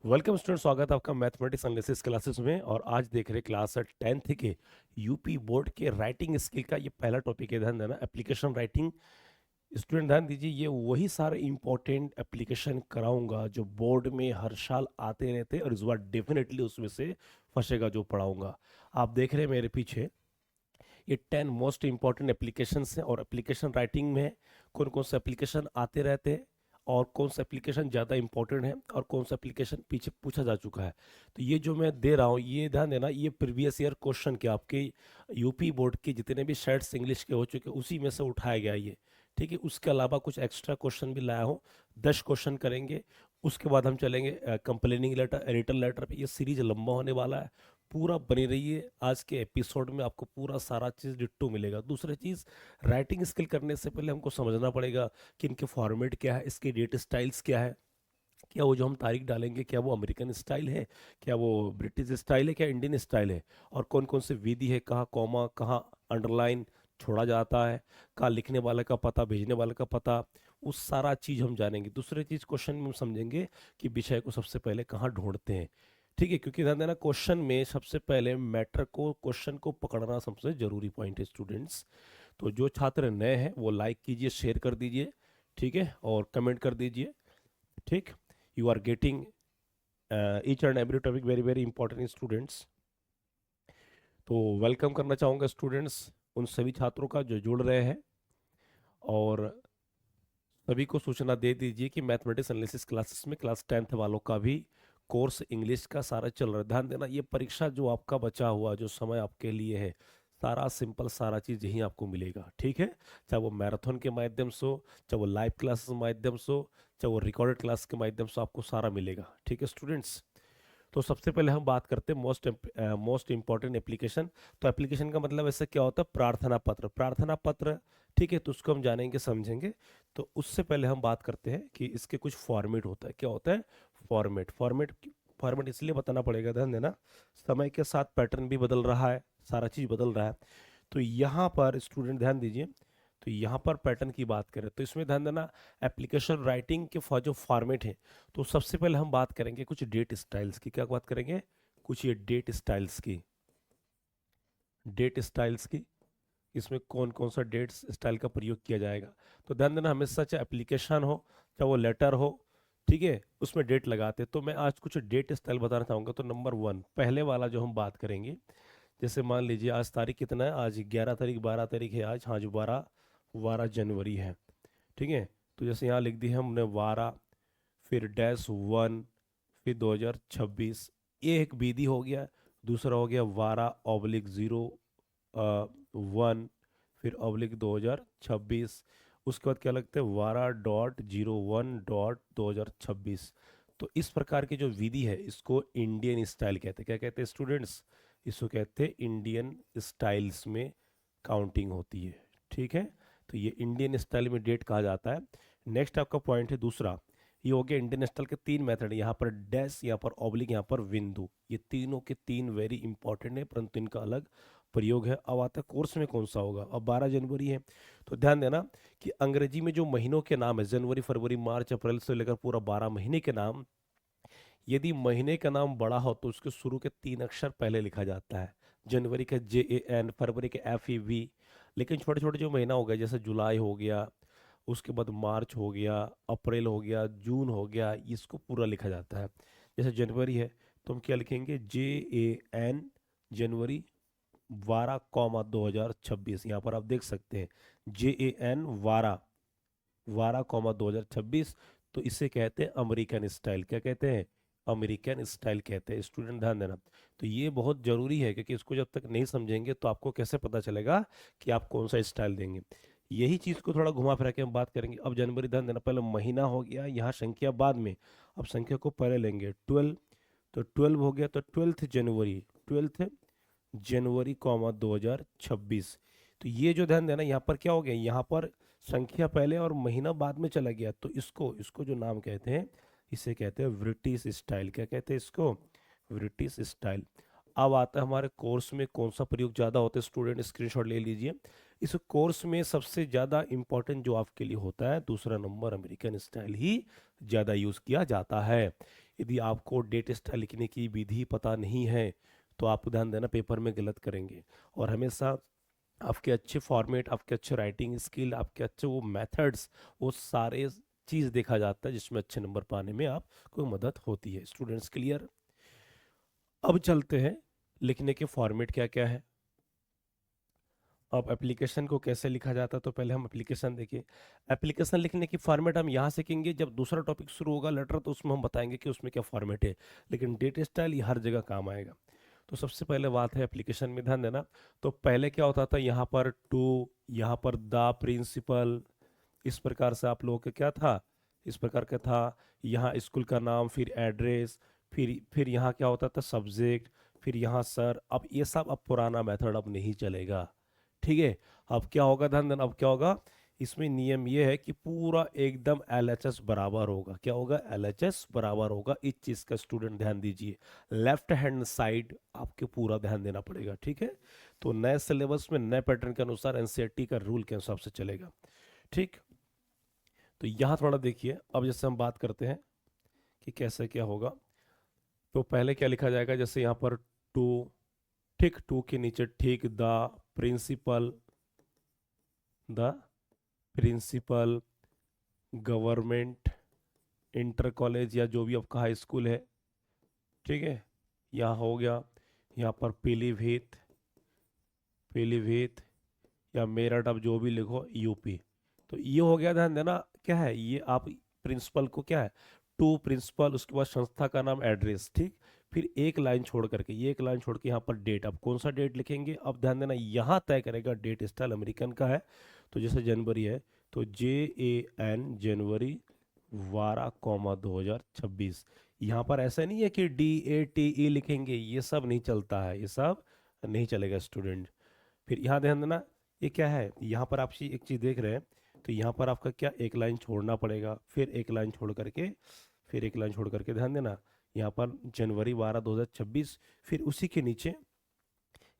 Welcome student, स्वागत है आपका मैथमेटिक्स एनालिसिस क्लासेस में। और आज देख रहे क्लास 10th के यूपी बोर्ड के राइटिंग स्किल का ये पहला टॉपिक है। ध्यान देना, एप्लीकेशन राइटिंग। स्टूडेंट ध्यान दीजिए, ये वही सारे इंपॉर्टेंट एप्लीकेशन कराऊंगा जो बोर्ड में हर साल आते रहते हैं और इस बार डेफिनेटली उसमें से फंसेगा जो पढ़ाऊंगा। आप देख रहे हैं मेरे पीछे ये 10 मोस्ट इंपॉर्टेंट एप्लीकेशंस हैं, और एप्लीकेशन राइटिंग में कौन कौन से एप्लीकेशन आते रहते हैं और कौन सा एप्लीकेशन ज़्यादा इंपॉर्टेंट है और कौन सा एप्लीकेशन पीछे पूछा जा चुका है। तो ये जो मैं दे रहा हूँ, ये ध्यान देना, ये प्रीवियस ईयर क्वेश्चन के आपके यूपी बोर्ड के जितने भी सेट्स इंग्लिश के हो चुके उसी में से उठाया गया ये। ठीक है, उसके अलावा कुछ एक्स्ट्रा क्वेश्चन भी लाया हूँ। 10 क्वेश्चन करेंगे, उसके बाद हम चलेंगे कंप्लेनिंग लेटर, एडिटर लेटर पे। ये सीरीज लंबा होने वाला है, पूरा बनी रहिए। आज के एपिसोड में आपको पूरा सारा चीज़ डिट्टो मिलेगा। दूसरी चीज़, राइटिंग स्किल करने से पहले हमको समझना पड़ेगा कि इनके फॉर्मेट क्या है, इसके डेट स्टाइल्स क्या है, क्या वो जो हम तारीख डालेंगे क्या वो अमेरिकन स्टाइल है, क्या वो ब्रिटिश स्टाइल है, क्या इंडियन स्टाइल है, और कौन कौन से विधि है, कहाँ कॉमा, कहाँ अंडरलाइन छोड़ा जाता है, कहाँ लिखने वाले का पता, भेजने वाले का पता, उस सारा चीज़ हम जानेंगे। दूसरी चीज़, क्वेश्चन में हम समझेंगे कि विषय को सबसे पहले कहाँ ढूंढते हैं। ठीक है, क्योंकि ध्यान देना, क्वेश्चन में सबसे पहले मैटर को, क्वेश्चन को पकड़ना सबसे जरूरी पॉइंट है स्टूडेंट्स। तो जो छात्र नए हैं वो लाइक कीजिए, शेयर कर दीजिए, ठीक है, और कमेंट कर दीजिए। ठीक, you are getting each and every topic very very important students. तो वेलकम करना चाहूँगा स्टूडेंट्स उन सभी छात्रों का जो जुड़ रहे हैं, और सभी को सूचना दे दीजिए कि मैथमेटिक्स एनालिसिस क्लासेस में क्लास 10th वालों का भी कोर्स इंग्लिश का सारा चल रहा है। ध्यान देना, ये परीक्षा जो आपका बचा हुआ जो समय आपके लिए है, सारा सिंपल सारा चीज़ यहीं आपको मिलेगा। ठीक है, चाहे वो मैराथन के माध्यम से हो, चाहे वो लाइव क्लास के माध्यम से हो, चाहे वो रिकॉर्डेड क्लास के माध्यम से, आपको सारा मिलेगा। ठीक है स्टूडेंट्स, तो सबसे पहले हम बात करते हैं मोस्ट इंपॉर्टेंट एप्लीकेशन। तो एप्लीकेशन का मतलब ऐसे क्या होता है, प्रार्थना पत्र, प्रार्थना पत्र। ठीक है, तो उसको हम जानेंगे समझेंगे। तो उससे पहले हम बात करते हैं कि इसके कुछ फॉर्मेट होता है। क्या होता है फॉर्मेट? फॉर्मेट इसलिए बताना पड़ेगा, ध्यान देना, समय के साथ पैटर्न भी बदल रहा है, सारा चीज़ बदल रहा है। तो यहाँ पर स्टूडेंट ध्यान दीजिए, तो यहाँ पर पैटर्न की बात करें तो इसमें ध्यान देना, एप्लीकेशन राइटिंग के जो फॉर्मेट है, तो सबसे पहले हम बात करेंगे कुछ डेट स्टाइल्स की। क्या बात करेंगे? कुछ ये डेट स्टाइल्स की, डेट स्टाइल्स की। इसमें कौन कौन सा डेट स्टाइल का प्रयोग किया जाएगा। तो ध्यान देना, हमेशा चाहे एप्लीकेशन हो चाहे वो लेटर हो, ठीक है, उसमें डेट लगाते। तो मैं आज कुछ डेट स्टाइल बताना चाहूँगा। तो नंबर 1, पहले वाला जो हम बात करेंगे, जैसे मान लीजिए आज तारीख कितना है, आज 11 तारीख, 12 तारीख है आज, हाँ जो 12 जनवरी है। ठीक है, तो जैसे यहाँ लिख दी है हमने 12, फिर -1, फिर 2026, ये एक विधि हो गया। दूसरा हो गया 12/0 1, फिर /2026। उसके बाद क्या लगता है, 12.01.2026। तो इस प्रकार की जो विधि है इसको इंडियन स्टाइल कहते हैं। क्या कहते हैं स्टूडेंट्स? इसको कहते हैं इंडियन स्टाइल्स में काउंटिंग होती है। ठीक है, तो ये इंडियन स्टाइल में डेट कहा जाता है। नेक्स्ट आपका पॉइंट है दूसरा, ये हो गया इंटरनेशनल के 3 मेथड, यहाँ पर डैश, यहाँ पर ऑब्लिक, यहाँ पर बिंदु। ये तीनों के तीन वेरी इंपॉर्टेंट है, परंतु इनका अलग प्रयोग है। अब आता है कोर्स में कौन सा होगा। अब 12 जनवरी है, तो ध्यान देना कि अंग्रेजी में जो महीनों के नाम है, जनवरी, फरवरी, मार्च, अप्रैल से लेकर पूरा 12 महीने के नाम, यदि महीने का नाम बड़ा हो तो उसके शुरू के 3 अक्षर पहले लिखा जाता है। जनवरी का JAN, फरवरी के FEV। लेकिन छोटे छोटे जो महीना हो गया, जैसे जुलाई हो गया, उसके बाद मार्च हो गया, अप्रैल हो गया, जून हो गया, इसको पूरा लिखा जाता है। जैसे जनवरी है तो हम क्या लिखेंगे, JAN, जनवरी 12, 2026। यहाँ पर आप देख सकते हैं JAN 12, 2026। तो इसे कहते हैं अमेरिकन स्टाइल। क्या कहते हैं? अमेरिकन स्टाइल कहते हैं। स्टूडेंट ध्यान देना, तो ये बहुत जरूरी है, क्योंकि इसको जब तक नहीं समझेंगे तो आपको कैसे पता चलेगा कि आप कौन सा स्टाइल देंगे। यही चीज को थोड़ा घुमा फिरा के हम बात करेंगे। अब जनवरी, ध्यान देना, पहले महीना हो गया, यहाँ संख्या बाद में, अब संख्या को पहले लेंगे 12। तो 12 हो गया, तो 12 जनवरी, 12 जनवरी 2026। तो ये जो ध्यान देना, यहाँ पर क्या हो गया, यहाँ पर संख्या पहले और महीना बाद में चला गया, तो इसको इसको जो नाम कहते हैं, इसे कहते हैं ब्रिटिश स्टाइल। क्या कहते हैं इसको? British style. अब आता है हमारे कोर्स में कौन सा प्रयोग ज़्यादा होता है। स्टूडेंट स्क्रीनशॉट ले लीजिए। इस कोर्स में सबसे ज़्यादा इम्पोर्टेंट जो आपके लिए होता है, दूसरा नंबर अमेरिकन स्टाइल ही ज़्यादा यूज़ किया जाता है। यदि आपको डेट स्टाइल लिखने की विधि पता नहीं है तो आप ध्यान देना पेपर में गलत करेंगे। और हमेशा आपके अच्छे फॉर्मेट, आपके अच्छे राइटिंग स्किल, आपके अच्छे वो मेथड्स, वो सारे चीज़ देखा जाता है जिसमें अच्छे नंबर पाने में आपको मदद होती है। Students clear? अब चलते हैं लिखने के फॉर्मेट क्या क्या है। अब एप्लीकेशन को कैसे लिखा जाता है, तो पहले हम एप्लीकेशन देखिए। एप्लीकेशन लिखने की फॉर्मेट हम यहाँ सीखेंगे, जब दूसरा टॉपिक शुरू होगा लेटर तो उसमें हम बताएंगे कि उसमें क्या फॉर्मेट है। लेकिन डेट स्टाइल ये हर जगह काम आएगा। तो सबसे पहले बात है एप्लीकेशन में ध्यान देना। तो पहले क्या होता था, यहाँ पर टू, यहाँ पर द प्रिंसिपल, इस प्रकार से आप लोगों के क्या था, इस प्रकार का था। यहाँ स्कूल का नाम, फिर एड्रेस, फिर यहाँ क्या होता था, सब्जेक्ट, फिर यहाँ सर। अब ये सब अब पुराना मेथड अब नहीं चलेगा, ठीक है। अब क्या होगा, ध्यान देना, अब क्या होगा, इसमें नियम ये है कि पूरा एकदम एलएचएस बराबर होगा। क्या होगा, एलएचएस बराबर होगा। इस चीज का स्टूडेंट ध्यान दीजिए, लेफ्ट हैंड साइड आपके पूरा ध्यान देना पड़ेगा, ठीक है। तो नए सिलेबस में नए पैटर्न के अनुसार एनसीईआरटी का रूल के हिसाब से चलेगा, ठीक। तो यहाँ थोड़ा देखिए, अब जैसे हम बात करते हैं कि कैसे क्या होगा। तो पहले क्या लिखा जाएगा, जैसे यहाँ पर टू, ठीक, टू के नीचे ठीक principal the principal government inter college या जो भी आपका हाई स्कूल है, ठीक है, यहाँ हो गया। यहाँ पर पीलीभीत, पीलीभीत या मेरठ, अब जो भी लिखो, यूपी। तो ये हो गया, ध्यान देना क्या है ये, आप प्रिंसिपल को क्या है, टू प्रिंसिपल, उसके बाद संस्था का नाम, एड्रेस, ठीक। फिर एक लाइन छोड़ करके, ये एक लाइन छोड़ के यहाँ पर डेट, अब कौन सा डेट लिखेंगे, अब ध्यान देना यहाँ तय करेगा डेट स्टाइल अमेरिकन का है। तो जैसे जनवरी है तो JAN जनवरी 12, 2026। यहाँ पर ऐसा नहीं है कि DATE लिखेंगे, ये सब नहीं चलता है, ये सब नहीं चलेगा स्टूडेंट। फिर यहाँ ध्यान देना, ये क्या है, यहाँ पर आप एक चीज़ देख रहे हैं। तो यहाँ पर आपका क्या, एक लाइन छोड़ना पड़ेगा, फिर एक लाइन छोड़ करके, फिर एक लाइन छोड़ करके, ध्यान देना यहाँ पर जनवरी 12, 2026। फिर उसी के नीचे,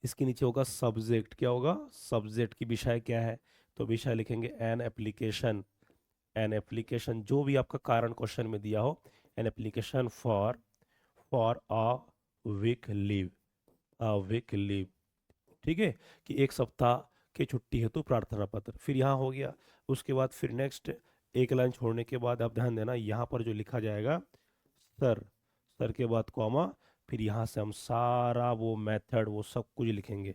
इसके नीचे होगा सब्जेक्ट, क्या होगा, सब्जेक्ट की विषय क्या है। तो विषय लिखेंगे एन एप्लीकेशन, एन एप्लीकेशन जो भी आपका कारण क्वेश्चन में दिया हो, an application for a week leave, a week leave, ठीक है, कि एक सप्ताह की छुट्टी हेतु प्रार्थना पत्र। फिर यहाँ हो गया। उसके बाद फिर नेक्स्ट, एक लाइन छोड़ने के बाद आप ध्यान देना यहाँ पर जो लिखा जाएगा सर, सर के बाद कॉमा, फिर यहाँ से हम सारा वो मेथड वो सब कुछ लिखेंगे,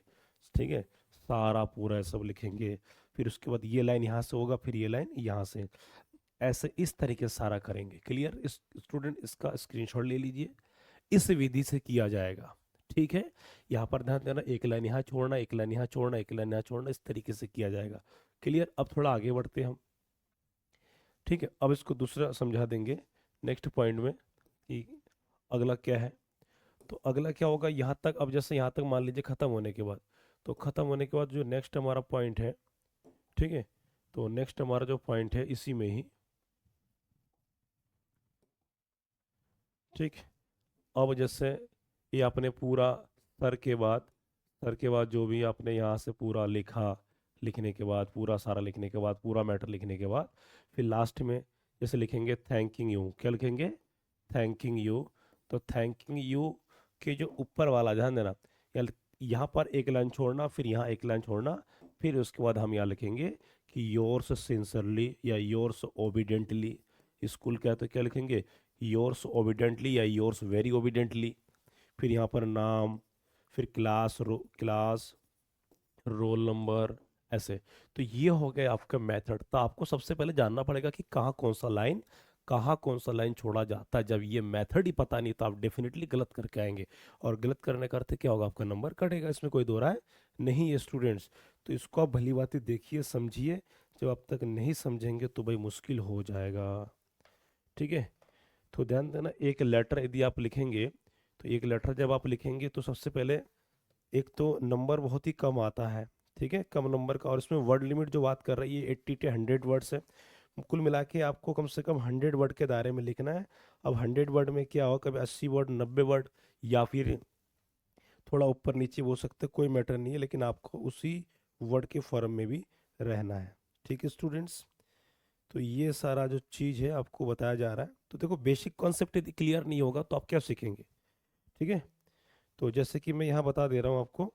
ठीक है, सारा पूरा सब लिखेंगे। फिर उसके बाद ये लाइन यहाँ से होगा, फिर ये लाइन यहाँ से, ऐसे इस तरीके से सारा करेंगे। क्लियर? इस स्टूडेंट इसका स्क्रीनशॉट ले लीजिए, इस विधि से किया जाएगा, ठीक है। यहाँ पर ध्यान देना, एक लाइन यहाँ छोड़ना, एक लाइन यहाँ छोड़ना, एक लाइन यहाँ छोड़ना, इस तरीके से किया जाएगा। क्लियर? अब थोड़ा आगे बढ़ते हैं हम, ठीक है। अब इसको दूसरा समझा देंगे नेक्स्ट पॉइंट में कि अगला क्या है। तो अगला क्या होगा, यहाँ तक, अब जैसे यहाँ तक मान लीजिए खत्म होने के बाद, तो खत्म होने के बाद जो नेक्स्ट हमारा पॉइंट है, ठीक है, तो नेक्स्ट हमारा जो पॉइंट है इसी में ही, ठीक। अब जैसे ये आपने पूरा सर के बाद, सर के बाद जो भी आपने यहाँ से पूरा लिखा, लिखने के बाद पूरा सारा लिखने के बाद, पूरा मैटर लिखने के बाद, फिर लास्ट में जैसे लिखेंगे थैंकिंग यू, क्या लिखेंगे, थैंकिंग यू। तो थैंकिंग यू के जो ऊपर वाला ध्यान देना, या यहाँ पर एक लाइन छोड़ना, फिर यहाँ एक लाइन छोड़ना, फिर उसके बाद हम यहाँ लिखेंगे कि योर्स सिंसियरली या योर्स ओबिडेंटली। स्कूल क्या, तो क्या लिखेंगे, योर्स ओबिडेंटली या योर्स वेरी ओबिडेंटली। फिर यहाँ पर नाम, फिर क्लास, रोल नंबर, ऐसे। तो ये हो गया आपका मेथड। तो आपको सबसे पहले जानना पड़ेगा कि कहाँ कौन सा लाइन, कहाँ कौन सा लाइन छोड़ा जाता है। जब ये मेथड ही पता नहीं तो आप डेफिनेटली गलत करके आएंगे, और गलत करने का अर्थ क्या होगा, आपका नंबर कटेगा, इसमें कोई दो राय नहीं है स्टूडेंट्स। तो इसको आप भली बात देखिए, समझिए। जब आप तक नहीं समझेंगे तो भाई मुश्किल हो जाएगा, ठीक है। तो ध्यान देना, एक लेटर यदि आप लिखेंगे, तो एक लेटर जब आप लिखेंगे तो सबसे पहले एक तो नंबर बहुत ही कम आता है, ठीक है, कम नंबर का। और इसमें वर्ड लिमिट जो बात कर रही है 80 से 100 वर्ड्स है। कुल मिला के आपको कम से कम 100 वर्ड के दायरे में लिखना है। अब 100 वर्ड में क्या हो, कभी 80 वर्ड, 90 वर्ड, या फिर थोड़ा ऊपर नीचे हो सकते, कोई मैटर नहीं है, लेकिन आपको उसी वर्ड के फॉर्म में भी रहना है। ठीक है स्टूडेंट्स, तो ये सारा जो चीज़ है आपको बताया जा रहा है। तो देखो बेसिक कॉन्सेप्ट यदि क्लियर नहीं होगा तो आप क्या सीखेंगे। ठीक है, तो जैसे कि मैं यहाँ बता दे रहा हूँ आपको,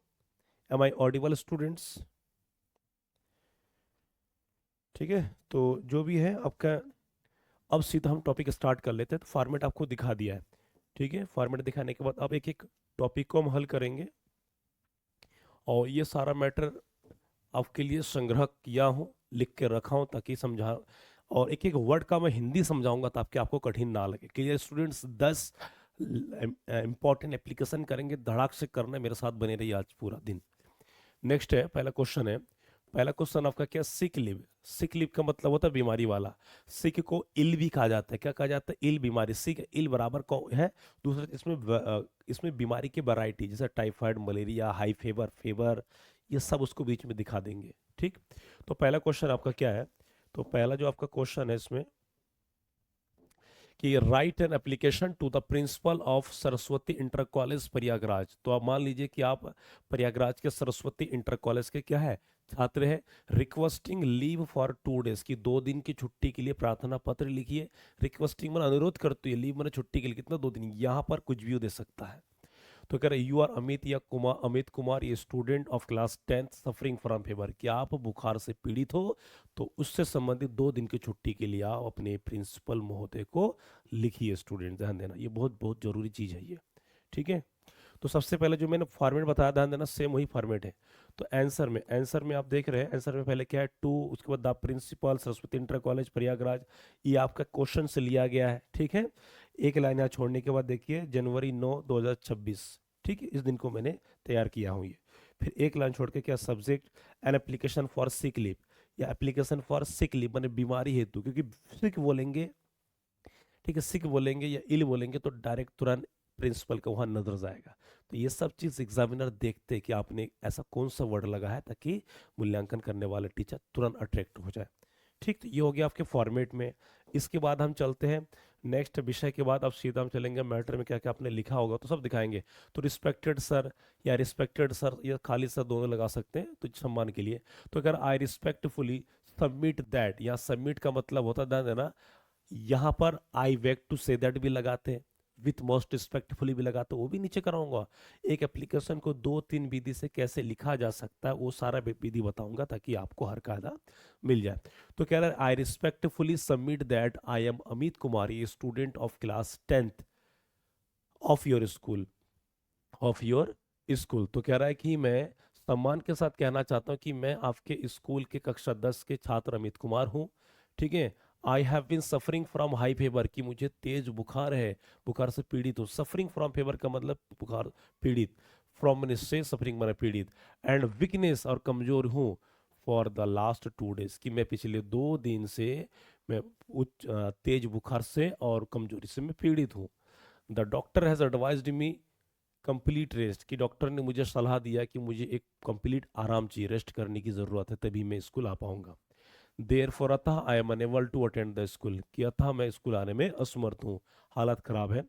एम आई ऑडिबल स्टूडेंट्स। ठीक है, तो जो भी है आपका, अब सीधा हम टॉपिक स्टार्ट कर लेते हैं। तो फॉर्मेट आपको दिखा दिया है। ठीक है, फॉर्मेट दिखाने के बाद अब एक एक टॉपिक को हम हल करेंगे, और ये सारा मैटर आपके लिए संग्रह किया हूँ, लिख के रखा हूँ ताकि समझा, और एक एक वर्ड का मैं हिंदी समझाऊंगा ताकि आपको कठिन ना लगे। क्लियर स्टूडेंट्स, 10 इंपॉर्टेंट एप्लीकेशन करेंगे, धड़ाक से करना, मेरे साथ बने रहिए आज पूरा दिन। नेक्स्ट है, पहला क्वेश्चन है। पहला क्वेश्चन आपका क्या, सिक लीव। सिक लीव का मतलब होता है बीमारी वाला। सिक को इल भी कहा जाता है। क्या कहा जाता है, इल बीमारी। सिक इल बराबर कौन है, दूसरा इसमें इसमें बीमारी की वैरायटी, जैसे typhoid, malaria, high fever, fever, ये सब उसको बीच में दिखा देंगे। ठीक, तो पहला क्वेश्चन आपका क्या है, तो पहला जो आपका क्वेश्चन है इसमें कि write an application to the principal of Saraswati inter college Prayagraj. तो आप मान लीजिए कि आप प्रयागराज के सरस्वती इंटर कॉलेज के क्या है, छात्र है। रिक्वेस्टिंग लीव फॉर 2 days, की 2 दिन की छुट्टी के लिए प्रार्थना पत्र लिखिए। रिक्वेस्टिंग मैंने अनुरोध करती है, लीव मैंने छुट्टी के लिए, कितना 2 दिन, यहाँ पर कुछ भी दे सकता है। तो कह रहे यू आर अमित या कुमार, अमित कुमार, ये student of class 10th suffering from fever, कि आप बुखार से पीड़ित हो, तो उससे संबंधित 2 दिन की छुट्टी के लिए आप अपने प्रिंसिपल महोदय को लिखिए। स्टूडेंट ध्यान देना, ये बहुत बहुत जरूरी चीज़ है ये। ठीक है, तो सबसे पहले जो मैंने फॉर्मेट बताया, ध्यान देना, सेम वही फॉर्मेट है। तो आंसर में आप देख रहे हैं, आंसर में पहले क्या है, टू, उसके बाद the principal Saraswati inter college Prayagraj, ये आपका क्वेश्चन से लिया गया है। ठीक है, एक लाइन यहाँ छोड़ने के बाद देखिए जनवरी 9 2026, ठीक है, इस दिन को मैंने तैयार किया हूँ ये। फिर एक लाइन छोड़ के क्या, subject N application for sick leave, या एप्लीकेशन फॉर सिक लीव मैंने बीमारी हेतु, क्योंकि सिक बोलेंगे, ठीक है, सिक बोलेंगे या इल बोलेंगे तो डायरेक्ट तुरंत प्रिंसिपल का वहाँ नजर जाएगा। तो ये सब चीज़ एग्जामिनर देखते हैं कि आपने ऐसा कौन सा वर्ड लगा है, ताकि मूल्यांकन करने वाले टीचर तुरंत अट्रैक्ट हो जाए। ठीक, तो ये हो गया आपके फॉर्मेट में। इसके बाद हम चलते हैं नेक्स्ट विषय के बाद, अब सीधा हम चलेंगे मैटर में, क्या क्या आपने लिखा होगा तो सब दिखाएंगे। तो रिस्पेक्टेड सर या रिस्पेक्टेड सर या खाली सर दोनों लगा सकते हैं, तो सम्मान के लिए। तो अगर आई रिस्पेक्टफुली सबमिट दैट, या सबमिट का मतलब होता है, ध्यान देना, यहाँ पर आई वेक टू से दैट भी लगाते हैं, विथ मोस्ट रिस्पेक्टफुली भी लगाते हैं, वो भी नीचे कराऊंगा। एक एप्लीकेशन को 2 3 विधि से कैसे लिखा जा सकता है वो सारा विधि बताऊंगा, ताकि आपको हर कायदा मिल जाए। तो कह रहा है आई respectfully submit that I M Amit Kumari, student of class 10th of your school, of your school. तो कह रहा है कि मैं सम्मान के साथ कहना चाहता हूँ कि मैं आपके स्कूल के कक्षा 10 के छात्र अमित कुमार हूँ। ठीक है, I have been suffering from high fever, कि मुझे तेज बुखार है, बुखार से पीड़ित हूँ। सफरिंग फ्रॉम फीवर का मतलब बुखार, पीड़ित, फ्रॉम मैंने से, सफरिंग मैंने पीड़ित, एंड वीकनेस और कमजोर हूँ, फॉर द लास्ट 2 days, कि मैं पिछले 2 दिन से मैं उच्च तेज बुखार से और कमजोरी से मैं पीड़ित हूँ। The doctor has advised me complete rest, कि डॉक्टर ने मुझे सलाह दिया कि मुझे एक कंप्लीट आराम चाहिए, रेस्ट करने की ज़रूरत है, तभी मैं स्कूल आ पाऊंगा। देयर फॉर अतः I am unable to attend the school, कि अतः मैं स्कूल आने में असमर्थ हूँ, हालत खराब है।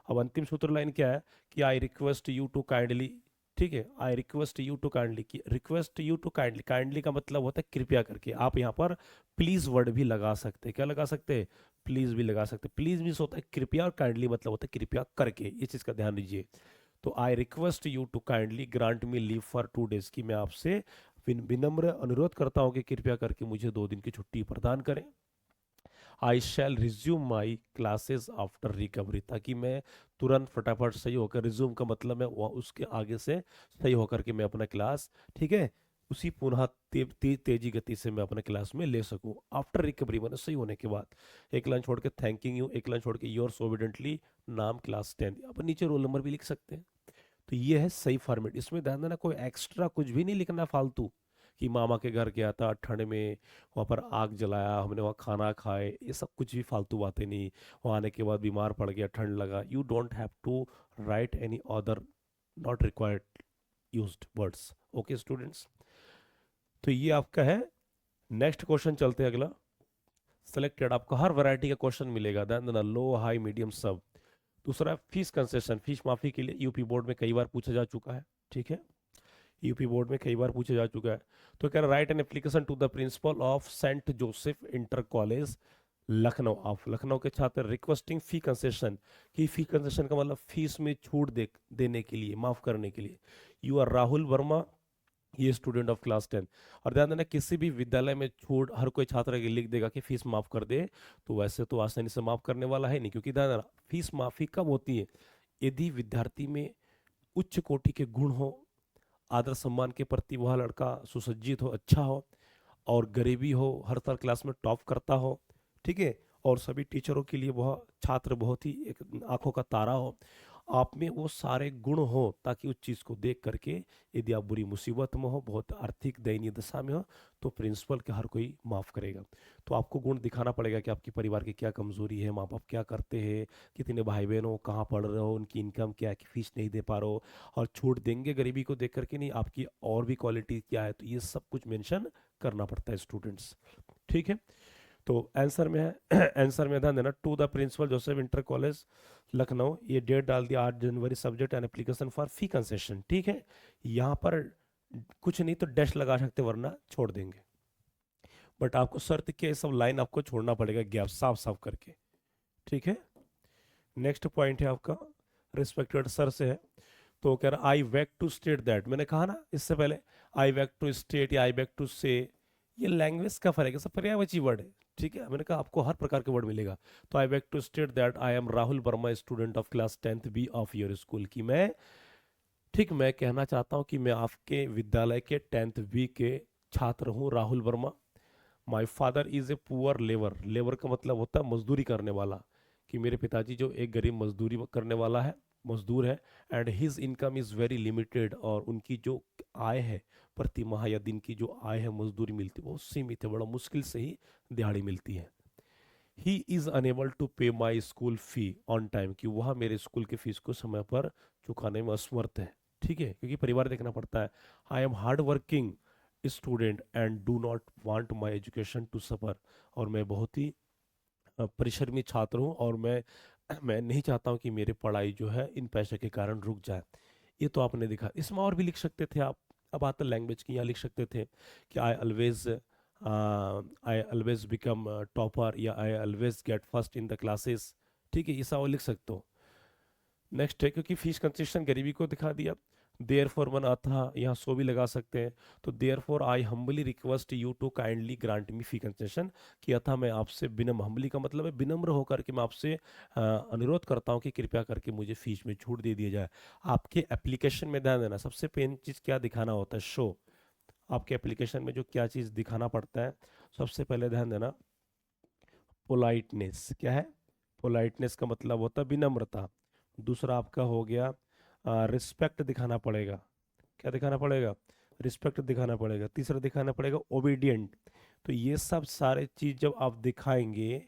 अब अंतिम सूत्र लाइन क्या है, कि I request you to kindly, ठीक है, I request you to kindly, कि request you to kindly, kindly का मतलब होता है कृपया करके। आप यहाँ पर प्लीज वर्ड भी लगा सकते हैं, क्या लगा सकते हैं, प्लीज भी लगा सकते हैं। प्लीज भी होता है कृपया, और काइंडली मतलब होता है कृपया करके, ये चीज़ का ध्यान दीजिए। तो I request you to kindly grant me leave for 2 days, की मैं आपसे विनम्र अनुरोध करता हूँ कि कृपया करके मुझे 2 दिन की छुट्टी प्रदान करें। I shall resume my classes after recovery, ताकि मैं तुरंत फटाफट सही होकर, रिज्यूम का मतलब है उसके आगे से सही होकर के मैं अपना क्लास, ठीक है, उसी पुनः तेजी गति से मैं अपने क्लास में ले सकूं। आफ्टर रिकवरी मैंने सही होने के बाद। एक लाइन छोड़ के थैंकिंग यू, एक लाइन छोड़ के योर सोविडेंटली, नाम क्लास 10, अपन नीचे रोल नंबर भी लिख सकते हैं। तो ये है सही फॉर्मेट। इसमें ध्यान देना, कोई एक्स्ट्रा कुछ भी नहीं लिखना फालतू, कि मामा के घर गया था ठंड में, वहाँ पर आग जलाया, हमने वहाँ खाना खाए, ये सब कुछ भी फालतू बातें नहीं। वहाँ आने के बाद बीमार पड़ गया, ठंड लगा, you don't have to write any other not required used words. Okay students, तो ये आपका है। नेक्स्ट क्वेश्चन चलते हैं अगला। सेलेक्टेड, आपको हर वैरायटी का क्वेश्चन मिलेगा, ध्यान देना, लो हाई मीडियम सब। दूसरा फीस कंसेशन, फीस माफी के लिए यूपी बोर्ड में कई बार पूछा जा चुका है। ठीक है, यूपी बोर्ड में कई बार पूछा जा चुका है। तो कह रहा write an application to the principal of Saint Joseph inter college Lucknow, of Lucknow के छात्र रिक्वेस्टिंग फी कंसेशन, की फी कंसेशन का मतलब फीस में छूट देने के लिए, माफ करने के लिए। यू आर राहुल वर्मा, ये स्टूडेंट ऑफ क्लास 10। और ध्यान देना किसी भी विद्यालय में छूट हर कोई छात्र के लिख देगा कि फीस माफ कर दे, तो वैसे तो आसानी से माफ करने वाला है नहीं, क्योंकि ध्यान देना फीस माफी कब होती है, यदि विद्यार्थी में उच्च कोटि के गुण हो, आदर सम्मान के प्रति वह लड़का सुसज्जित हो, अच्छा हो, और गरीबी हो, हर साल क्लास में टॉप करता हो, ठीक है, और सभी टीचरों के लिए वह छात्र बहुत ही एक आंखों का तारा हो, आप में वो सारे गुण हो, ताकि उस चीज़ को देख करके यदि आप बुरी मुसीबत में हो, बहुत आर्थिक दयनीय दशा में हो, तो प्रिंसिपल के हर कोई माफ़ करेगा। तो आपको गुण दिखाना पड़ेगा कि आपके परिवार की क्या कमजोरी है, माँ बाप क्या करते हैं, कितने भाई बहन हो, कहाँ पढ़ रहे हो, उनकी इनकम क्या है कि फीस नहीं दे पा रहे हो, और छूट देंगे गरीबी को देख करके नहीं, आपकी और भी क्वालिटी क्या है, तो ये सब कुछ मेंशन करना पड़ता है स्टूडेंट्स। ठीक है, तो आंसर में है आंसर में ध्यान देना, to the principal Joseph inter college Lucknow, ये डेट डाल दिया 8 जनवरी, subject and application for fee concession. ठीक है, यहाँ पर कुछ नहीं तो डैश लगा सकते, वरना छोड़ देंगे, बट आपको शर्त क्या, ये सब लाइन आपको छोड़ना पड़ेगा गैप साफ साफ करके। ठीक है, नेक्स्ट पॉइंट है आपका रिस्पेक्टेड सर से है। तो कह रहा आई बैक टू स्टेट दैट, मैंने कहा ना इससे पहले, आई बैक टू स्टेट या आई बैक टू से, ये लैंग्वेज का फर्क है, सब पर्यायवाची वर्ड है। ठीक है, मैंने कहा आपको हर प्रकार के वर्ड मिलेगा। तो I back to state that I am Rahul Verma, student of class 10th B of your school, की मैं, ठीक, मैं कहना चाहता हूँ कि मैं आपके विद्यालय के 10th बी के छात्र हूँ, Rahul Verma. My father is a poor labour, labour का मतलब होता है मजदूरी करने वाला, कि मेरे पिताजी जो एक गरीब मजदूरी करने वाला है, मजदूर है, and his income is very limited, और उनकी जो आय है प्रति माह या दिन की जो आय है मजदूरी मिलती है, वो सीमित है, बड़ा मुश्किल से ही दिहाड़ी मिलती है। ही इज़ अनेबल टू पे my school fee on time, कि वह मेरे स्कूल की फीस को समय पर चुकाने में असमर्थ है। ठीक है, क्योंकि परिवार देखना पड़ता है। I am hard working student and do not want my education to suffer, और मैं बहुत ही परिश्रमी छात्र हूँ, और मैं नहीं चाहता हूँ कि मेरी पढ़ाई जो है इन पैसे के कारण रुक जाए। ये तो आपने दिखा, इसमें और भी लिख सकते थे आप। अब आता लैंग्वेज की, यहाँ लिख सकते थे कि आई ऑलवेज बिकम टॉपर, या I always get first in the classes. ठीक है, ये सब लिख सकते हो। नेक्स्ट है, क्योंकि फीस कंसेशन गरीबी को दिखा दिया, देयर फॉर मन अथा, यहाँ सो भी लगा सकते हैं। तो therefore I humbly request you to kindly grant me fee concession, कि अथा मैं आपसे विनम्र, हम्बली का मतलब है विनम्र होकर के मैं आपसे अनुरोध करता हूँ कि कृपया करके मुझे फीस में छूट दे दिया जाए। आपके एप्लीकेशन में ध्यान देना, सबसे पेन चीज़ क्या दिखाना होता है, शो। आपके एप्लीकेशन में जो क्या चीज़ दिखाना पड़ता है, सबसे पहले ध्यान देना, पोलाइटनेस। क्या है? पोलाइटनेस का मतलब होता है विनम्रता। दूसरा आपका हो गया रिस्पेक्ट दिखाना पड़ेगा। क्या दिखाना पड़ेगा? रिस्पेक्ट दिखाना पड़ेगा। तीसरा दिखाना पड़ेगा ओबीडियंट। तो ये सब सारे चीज़ जब आप दिखाएंगे,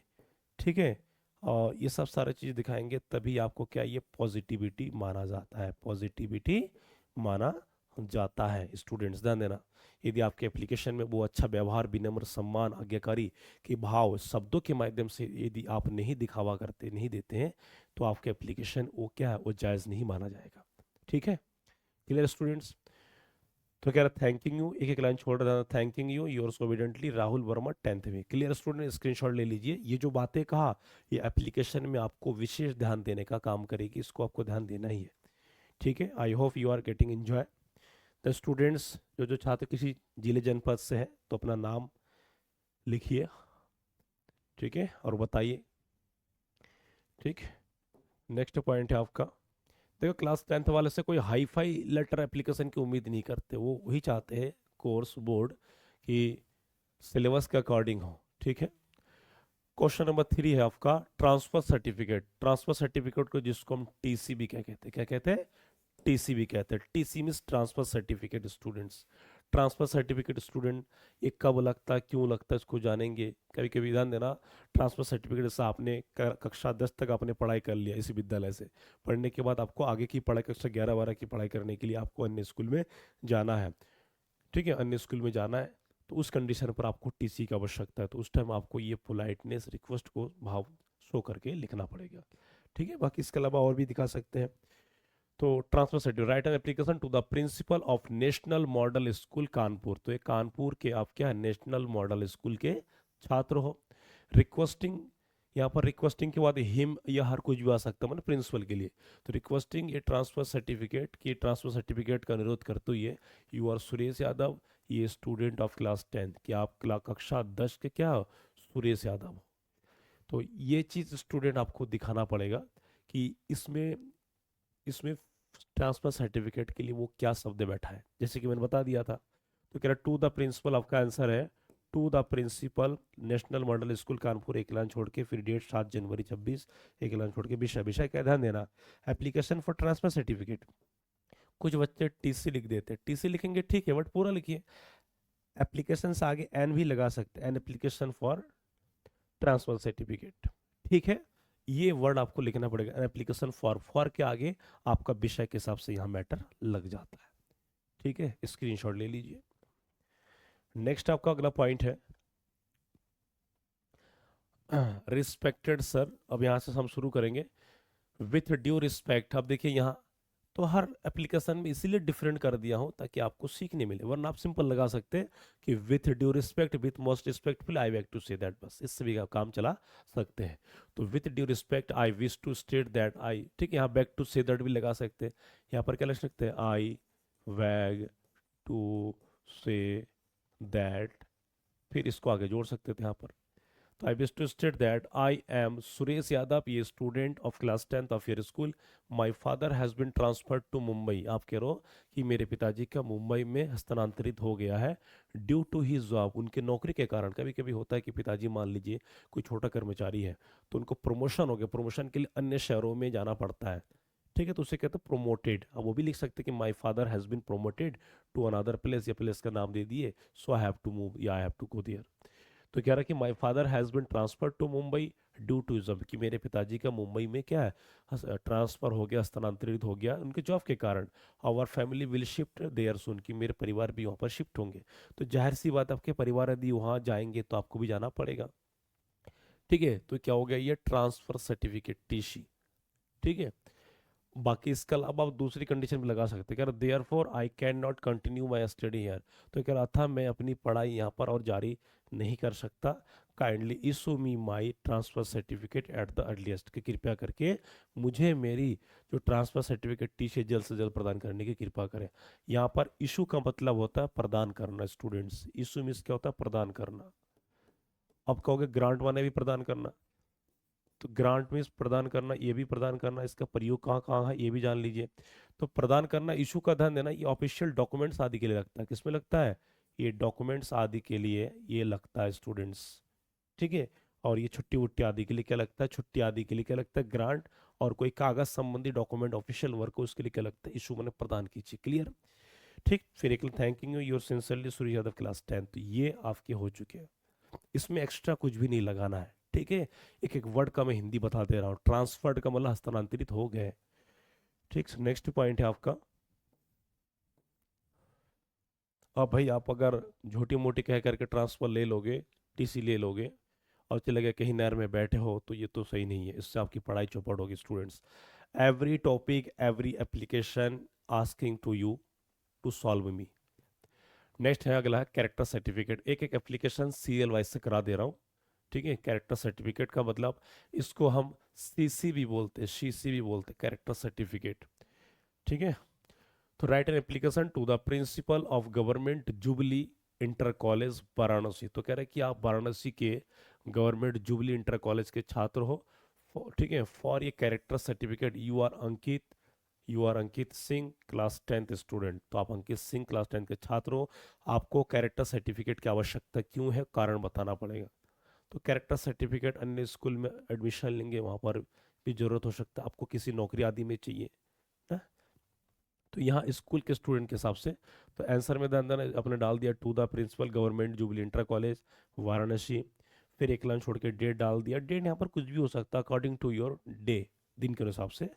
ठीक है, और ये सब सारे चीज़ दिखाएंगे, तभी आपको क्या, ये पॉजिटिविटी माना जाता है, पॉजिटिविटी माना जाता है। स्टूडेंट्स ध्यान देना, यदि आपके एप्लीकेशन में वो अच्छा व्यवहार, विनम्र, सम्मान, आज्ञाकारी के भाव शब्दों के माध्यम से यदि आप नहीं दिखावा करते, नहीं देते हैं, तो आपके एप्लीकेशन वो क्या है, वो जायज़ नहीं माना जाएगा। ठीक है, क्लियर स्टूडेंट्स? तो कह रहा थैंकिंग यू, एक एक लाइन छोड़ रहा था, thanking you yours obediently Rahul Verma 10th में। Clear student? स्क्रीनशॉट ले लीजिए। ये जो बातें कहा, ये एप्लीकेशन में आपको विशेष ध्यान देने का काम करेगी, इसको आपको ध्यान देना ही है। ठीक है, I hope you are getting enjoy. The students, जो जो छात्र किसी जिले जनपद से है, तो अपना नाम लिखिए, ठीक है, और बताइए। ठीक, नेक्स्ट पॉइंट है आपका, देखो क्लास 10th वाले से कोई हाई फाई लेटर एप्लीकेशन की उम्मीद नहीं करते, वो वही चाहते हैं कोर्स बोर्ड कि सिलेबस के अकॉर्डिंग हो। ठीक है, क्वेश्चन नंबर 3 है आपका ट्रांसफर सर्टिफिकेट। ट्रांसफर सर्टिफिकेट को जिसको हम टीसीबी क्या कहते हैं, क्या कहते हैं? टीसीबी कहते हैं। TC means transfer certificate. Students, transfer certificate student ये कब लगता है, क्यों लगता है, इसको जानेंगे। कभी कभी ध्यान देना, ट्रांसफर सर्टिफिकेट जैसे आपने कक्षा 10 तक आपने पढ़ाई कर लिया इसी विद्यालय से, पढ़ने के बाद आपको आगे की पढ़ाई, कक्षा 11-12 की पढ़ाई करने के लिए आपको अन्य स्कूल में जाना है। ठीक है, अन्य स्कूल में जाना है, तो उस कंडीशन पर आपको टीसी की आवश्यकता है, तो उस टाइम आपको ये पोलाइटनेस रिक्वेस्ट को भाव शो करके लिखना पड़ेगा। ठीक है, बाकी इसके अलावा और भी दिखा सकते हैं। तो transfer certificate, write an application to the principal of national model school Kanpur. तो ये कानपुर के आप क्या है, नेशनल मॉडल स्कूल के छात्र हो। रिक्वेस्टिंग, यहाँ पर रिक्वेस्टिंग के बाद हिम या हर कुछ भी आ सकता है मतलब प्रिंसिपल के लिए। तो रिक्वेस्टिंग ये ट्रांसफर सर्टिफिकेट की, ट्रांसफर सर्टिफिकेट का अनुरोध करते हुए यू आर सुरेश यादव, ये स्टूडेंट ऑफ क्लास 10 कि आप कक्षा 10 के क्या हो, सुरेश यादव हो। तो ये चीज़ स्टूडेंट आपको दिखाना पड़ेगा कि इसमें इसमें ट्रांसफर सर्टिफिकेट के लिए वो क्या शब्द बैठा है, जैसे कि मैंने बता दिया था। तो कह रहा टू द प्रिंसिपल, आपका आंसर है to the principal national model school Kanpur, एक लाइन छोड़ के, फिर डेट 7 जनवरी 26, एक लाइन छोड़ के, विषय, विषय क्या ध्यान देना, एप्लीकेशन फॉर ट्रांसफर सर्टिफिकेट। कुछ बच्चे टीसी लिख देते हैं, टीसी लिखेंगे ठीक है बट पूरा लिखिए, एप्लीकेशन से आगे एन भी लगा सकते हैं, an application for transfer certificate, ठीक है। ये वर्ड आपको लिखना पड़ेगा, एप्लीकेशन फॉर के आगे आपका विषय के हिसाब से यहाँ मैटर लग जाता है, ठीक है। स्क्रीनशॉट ले लीजिए। नेक्स्ट आपका अगला पॉइंट है रिस्पेक्टेड सर। अब यहाँ से हम शुरू करेंगे विथ ड्यू रिस्पेक्ट। अब देखिए यहाँ तो हर एप्लीकेशन में इसीलिए डिफरेंट कर दिया हूँ ताकि आपको सीखने मिले, वरना आप सिंपल लगा सकते हैं कि with due respect, with most respectful I back to say that, बस इससे भी आप काम चला सकते हैं। तो with due respect I wish to state that I, ठीक है। यहाँ बैक टू से दैट भी लगा सकते हैं। यहाँ पर क्या लग सकते हैं, आई वैग टू से दैट, फिर इसको आगे जोड़ सकते थे यहाँ पर। तो I wish to state that I am Suresh Yadav, ये student of class 10 of your school. My father has been transferred to Mumbai, आप कह रहे हो कि मेरे पिताजी का मुंबई में हस्तांतरित हो गया है ड्यू टू ही जॉब, उनके नौकरी के कारण। कभी कभी होता है कि पिताजी मान लीजिए कोई छोटा कर्मचारी है तो उनको प्रमोशन हो गया, प्रमोशन के लिए अन्य शहरों में जाना पड़ता है, ठीक है। तो उसे कहते हैं प्रोमोटेड। अब वो भी लिख सकते हैं कि my father has been promoted to another place, या प्लेस का नाम दे दिए, so I have to move या I have to go there. तो कह रहा है कि my father has been transfer to Mumbai due to job, कि मेरे पिताजी का मुंबई में क्या है, ट्रांसफर हो गया, हस्तांतरित हो गया उनके जॉब के कारण। Our family will shift there soon, कि मेरे परिवार भी वहाँ पर शिफ्ट होंगे। तो जाहिर सी बात, आपके परिवार यदि वहाँ जाएंगे तो आपको भी जाना पड़ेगा, ठीक है। तो क्या हो गया, ये ट्रांसफर सर्टिफिकेट टीसी, ठीक है। बाकी इसका अब आप दूसरी कंडीशन भी लगा सकते हैं, कह रहा therefore I can not continue my study here. तो कह रहा था मैं अपनी पढ़ाई यहाँ पर और जारी नहीं कर सकता, kindly issue me my transfer certificate at the earliest, कि कृपया करके मुझे मेरी जो ट्रांसफर सर्टिफिकेट टी से जल्द प्रदान करने की कृपा करें। यहाँ पर इशू का मतलब होता है प्रदान करना, स्टूडेंट्स, इशू मीन्स क्या होता है, प्रदान करना। अब कहोगे ग्रांट माने भी प्रदान करना, तो ग्रांट मीन्स प्रदान करना, ये भी प्रदान करना, इसका प्रयोग कहाँ कहाँ है ये भी जान लीजिए। तो प्रदान करना, इशू का ध्यान देना, ये ऑफिशियल डॉक्यूमेंट्स आदि के लिए लगता है, किसमें लगता है, ये डॉक्यूमेंट्स आदि के लिए ये लगता है स्टूडेंट्स, ठीक है। और ये छुट्टी वुट्टी आदि के लिए क्या लगता है, छुट्टी आदि के लिए क्या लगता है, ग्रांट। और कोई कागज संबंधी डॉक्यूमेंट ऑफिशियल वर्क हो उसके लिए क्या लगता है, इशू मैंने प्रदान कीजिए, क्लियर, ठीक। फिर एक thanking you your sincerely Surya Yadav class 10, तो ये आपके हो चुके हैं। इसमें एक्स्ट्रा कुछ भी नहीं लगाना है, ठीक है। एक एक वर्ड का मैं हिंदी बता दे रहा हूँ, ट्रांसफर्ड का मतलब हस्तांतरित हो गए, ठीक। नेक्स्ट पॉइंट है आपका, अब भाई आप अगर झूठी मोटी कह करके ट्रांसफर ले लोगे, टीसी ले लोगे और चले गए कहीं नहर में बैठे हो, तो ये तो सही नहीं है, इससे आपकी पढ़ाई चौपट होगी students. Every topic every application asking to you to solve me. Next है अगला है कैरेक्टर सर्टिफिकेट, एक एक एप्लीकेशन सीरियल वाइज से करा दे रहा हूँ, ठीक है। कैरेक्टर सर्टिफिकेट का मतलब इसको हम सीसी भी बोलते हैं, सीसी भी बोलते हैं, कैरेक्टर सर्टिफिकेट, ठीक है। तो write an application to the principal of government Jubilee inter college Varanasi. तो कह रहे हैं कि आप वाराणसी के गवर्नमेंट जुबली इंटर कॉलेज के छात्र हो, ठीक है। फॉर ये character certificate you are Ankit Singh class 10th student. तो आप अंकित सिंह क्लास 10th के छात्र हो, आपको कैरेक्टर सर्टिफिकेट की आवश्यकता क्यों है, कारण बताना पड़ेगा। तो कैरेक्टर सर्टिफिकेट अन्य स्कूल में एडमिशन लेंगे वहाँ पर भी जरूरत हो सकता है, आपको किसी नौकरी आदि में चाहिए ना, तो यहाँ स्कूल के स्टूडेंट के हिसाब से। तो आंसर में ध्यान देना, अपने डाल दिया to the principal government Jubilee inter college Varanasi, फिर एक लाइन छोड़ के डेट डाल दिया, डेट यहाँ पर कुछ भी हो सकता है अकॉर्डिंग टू योर डे, दिन के हिसाब से।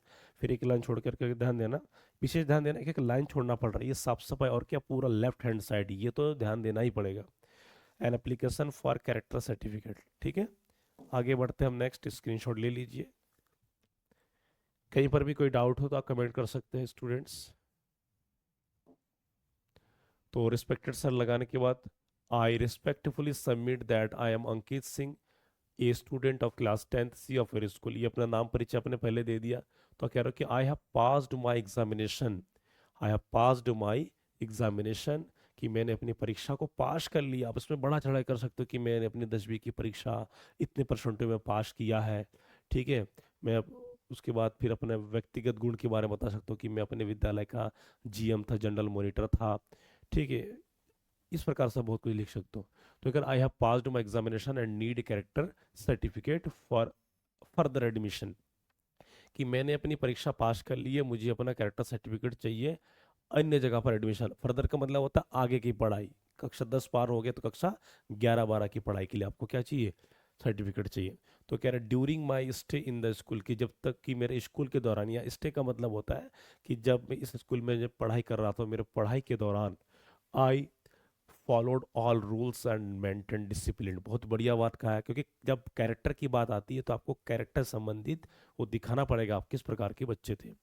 फिर एक लाइन छोड़ करके ध्यान देना, विशेष ध्यान देना, एक एक लाइन छोड़ना पड़ रहा है, ये साफ सफाई और क्या पूरा लेफ्ट हैंड साइड, ये तो ध्यान देना ही पड़ेगा। N application for character certificate, ठीक है। आगे बढ़ते हैं हम, नेक्स्ट स्क्रीनशॉट ले लीजिए। कहीं पर भी कोई डाउट हो तो आप कमेंट कर सकते हैं स्टूडेंट्स। तो रिस्पेक्टेड सर लगाने के बाद I respectfully submit that I am Ankit Singh, a student of class 10th C of your school. ये अपना नाम परिचय अपने पहले दे दिया। तो कह रहा हूँ कि I have passed my examination, I have passed my examination, कि मैंने अपनी परीक्षा को पास कर लिया। आप इसमें बड़ा चढ़ाई कर सकते हो कि मैंने अपनी 10वीं की परीक्षा इतने परसेंटेज में पास किया है। ठीक है। मैं उसके बाद फिर अपने व्यक्तिगत गुण के बारे में बता सकता हूँ कि मैं अपने विद्यालय का जीएम था, जनरल मॉनिटर था। ठीक है। इस प्रकार से बहुत कुछ लिख सकते हो। तो अगर I have passed my examination and need character certificate for further admission, कि मैंने अपनी परीक्षा पास कर ली है, मुझे अपना कैरेक्टर सर्टिफिकेट चाहिए अन्य जगह पर एडमिशन। फर्दर का मतलब होता है आगे की पढ़ाई। कक्षा 10 पार हो गया तो कक्षा 11-12 की पढ़ाई के लिए आपको क्या चाहिए, सर्टिफिकेट चाहिए। तो कह रहा है during my stay in the school, की जब तक कि मेरे स्कूल के दौरान, या स्टे का मतलब होता है कि जब मैं इस स्कूल में जब पढ़ाई कर रहा था, मेरे पढ़ाई के दौरान I followed all rules and maintain discipline. बहुत बढ़िया बात कहा है, क्योंकि जब कैरेक्टर की बात आती है तो आपको कैरेक्टर संबंधित वो दिखाना पड़ेगा आप किस प्रकार के बच्चे थे।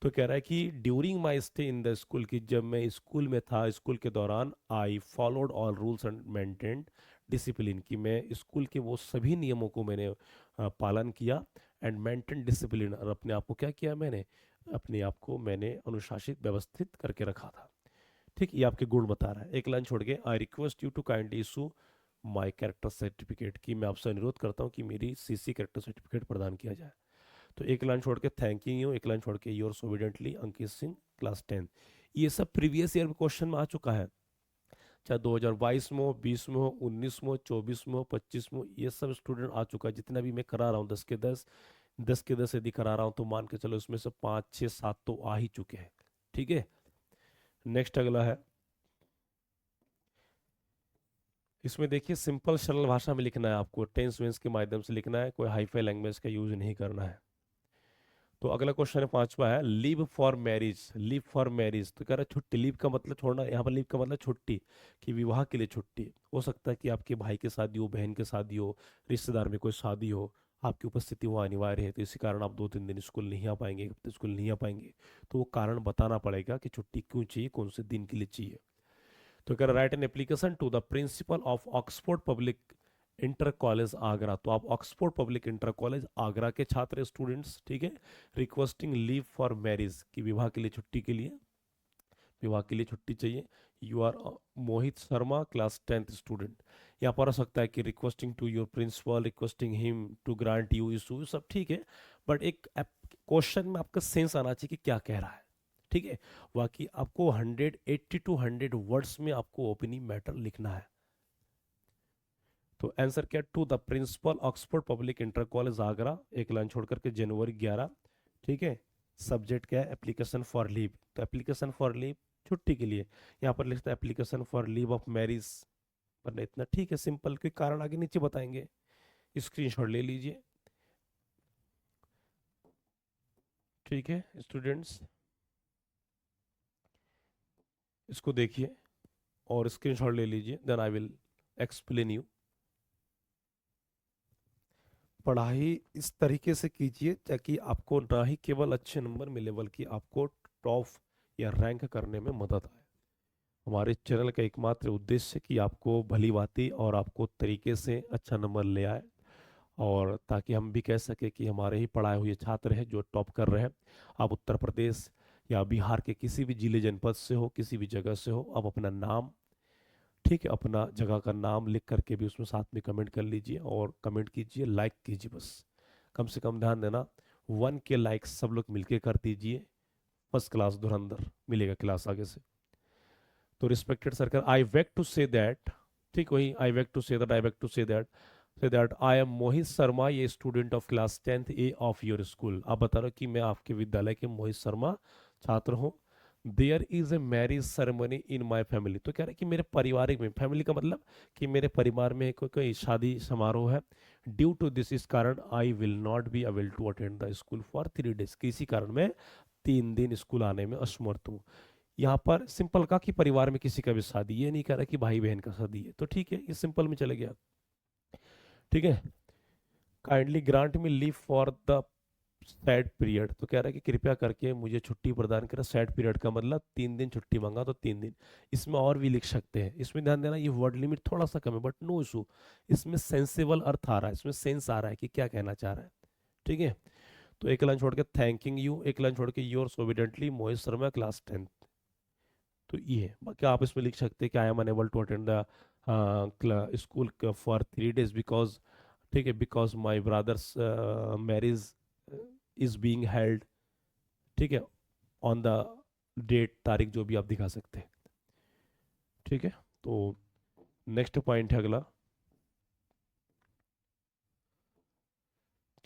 तो कह रहा है कि during my stay in the school, की जब मैं स्कूल में था, स्कूल के दौरान I followed all rules and maintain discipline, कि मैं स्कूल के वो सभी नियमों को मैंने पालन किया। एंड मेंटेन डिसिप्लिन, और अपने आप को क्या किया मैंने, अपने आप को मैंने अनुशासित व्यवस्थित करके रखा था। ठीक, ये आपके गुण बता रहा है। एक लाइन छोड़ के I request you to kindly issue my character certificate, कि मैं आपसे अनुरोध करता हूँ कि मेरी सीसी कैरेक्टर सर्टिफिकेट प्रदान किया जाए। तो एक लाइन छोड़ के थैंकिंग यू, एक लाइन छोड़ के योर सोविडेंटली अंकित सिंह क्लास 10। ये सब प्रीवियस ईयर क्वेश्चन में आ चुका है, चाहे 2022 में हो, 20 में हो, 19 में हो, 24 में हो, 25 में हो, ये सब स्टूडेंट आ चुका है। जितना भी मैं करा रहा हूँ 10 के 10 यदि करा रहा हूँ तो मान के चलो इसमें से 5 6 7 तो आ ही चुके हैं। ठीक है। नेक्स्ट अगला है, इसमें देखिए सिंपल सरल भाषा में लिखना है आपको, टेंस वेंस के माध्यम से लिखना है, कोई हाईफाई लैंग्वेज का यूज नहीं करना है। तो अगला क्वेश्चन है 5वां है, leave for marriage. Leave for marriage तो कह रहा है छुट्टी। लीव का मतलब छोड़ना, यहाँ पर लीव का मतलब छुट्टी, कि विवाह के लिए छुट्टी। हो सकता है कि आपके भाई की शादी हो, बहन की शादी हो, रिश्तेदार में कोई शादी हो, आपकी उपस्थिति वहाँ अनिवार्य है, तो इसी कारण आप 2-3 दिन स्कूल नहीं आ पाएंगे, 1 हफ्ते स्कूल नहीं आ पाएंगे। तो वो कारण बताना पड़ेगा कि छुट्टी क्यों चाहिए, कौन से दिन के लिए चाहिए। तो कह रहा write an application to the principal of Oxford public inter college Agra. तो आप Oxford public inter college Agra के छात्र स्टूडेंट्स, ठीक है, रिक्वेस्टिंग लीव फॉर मैरिज, की विवाह के लिए छुट्टी के लिए, विवाह के लिए छुट्टी चाहिए। You are Mohit Sharma class 10th student. यहाँ पर हो सकता है कि requesting to your principal, requesting him to grant you issue, सब ठीक है, बट एक क्वेश्चन में आपका सेंस आना चाहिए कि क्या कह रहा है। ठीक है। बाकी आपको 180 to 100 वर्ड्स में आपको ओपनिंग मैटर लिखना है। तो आंसर क्या, to the principal Oxford public inter college Agra, एक लाइन छोड़ करके जनवरी 11। ठीक है। सब्जेक्ट क्या है, एप्लीकेशन फॉर लीव। तो एप्लीकेशन फॉर लीव छुट्टी के लिए, यहाँ पर लिखता है application for leave of marriage, वरना इतना ठीक है सिंपल, कोई कारण आगे नीचे बताएंगे। स्क्रीनशॉट ले लीजिए। ठीक है स्टूडेंट्स, इसको देखिए और स्क्रीनशॉट ले लीजिए, then I will explain you. पढ़ाई इस तरीके से कीजिए ताकि आपको ना ही केवल अच्छे नंबर मिले, बल्कि आपको टॉप या रैंक करने में मदद आए। हमारे चैनल का एकमात्र उद्देश्य है कि आपको भली भांति और आपको तरीके से अच्छा नंबर ले आए, और ताकि हम भी कह सके कि हमारे ही पढ़ाए हुए छात्र हैं जो टॉप कर रहे हैं। आप उत्तर प्रदेश या बिहार के किसी भी जिले जनपद से हो, किसी भी जगह से हो, आप अपना नाम, ठीक है, अपना जगह का नाम लिख करके भी उसमें साथ में कमेंट कर लीजिए, और कमेंट कीजिए, लाइक कीजिए। बस कम से कम ध्यान देना 1 के लाइक सब लोग मिलके कर दीजिए। फर्स्ट क्लास धुरंधर मिलेगा क्लास आगे से। तो respected circle, I beg to say that, ठीक, वही I beg to say that, I beg to say that I am Mohit Sharma, ये student of class 10th A of your school. आप बता रहे हो कि मैं आपके विद्यालय के मोहित शर्मा छात्र हूँ। There is a marriage ceremony in my family. तो कह रहे हैं कि मेरे पारिवारिक में, फैमिली का मतलब कि मेरे परिवार में कोई कोई शादी समारोह है। ड्यू टू दिस, इस कारण I will not be avail to attend the school for 3 days, किसी कारण मैं 3 दिन स्कूल आने में असमर्थ हूँ। यहाँ पर सिंपल का कि परिवार में किसी का भी शादी, ये नहीं कह रहा कि भाई बहन का शादी है, तो ठीक है, ये सिंपल में चले गया। ठीक है। Kindly grant me leave for the sad period, तो कह रहा है कि कृपया करके मुझे छुट्टी प्रदान करें। सैड पीरियड का मतलब 3 दिन छुट्टी मांगा तो 3 दिन। इसमें और भी लिख सकते हैं, इसमें ध्यान देना ये वर्ड लिमिट थोड़ा सा कम है बट नो इशू। इसमें सेंसेबल अर्थ आ रहा है, इसमें सेंस आ रहा है कि क्या कहना चाह रहा है। ठीक है, तो एक लाइन छोड़ के थैंकिंग यू, एक लाइन छोड़ के your obediently Mohit Sharma class 10। तो ये है। बाकी आप इसमें लिख सकते हैं कि I am unable to attend the school for 3 days because, ठीक है, because my brother's marriage is being held, ठीक है, ऑन द डेट, तारीख जो भी आप दिखा सकते हैं। ठीक है, तो नेक्स्ट पॉइंट है अगला,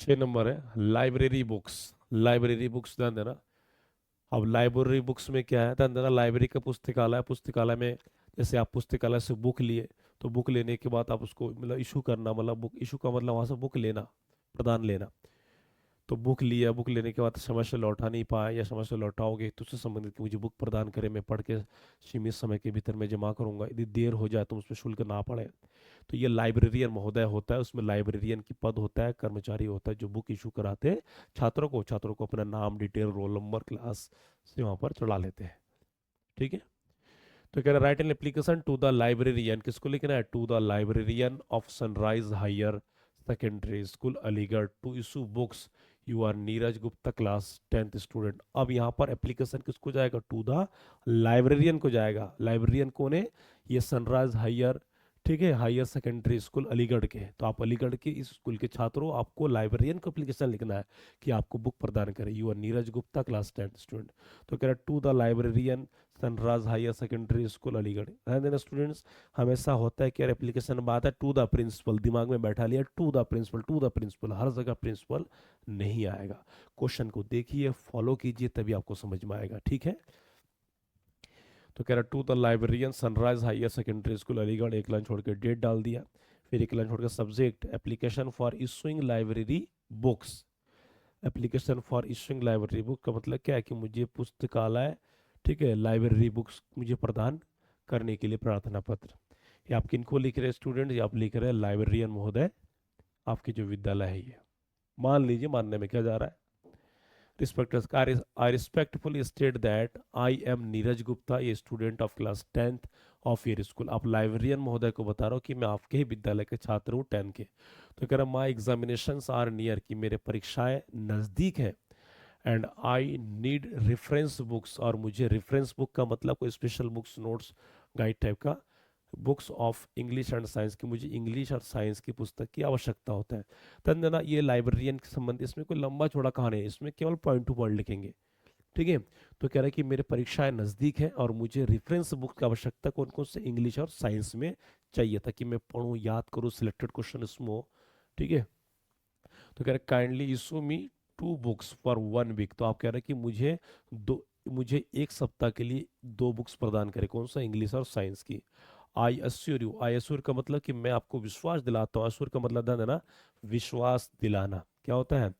6 नंबर है लाइब्रेरी बुक्स। लाइब्रेरी बुक्स ध्यान देना। अब लाइब्रेरी बुक्स में क्या है, ध्यान देना, लाइब्रेरी का पुस्तकालय, पुस्तकालय में जैसे आप पुस्तकालय से बुक लिए, तो बुक लेने के बाद आप उसको मतलब इशू करना, मतलब बुक इशू का मतलब वहाँ से बुक लेना, प्रदान लेना। तो बुक लिया, बुक लेने के बाद समय से लौटा नहीं पाए या समय से लौटाओगे तो उससे संबंधित कि मुझे बुक प्रदान करें, मैं पढ़ के सीमित समय के भीतर में जमा करूंगा, यदि देर हो जाए तो उसमें शुल्क ना पड़े। तो ये लाइब्रेरियन महोदय होता है, उसमें लाइब्रेरियन की पद होता है, कर्मचारी होता है जो बुक इशू कराते हैं छात्रों को। छात्रों को अपना नाम, डिटेल, रोल नंबर, क्लास से वहाँ पर चढ़ा लेते हैं। ठीक है, तो कह रहा है write an application to the librarian, किसको लिखना है, to the librarian of Sunrise higher secondary school Aligarh to issue books, you are Neeraj Gupta class 10th student. अब यहाँ पर एप्लीकेशन किसको जाएगा, टू द लाइब्रेरियन को जाएगा। लाइब्रेरियन कौन है, ये सनराइज हायर, ठीक है, हायर सेकेंडरी स्कूल अलीगढ़ के हैं। तो आप अलीगढ़ के इस स्कूल के छात्रों, आपको लाइब्रेरियन को एप्लीकेशन लिखना है कि आपको बुक प्रदान करें, you are Neeraj Gupta class 10th student. तो कह रहा है to the librarian Sanraj higher secondary school Aligarh. ध्यान देना स्टूडेंट्स, हमेशा होता है कि यार एप्लीकेशन में बात है टू द प्रिंसिपल, दिमाग में बैठा लिया to the principal, to the principal, हर जगह प्रिंसिपल नहीं आएगा। क्वेश्चन को देखिए, फॉलो कीजिए, तभी आपको समझ में आएगा। ठीक है, तो कह रहा to the librarian Sunrise higher secondary school Aligarh, एक लाइन छोड़ के डेट डाल दिया, फिर एक लाइन छोड़ के subject application for issuing library books. Application for issuing library book का मतलब क्या है कि मुझे पुस्तकालय, ठीक है, लाइब्रेरी बुक्स मुझे प्रदान करने के लिए प्रार्थना पत्र। ये आप किनको लिख रहे हैं स्टूडेंट, ये आप लिख रहे हैं लाइब्रेरियन महोदय, आपकी जो विद्यालय है ये। मान लीजिए, मानने में क्या जा रहा है, respect I respectfully state that I am Neeraj Gupta, ये student of class 10th of your school. आप लाइब्रेरियन महोदय को बता रहा हूँ कि मैं आपके ही विद्यालय के छात्र हूँ 10 के। तो कह रहा माई एग्जामिनेशंस आर नियर, कि मेरे परीक्षाएं नज़दीक है, and I need reference books, और मुझे रेफरेंस बुक का मतलब कोई special books, notes, guide type का, books of English and science की, मुझे इंग्लिश और साइंस की पुस्तक की आवश्यकता होता है। तब देना ये लाइब्रेरियन के संबंध, इसमें कोई लंबा चौड़ा कहानी है, इसमें केवल पॉइंट टू पॉइंट लिखेंगे। ठीक है, तो कह रहा है कि मेरे परीक्षाएं नज़दीक है और मुझे रेफरेंस बुक की आवश्यकता कौन कौन से इंग्लिश और साइंस में चाहिए, ताकि मैं पढ़ूँ, याद करूँ, सिलेक्टेड क्वेश्चन इसमें हो। ठीक है, तो कह रहे kindly issue me 2 books for 1 week. तो आप कह रहे हैं कि मुझे 1 सप्ताह के लिए 2 बुक्स प्रदान करें, कौन सा, इंग्लिश और साइंस की। I assure you, I assure का मतलब कि मैं आपको विश्वास दिलाता हूँ, अश्योर का मतलब ध्यान देना, विश्वास दिलाना। क्या होता है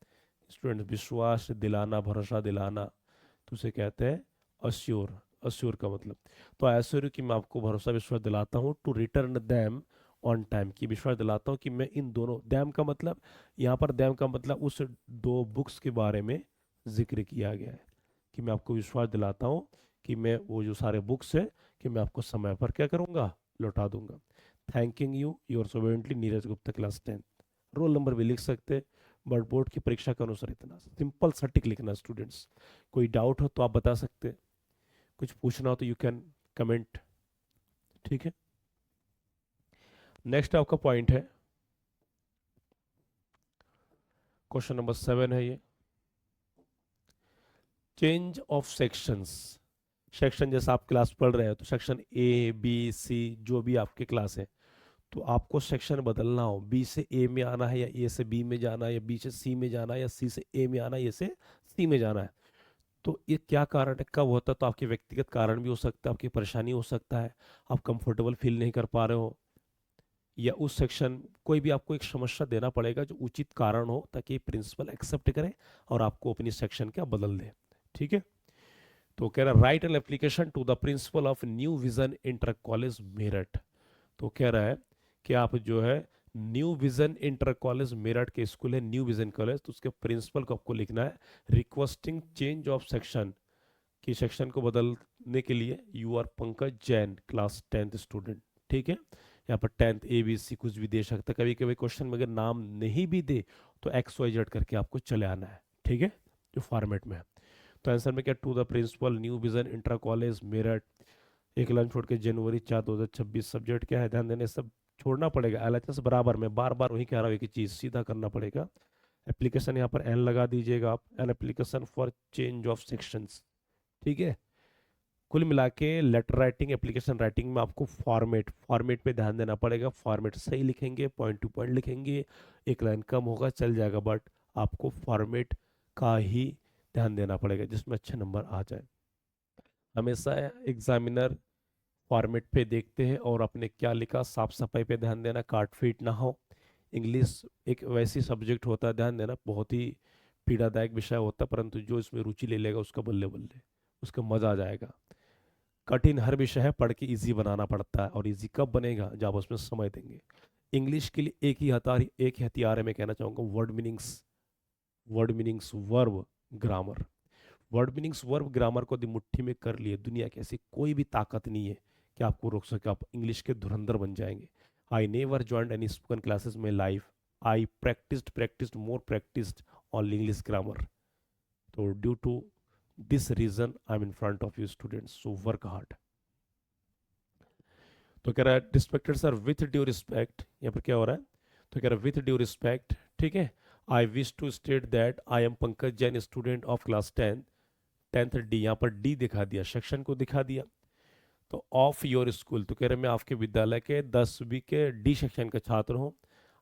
स्टूडेंट, विश्वास दिलाना, भरोसा दिलाना, तो उसे कहते हैं अश्योर। अश्योर का मतलब, तो आई अश्योर यू कि मैं आपको भरोसा, विश्वास दिलाता हूँ, to return them on time, की विश्वास दिलाता हूँ कि मैं इन दोनों, दैम का मतलब, यहाँ पर दैम का मतलब उस 2 बुक्स के बारे में जिक्र किया गया है, कि मैं आपको विश्वास दिलाता हूँ कि मैं वो जो सारे बुक्स हैं कि मैं आपको समय पर क्या करूँगा, लौटा दूंगा। Thanking you your obediently Neeraj Gupta class 10। Roll number भी लिख सकते, बट बोर्ड की परीक्षा के अनुसार इतना सिंपल सटीक लिखना स्टूडेंट्स। कोई डाउट हो तो आप बता सकते, कुछ पूछना हो तो यू कैन कमेंट। ठीक है, नेक्स्ट आपका पॉइंट है, क्वेश्चन नंबर 7 है ये, चेंज ऑफ सेक्शंस। सेक्शन जैसा आप क्लास पढ़ रहे हो तो सेक्शन ए बी सी जो भी आपके क्लास है, तो आपको सेक्शन बदलना हो, बी से ए में आना है या ए से बी में जाना है, या बी से सी में जाना है या सी से ए में आना है, ए से सी में जाना है। तो ये क्या कारण है, कब होता है, तो आपके व्यक्तिगत कारण भी हो सकता है, आपकी परेशानी हो सकता है, आप कंफर्टेबल फील नहीं कर पा रहे हो, या उस सेक्शन, कोई भी आपको एक समस्या देना पड़ेगा जो उचित कारण हो, ताकि प्रिंसिपल एक्सेप्ट करे और आपको अपनी सेक्शन क्या बदल दे। ठीक है, तो कह रहा write an application to the principal of new vision inter college Meerut. तो कह रहा है कि आप जो है new vision inter college Meerut के स्कूल है, न्यू विजन कॉलेज, तो उसके प्रिंसिपल को आपको लिखना है रिक्वेस्टिंग चेंज ऑफ सेक्शन, कि सेक्शन को बदलने के लिए you are Pankaj Jain class 10th student. ठीक है, यहाँ पर 10th ABC कुछ भी दे सकता है, कभी कभी क्वेश्चन में अगर नाम नहीं भी दे तो XYZ करके आपको चले आना है। ठीक है, जो फॉर्मेट में है। तो आंसर में क्या, to the principal new vision inter college Meerut, एक लाइन छोड़ के जनवरी 4 2026। सब्जेक्ट क्या है, ध्यान देने, सब छोड़ना पड़ेगा, LHS बराबर में बार बार वही कह रहा हूँ, एक ही चीज़ सीधा करना पड़ेगा। एप्लीकेशन यहाँ पर एन लगा दीजिएगा आप, N application for change of sections. ठीक है, कुल मिला के लेटर राइटिंग एप्लीकेशन राइटिंग में आपको फॉर्मेट पे ध्यान देना पड़ेगा। फॉर्मेट सही लिखेंगे, पॉइंट टू पॉइंट लिखेंगे, एक लाइन कम होगा चल जाएगा, बट आपको फॉर्मेट का ही ध्यान देना पड़ेगा जिसमें अच्छे नंबर आ जाए। हमेशा एग्जामिनर फॉर्मेट पे देखते हैं और अपने क्या लिखा, साफ सफाई पे ध्यान देना, काट फीट ना हो। इंग्लिश एक वैसी सब्जेक्ट होता है, ध्यान देना, बहुत ही पीड़ादायक विषय होता है, परंतु जो इसमें रुचि ले लेगा उसका बल्ले बल्ले, उसका मजा आ जाएगा। कठिन हर विषय है, पढ़ के इजी बनाना पड़ता है, और इजी कब बनेगा जब आप उसमें समय देंगे। इंग्लिश के लिए एक ही हथियार है, मैं कहना चाहूँगा, word meanings verb grammar. Word meanings verb grammar को यदि मुट्ठी में कर लिए, दुनिया की ऐसी कोई भी ताकत नहीं है कि आपको रोक सके, आप इंग्लिश के धुरंधर बन जाएंगे। I never joined any spoken classes में life, I practised on English grammar. तो due to this reason I am in front of you students, so work hard. तो कह रहा है respected sir with due respect, यहाँ पर क्या हो रहा है, तो कह रहा है विथ ड्यू रिस्पेक्ट। ठीक है, I wish to state that I am Pankaj Jain student of class 10th D, यहाँ पर डी दिखा दिया, सेक्शन को दिखा दिया। तो ऑफ योर स्कूल, तो कह रहे मैं आपके विद्यालय के 10वीं के डी सेक्शन का छात्र हूँ।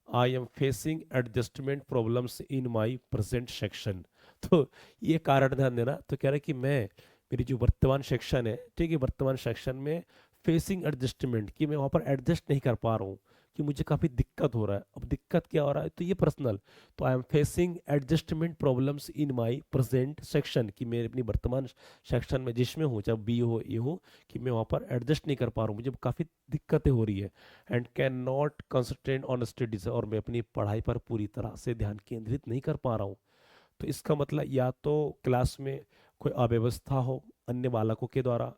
I am facing adjustment problems in my present section. तो ये कारण ध्यान देना, तो कह रहे कि मैं, मेरी जो वर्तमान सेक्शन है, ठीक है, वर्तमान सेक्शन में फेसिंग एडजस्टमेंट, कि मैं वहाँ पर एडजस्ट नहीं कर पा रहा हूँ, कि मुझे काफ़ी दिक्कत हो रहा है। अब दिक्कत क्या हो रहा है, तो ये पर्सनल, तो I am facing adjustment problems in my present section, कि मैं अपनी वर्तमान सेक्शन में जिसमें हूँ, चाहे बी हो ये हो, कि मैं वहाँ पर एडजस्ट नहीं कर पा रहा हूँ, मुझे काफ़ी दिक्कतें हो रही है। And can not concentrate on studies, और मैं अपनी पढ़ाई पर पूरी तरह से ध्यान केंद्रित नहीं कर पा रहा हूँ। तो इसका मतलब या तो क्लास में कोई अव्यवस्था हो अन्य बालकों के द्वारा,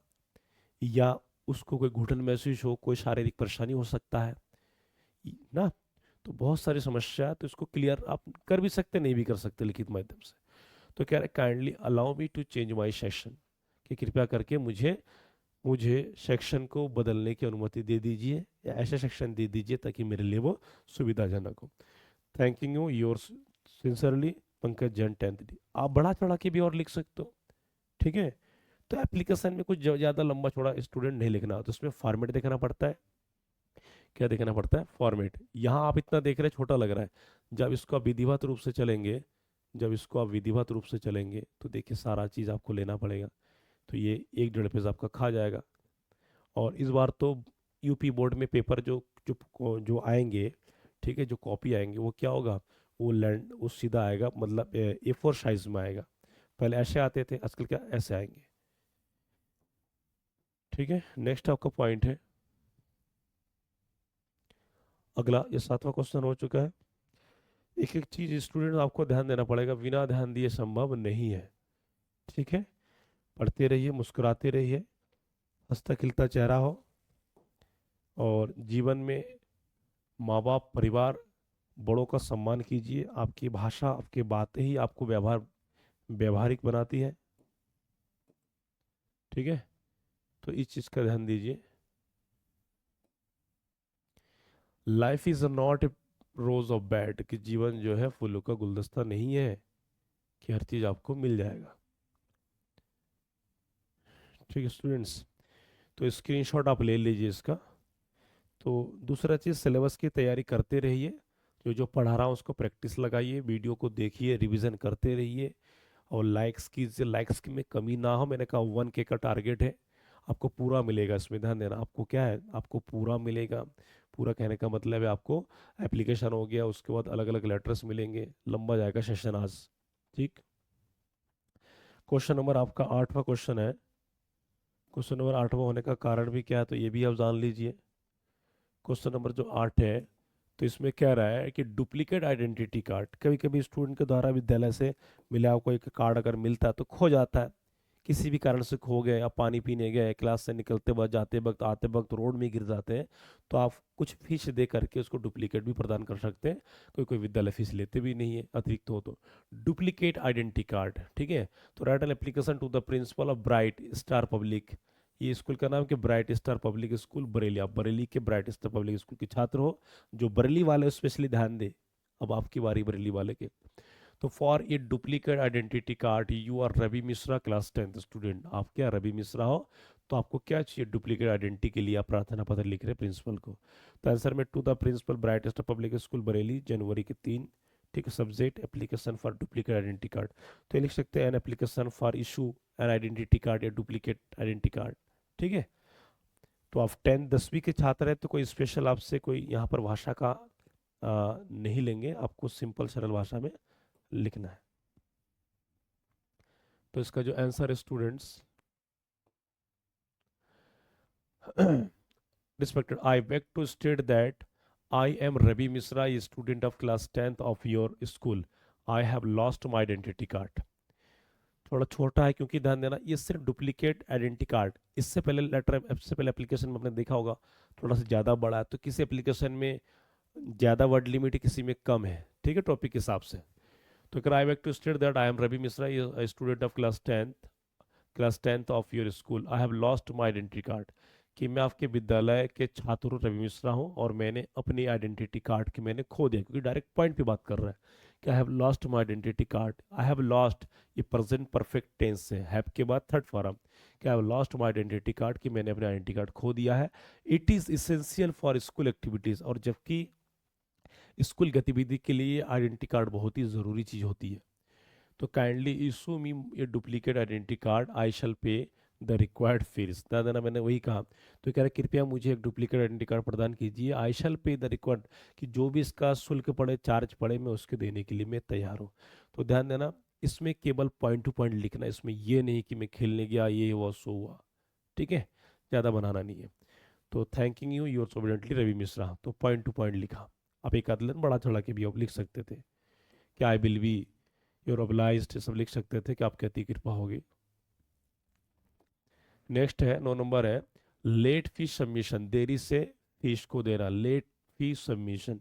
या उसको कोई घुटन महसूस हो, कोई शारीरिक परेशानी हो सकता है ना। तो बहुत सारी समस्या है, तो इसको क्लियर आप कर भी सकते, नहीं भी कर सकते लिखित माध्यम से। तो कह रहे kindly allow me to change my section, कि कृपया करके मुझे मुझे सेक्शन को बदलने की अनुमति दे दीजिए, या ऐसा सेक्शन दे दीजिए ताकि मेरे लिए वो सुविधाजनक हो। Thanking you your sincerely Pankaj Jain 10th D. आप बढ़ा चढ़ा के भी और लिख सकते हो। ठीक है, तो एप्लीकेशन में कुछ ज़्यादा लंबा चौड़ा स्टूडेंट नहीं लिखना, तो उसमें फॉर्मेट देखना पड़ता है। क्या देखना पड़ता है, फॉर्मेट। यहाँ आप इतना देख रहे हैं छोटा लग रहा है, जब इसको आप विधिवत रूप से चलेंगे, तो देखिए सारा चीज़ आपको लेना पड़ेगा। तो ये 1 1.5 पेज आपका खा जाएगा। और इस बार तो यूपी बोर्ड में पेपर जो आएंगे, ठीक है, जो कॉपी आएंगे, वो क्या होगा, वो सीधा आएगा, मतलब A4 साइज में आएगा। पहले ऐसे आते थे, आजकल क्या ऐसे आएंगे। ठीक है, नेक्स्ट आपका पॉइंट है अगला, ये 7वां क्वेश्चन हो चुका है। एक एक चीज स्टूडेंट आपको ध्यान देना पड़ेगा, बिना ध्यान दिए संभव नहीं है। ठीक है, पढ़ते रहिए, मुस्कुराते रहिए, हंसता खिलता चेहरा हो, और जीवन में माँ बाप, परिवार, बड़ों का सम्मान कीजिए। आपकी भाषा, आपकी बातें ही आपको व्यवहारिक बनाती है। ठीक है, तो इस चीज़ का ध्यान दीजिए। Life is not a rose of bad, कि जीवन जो है फूलों का गुलदस्ता नहीं है कि हर चीज़ आपको मिल जाएगा। ठीक है स्टूडेंट्स, तो स्क्रीनशॉट आप ले लीजिए इसका। तो दूसरा चीज़, सिलेबस की तैयारी करते रहिए, जो जो पढ़ा रहा हूँ उसको प्रैक्टिस लगाइए, वीडियो को देखिए, रिवीजन करते रहिए, और लाइक्स कीजिए, लाइक्स की में कमी ना हो। मैंने कहा 1K का टारगेट है, आपको पूरा मिलेगा, इसमें ध्यान देना, आपको क्या है, आपको पूरा मिलेगा। पूरा कहने का मतलब है आपको एप्लीकेशन हो गया, उसके बाद अलग अलग लेटर्स मिलेंगे, लंबा जाएगा सेशन आज। ठीक, क्वेश्चन नंबर आपका 8वां क्वेश्चन है। क्वेश्चन नंबर 8वां होने का कारण भी क्या है, तो ये भी आप जान लीजिए। क्वेश्चन नंबर जो 8 है, तो इसमें कह रहा है कि डुप्लीकेट आइडेंटिटी कार्ड, कभी कभी स्टूडेंट के द्वारा विद्यालय से मिला हुआ कोई कार्ड अगर मिलता है तो खो जाता है, किसी भी कारण से खो गए, आप पानी पीने गए, क्लास से निकलते वक्त, जाते वक्त, आते वक्त रोड में गिर जाते हैं, तो आप कुछ फीस दे करके उसको डुप्लीकेट भी प्रदान कर सकते हैं। कोई कोई विद्यालय फीस लेते भी नहीं है, अतिरिक्त हो तो। डुप्लीकेट आइडेंटिटी कार्ड, ठीक है। तो write an application to the principal of bright star public, ये स्कूल का नाम कि bright star public school Bareilly, आप बरेली के ब्राइट स्टार पब्लिक स्कूल के छात्र हो, जो बरेली वाले स्पेशली ध्यान दे, अब आपकी बारी बरेली वाले के। तो for a duplicate identity card you are Ravi Mishra class 10th student, आप क्या रवि मिश्रा हो, तो आपको क्या चाहिए डुप्लीकेट आइडेंटिटी के लिए, आप प्रार्थना पत्र लिख रहे हैं प्रिंसिपल को। तो आंसर में to the principal bright star public school Bareilly जनवरी के 3, ठीक है। Subject application for duplicate identity card, तो ये लिख सकते हैं an application for issue an identity card या डुप्लीकेट आइडेंटिटी कार्ड, ठीक है। तो आप 10वीं के छात्र हैं तो कोई स्पेशल आपसे कोई यहाँ पर भाषा का नहीं लेंगे, आपको सिंपल सरल भाषा में लिखना है। तो इसका जो आंसर है students, respected, I beg to state that I am Ravi Misra, a student of class 10th of your school. I have lost my identity card. थोड़ा छोटा है क्योंकि ध्यान देना ये सिर्फ डुप्लीकेट आइडेंटिटी कार्ड, इससे पहले लेटर, इससे पहले एप्लीकेशन में आपने देखा होगा थोड़ा सा ज़्यादा बड़ा है, तो किसी एप्लीकेशन में ज़्यादा वर्ड लिमिट है, किसी में कम है, ठीक है, टॉपिक के हिसाब से। तो I back to state that I am Ravi Mishra, student of class 10th of your school, I have lost my identity card, कि मैं आपके विद्यालय के छात्र रवि मिश्रा हूँ और मैंने अपनी आइडेंटिटी कार्ड की मैंने खो दिया, क्योंकि डायरेक्ट पॉइंट पे बात कर रहा है कि आई have lost my identity card. I have lost, ये प्रेजेंट परफेक्ट टेंस से, हैव के बाद थर्ड फॉर्म, कि आई have lost my identity card, कि मैंने अपनी आइडेंटिटी कार्ड खो दिया है। It is essential for school activities, और जबकि स्कूल गतिविधि के लिए आइडेंटिटी कार्ड बहुत ही ज़रूरी चीज़ होती है। तो काइंडली इशू मी ए डुप्लीकेट आइडेंटिटी कार्ड, आई शैल पे द रिक्वायर्ड फीस, दादा ना मैंने वही कहा। तो कह रहे कृपया मुझे एक डुप्लीकेट आइडेंटिटी कार्ड प्रदान कीजिए, आई शैल पे द रिक्वायर्ड, कि जो भी इसका शुल्क पड़े, चार्ज पड़े, मैं उसके देने के लिए मैं तैयार हूँ। तो ध्यान देना इसमें केवल पॉइंट टू पॉइंट लिखना, इसमें ये नहीं कि मैं खेलने गया, ये हुआ सो हुआ, ठीक है, ज़्यादा बनाना नहीं है। तो thanking you your obediently Ravi Mishra, तो पॉइंट टू पॉइंट लिखा। आप एक आध लाइन बड़ा चढ़ा के भी आप लिख सकते थे कि I will be your obliged, सब लिख सकते थे कि आपकी अति कृपा होगी। नेक्स्ट है 9 नंबर है लेट फीस सबमिशन, देरी से फीस को देना, लेट फीस सबमिशन।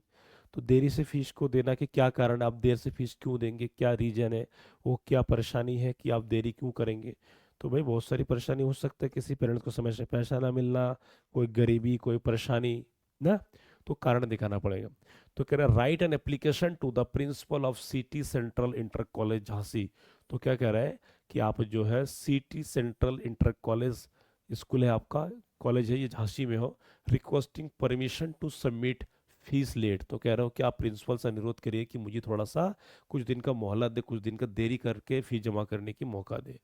तो देरी से फीस को देना के क्या कारण, आप देर से फीस क्यों देंगे, क्या रीजन है, वो क्या परेशानी है कि आप देरी क्यों करेंगे। तो भाई बहुत सारी परेशानी हो सकता है, किसी पेरेंट्स को समय से पैसा ना मिलना, कोई गरीबी, कोई परेशानी ना, तो कारण दिखाना पड़ेगा। तो कह रहा है write an application to the principal of city central inter college Jhansi. तो क्या कह रहा है कि आप जो है city central inter college school है आपका, कॉलेज है ये झांसी में हो, requesting permission to submit fees late. तो कह रहा हूँ कि आप प्रिंसिपल से अनुरोध करिए कि मुझे थोड़ा सा कुछ दिन का मोहलत दे, कुछ दिन का देरी करके फीस जमा करने की मौका दे।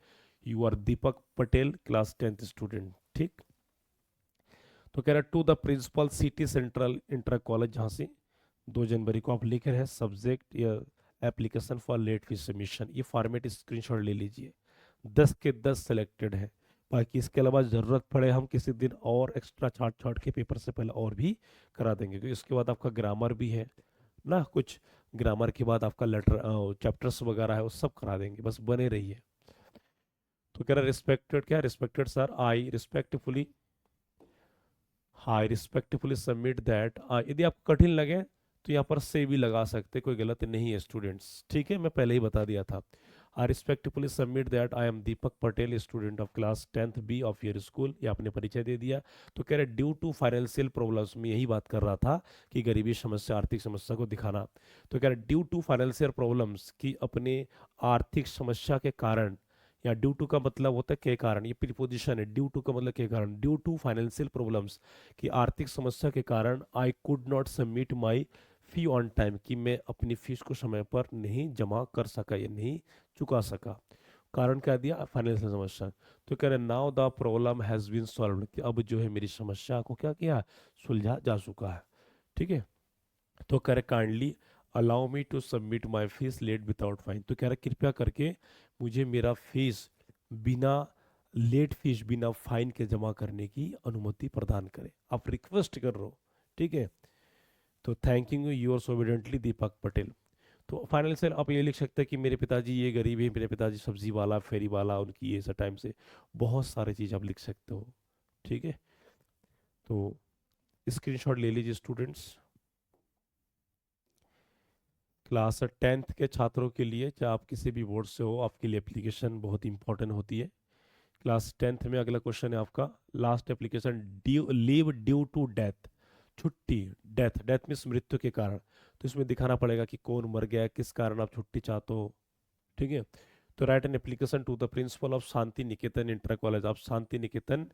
You are Deepak Patel class 10th student, ठीक। तो कह रहा है to the principal city central inter college Jhansi, 2 जनवरी को आप लिख रहे हैं, सब्जेक्ट या application for late fee submission, ये फॉर्मेट स्क्रीनशॉट ले लीजिए, 10 के 10 सेलेक्टेड है। बाकी इसके अलावा ज़रूरत पड़े हम किसी दिन और एक्स्ट्रा छाट छाट के पेपर से पहले और भी करा देंगे, क्योंकि इसके बाद आपका ग्रामर भी है ना, कुछ ग्रामर के बाद आपका लेटर चैप्टर्स वगैरह है वो सब करा देंगे, बस बने रहिए। तो कह रहा रिस्पेक्टेड, क्या respected sir, I respectfully, high respectfully submit that, यदि आपको कठिन लगे तो यहाँ पर से भी लगा सकते, कोई गलत नहीं है स्टूडेंट्स, ठीक है, मैं पहले ही बता दिया था। I respectfully submit that I am Deepak Patel student of class 10th B of your school, ये आपने परिचय दे दिया। तो कह रहे ड्यू टू फाइनेंशियल प्रॉब्लम्स, में यही बात कर रहा था कि गरीबी समस्या, आर्थिक समस्या को दिखाना। तो कह रहे ड्यू टू फाइनेंशियल प्रॉब्लम्स, की अपने आर्थिक समस्या के कारण, या ड्यू टू का मतलब होता है के कारण, ये प्रीपोजिशन है, ड्यू टू का मतलब के कारण, ड्यू टू फाइनेंशियल प्रॉब्लम्स, कि आर्थिक समस्या के कारण I could not submit my fee on time, कि मैं अपनी फीस को समय पर नहीं जमा कर सका या नहीं चुका सका। कारण क्या दिया, फाइनेंशियल समस्या। तो कह रहे now the problem has been solved, कि अब जो है मेरी समस्या को क्या किया, सुलझा जा चुका है, ठीक है। तो कह रहे kindly allow me to submit my fees late without fine, तो कह रहे कृपया करके मुझे मेरा फीस बिना लेट फीस, बिना फाइन के जमा करने की अनुमति प्रदान करें, आप रिक्वेस्ट कर रहे हो, ठीक है। तो thanking you yours obediently Deepak Patel. तो फाइनल से आप ये लिख सकते हैं कि मेरे पिताजी ये गरीब है, मेरे पिताजी सब्जी वाला, फेरी वाला, उनकी ये सब टाइम से बहुत सारी चीज़ आप लिख सकते हो। ठीक है, तो स्क्रीनशॉट ले लीजिए स्टूडेंट्स। क्लास 10th के छात्रों के लिए, चाहे आप किसी भी बोर्ड से हो, आपके लिए एप्लीकेशन बहुत इंपॉर्टेंट होती है। क्लास 10th में अगला क्वेश्चन है आपका, last application, due leave due to death, छुट्टी, डेथ, डेथ मीन्स मृत्यु के कारण। तो इसमें दिखाना पड़ेगा कि कौन मर गया है, किस कारण आप छुट्टी चाहते हो। ठीक है, तो write an application to the principal of Shanti Niketan inter college. आप शांति निकेतन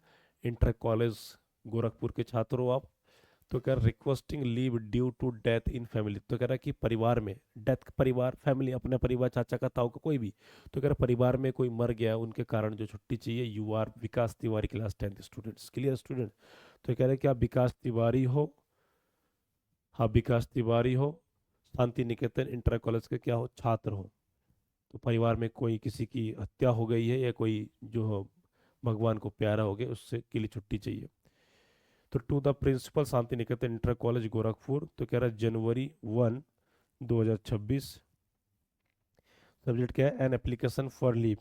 इंटर कॉलेज गोरखपुर के छात्र हो आप। तो कह रहा requesting leave due to death in family. तो कह रहा कि परिवार में डेथ, परिवार फैमिली, अपने परिवार, चाचा का, ताऊ का, कोई भी। तो कह रहा परिवार में कोई मर गया, उनके कारण जो छुट्टी चाहिए। You are Vikas Tiwari, class 10th students, clear student. तो कह रहे कि आप विकास तिवारी हो, हाँ विकास तिवारी हो, शांति निकेतन इंटर कॉलेज के क्या हो, छात्र हो। तो परिवार में कोई, किसी की हत्या हो गई है, या कोई जो भगवान को प्यारा हो गया, उससे के लिए छुट्टी चाहिए। तो to the principal Shanti Niketan inter college Gorakhpur. तो कह रहा है January 1, 2026। सब्जेक्ट क्या है, एन एप्लीकेशन फॉर लीव।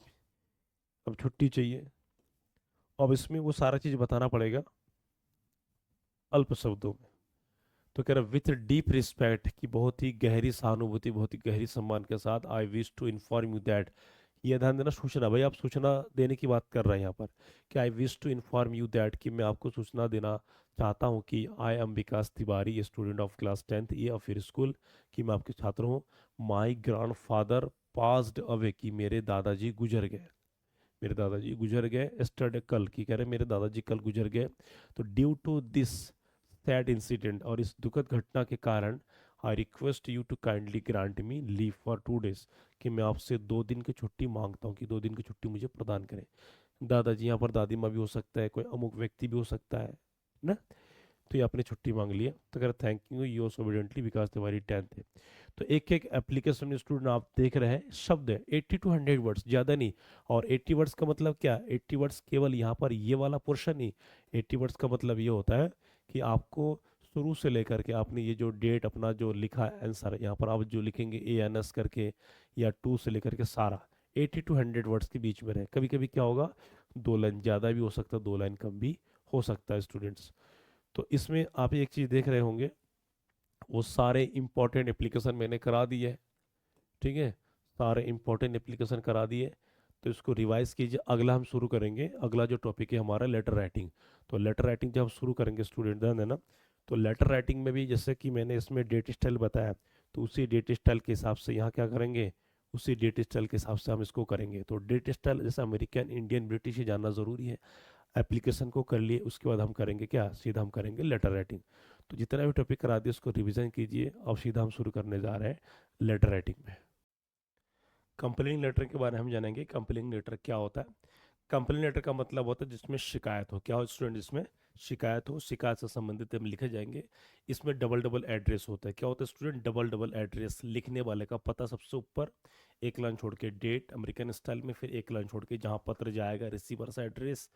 अब छुट्टी चाहिए। अब इसमें वो सारा चीज़ बताना पड़ेगा अल्प शब्दों में। तो कह रहा विथ डीप रिस्पेक्ट, की बहुत ही गहरी सहानुभूति, बहुत ही गहरी सम्मान के साथ, I wish to inform you that, ये ध्यान देना, सूचना, भाई आप सूचना देने की बात कर रहे हैं यहाँ पर, कि I wish to inform you that, कि मैं आपको सूचना देना चाहता हूँ कि I am Vikas Tiwari, student of class 10th ये ऑफ स्कूल, कि मैं आपके छात्र हूँ। My grandfather passed away, कि मेरे दादाजी गुजर गए, मेरे दादाजी गुजर गए एस्टरडे, कल, की कह रहे मेरे दादाजी कल गुजर गए। तो due to this sad incident, और इस दुखद घटना के कारण, I request you to kindly grant me leave for 2 days, कि मैं आपसे 2 दिन की छुट्टी मांगता हूँ, कि 2 दिन की छुट्टी मुझे प्रदान करें। दादाजी यहाँ पर दादी माँ भी हो सकता है, कोई अमुक व्यक्ति भी हो सकता है ना। तो ये आपने छुट्टी मांग लिया। तो अगर thank you yours obediently Vikas Tiwari 10th है। तो एक एक एप्लीकेशन में स्टूडेंट आप देख रहे हैं शब्द है 80 to 100 वर्ड्स, ज़्यादा नहीं। और 80 वर्ड्स का मतलब क्या, 80 वर्ड्स केवल यहाँ पर ये वाला पोर्शन ही। 80 वर्ड्स का मतलब ये होता है कि आपको शुरू से लेकर के आपने ये जो डेट अपना जो लिखा आंसर, यहाँ पर आप जो लिखेंगे ANS करके, या टू से लेकर के सारा 80 to 100 वर्ड्स के बीच में रहे। कभी कभी क्या होगा, 2 लाइन ज़्यादा भी हो सकता है, 2 लाइन कम भी हो सकता है स्टूडेंट्स। तो इसमें आप एक चीज़ देख रहे होंगे, वो सारे इंपॉर्टेंट एप्लीकेशन मैंने करा दिए है। ठीक है, सारे इंपॉर्टेंट एप्लीकेशन करा दिए। तो इसको रिवाइज कीजिए। अगला हम शुरू करेंगे, अगला जो टॉपिक है हमारा लेटर राइटिंग। तो लेटर राइटिंग जब हम शुरू करेंगे स्टूडेंट, ध्यान देना। तो लेटर राइटिंग में भी जैसे कि मैंने इसमें डेट स्टाइल बताया, तो उसी डेट स्टाइल के हिसाब से यहाँ क्या करेंगे, उसी डेट स्टाइल के हिसाब से हम इसको करेंगे। तो डेट स्टाइल जैसे अमेरिकन, इंडियन, ब्रिटिश ही जानना ज़रूरी है। एप्लीकेशन को कर लिए, उसके बाद हम करेंगे क्या, सीधा हम करेंगे लेटर राइटिंग। तो जितना भी टॉपिक करा दिए उसको रिवीजन कीजिए। अब सीधा हम शुरू करने जा रहे हैं लेटर राइटिंग में। कंप्लेनिंग लेटर के बारे में हम जानेंगे। कंप्लेनिंग लेटर क्या होता है। कंप्लेनिंग लेटर का मतलब होता है जिसमें शिकायत हो। क्या हो स्टूडेंट, जिसमें शिकायत हो, शिकायत से संबंधित हम लिखे जाएंगे। इसमें डबल डबल एड्रेस होता है। क्या होता है स्टूडेंट, डबल डबल एड्रेस, लिखने वाले का पता सबसे ऊपर, एक लाइन छोड़ के डेट अमेरिकन स्टाइल में, फिर एक लाइन छोड़ के जहाँ पत्र जाएगा रिसीवर सा एड्रेस,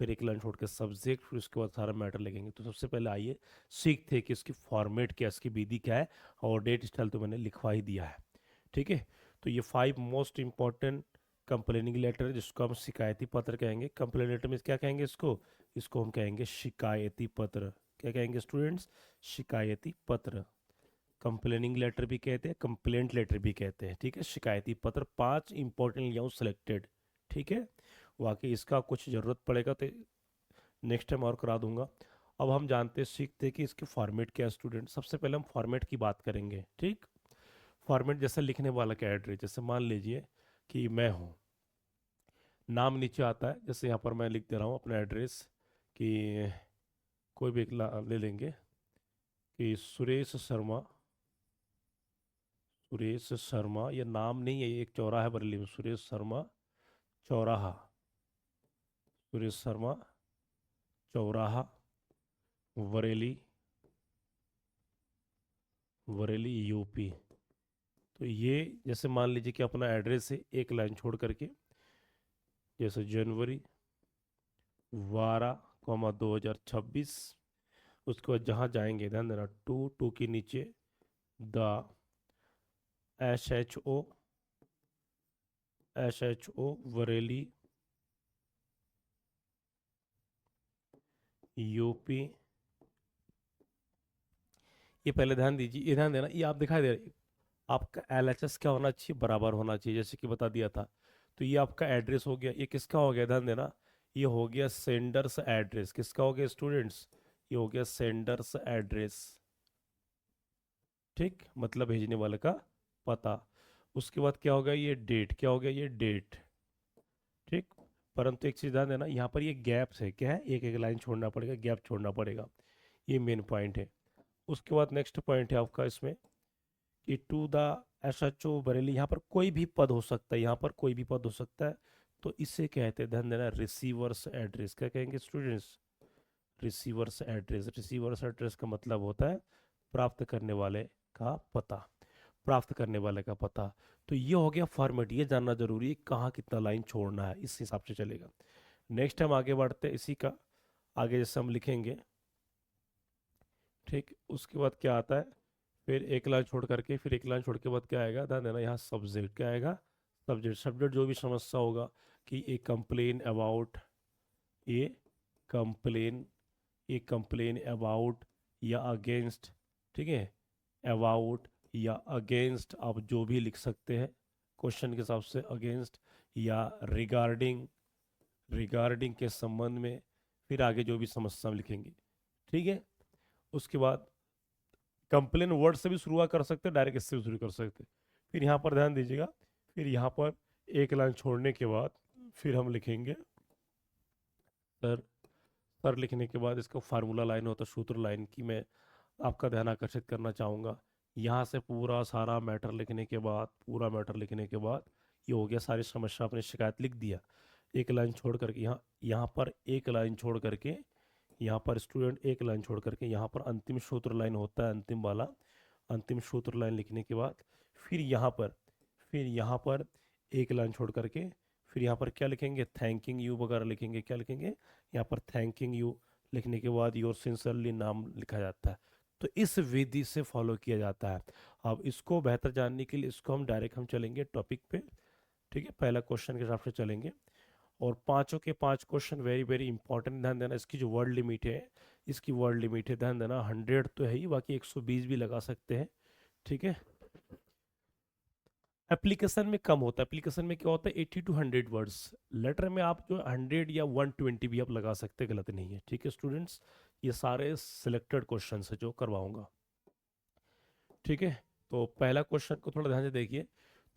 फिर एक लाइन छोड़ के सब्जेक्ट, फिर उसके बाद सारा मैटर लिखेंगे। तो सबसे पहले आइए सीखते हैं कि इसकी फॉर्मेट क्या है, इसकी विधि क्या है। और डेट स्टाइल तो मैंने लिखवा ही दिया है। ठीक है, तो ये 5 मोस्ट इंपॉर्टेंट कंप्लेनिंग लेटर है, जिसको हम शिकायती पत्र कहेंगे। कंप्लेन लेटर में क्या कहेंगे, इसको इसको हम कहेंगे शिकायती पत्र। क्या कहेंगे स्टूडेंट्स, शिकायती पत्र। कंप्लेनिंग लेटर भी कहते हैं, कंप्लेंट लेटर भी कहते हैं। ठीक है, शिकायती पत्र 5 इंपॉर्टेंट लिया हूँ सेलेक्टेड। ठीक है, वाकई इसका कुछ ज़रूरत पड़ेगा तो नेक्स्ट टाइम और करा दूंगा। अब हम जानते सीखते हैं कि इसके फॉर्मेट क्या है स्टूडेंट। सबसे पहले हम फॉर्मेट की बात करेंगे। ठीक, फॉर्मेट जैसे लिखने वाला का एड्रेस, जैसे मान लीजिए कि मैं हूँ, नाम नीचे आता है, जैसे यहाँ पर मैं लिख दे रहा हूँ अपना एड्रेस, कि कोई भी एक ले लेंगे कि सुरेश शर्मा, सुरेश शर्मा, ये नाम नहीं है, ये एक चौराहा है बरेली में, सुरेश शर्मा चौराहा, सुरेश शर्मा चौराहा, बरेली, बरेली यूपी। तो ये जैसे मान लीजिए कि अपना एड्रेस है, एक लाइन छोड़ करके, जैसे January 12, 2026। उसके बाद जहाँ जाएंगे ध्यान देना, टू के नीचे the, S H O Bareilly, UP. ये पहले ध्यान दीजिए, ये ध्यान देना, ये आप दिखाई दे रहा है आपका LHS क्या होना चाहिए, बराबर होना चाहिए, जैसे कि बता दिया था। तो ये आपका एड्रेस हो गया, ये किसका हो गया ध्यान देना, ये हो गया सेंडर्स एड्रेस। किसका हो गया स्टूडेंट्स, ये हो गया सेंडर्स एड्रेस, ठीक, मतलब भेजने वाले का पता। उसके बाद क्या होगा, ये डेट, क्या हो गया ये डेट, ठीक। परंतु एक चीज़ ध्यान देना, यहाँ पर ये गैप्स है, क्या है, एक एक लाइन छोड़ना पड़ेगा, गैप छोड़ना पड़ेगा, ये मेन पॉइंट है। उसके बाद नेक्स्ट पॉइंट है आपका इसमें कि टू द SHO बरेली, यहाँ पर कोई भी पद हो सकता है, यहाँ पर कोई भी पद हो सकता है। तो इसे कहते हैं, ध्यान देना, रिसीवर्स एड्रेस। क्या कहेंगे students, receiver's address. Receiver's address का मतलब होता है प्राप्त करने वाले का पता, प्राप्त करने वाले का पता। तो ये हो गया फॉर्मेट, ये जानना जरूरी है कहाँ कितना लाइन छोड़ना है, इस हिसाब से चलेगा। नेक्स्ट हम आगे बढ़ते हैं इसी का, आगे जैसे हम लिखेंगे, ठीक। उसके बाद क्या आता है, फिर एक लाइन छोड़ करके, फिर एक लाइन छोड़ के बाद क्या आएगा, ध्यान देना, यहाँ सब्जेक्ट क्या आएगा, सब्जेक्ट। सब्जेक्ट जो भी समस्या होगा कि a complain about, a complain, a complain about या अगेंस्ट, ठीक है, अबाउट या अगेंस्ट, आप जो भी लिख सकते हैं क्वेश्चन के हिसाब से, अगेंस्ट या रिगार्डिंग, रिगार्डिंग के संबंध में, फिर आगे जो भी समस्या हम लिखेंगे, ठीक है। उसके बाद कंप्लेन वर्ड से भी शुरुआत कर सकते हैं, डायरेक्ट इससे भी शुरू कर सकते हैं। फिर यहाँ पर ध्यान दीजिएगा, फिर यहाँ पर एक लाइन छोड़ने के बाद फिर हम लिखेंगे सर। सर लिखने के बाद इसका फार्मूला लाइन होता है, सूत्र लाइन की मैं आपका ध्यान आकर्षित करना चाहूँगा। यहाँ से पूरा सारा मैटर लिखने के बाद, पूरा मैटर लिखने के बाद ये हो गया, सारी समस्या अपनी शिकायत लिख दिया। एक लाइन छोड़ करके यहाँ, यहाँ पर एक लाइन छोड़ करके, यहाँ पर स्टूडेंट एक लाइन छोड़ करके, यहाँ पर अंतिम सूत्र लाइन होता है, अंतिम वाला, अंतिम सूत्र लाइन लिखने के बाद फिर यहाँ पर, फिर यहाँ पर एक लाइन छोड़ करके, फिर यहाँ पर क्या लिखेंगे, थैंकिंग यू वगैरह लिखेंगे। क्या लिखेंगे, यहाँ पर थैंकिंग यू लिखने के बाद योर सिंसियरली नाम लिखा जाता है। तो इस विधि से फॉलो किया जाता है। अब इसको बेहतर जानने के लिए इसको हम डायरेक्ट हम चलेंगे टॉपिक पे, ठीक है, पहला क्वेश्चन के हिसाब से चलेंगे। और पांचों के पांच क्वेश्चन वेरी वेरी इंपॉर्टेंट, ध्यान देना। इसकी जो वर्ड लिमिट है, इसकी वर्ड लिमिट है, ध्यान देना, 100 तो है ही, बाकी 120 भी लगा सकते हैं, ठीक है। एप्लीकेशन में कम होता है, एप्लीकेशन में क्या होता है 80 to 100 वर्ड्स, लेटर में आप जो 100 या 120 भी आप लगा सकते हैं, गलत नहीं है, ठीक है स्टूडेंट्स। ये सारे सिलेक्टेड क्वेश्चन है जो करवाऊंगा, ठीक है। तो पहला क्वेश्चन को थोड़ा ध्यान से देखिए।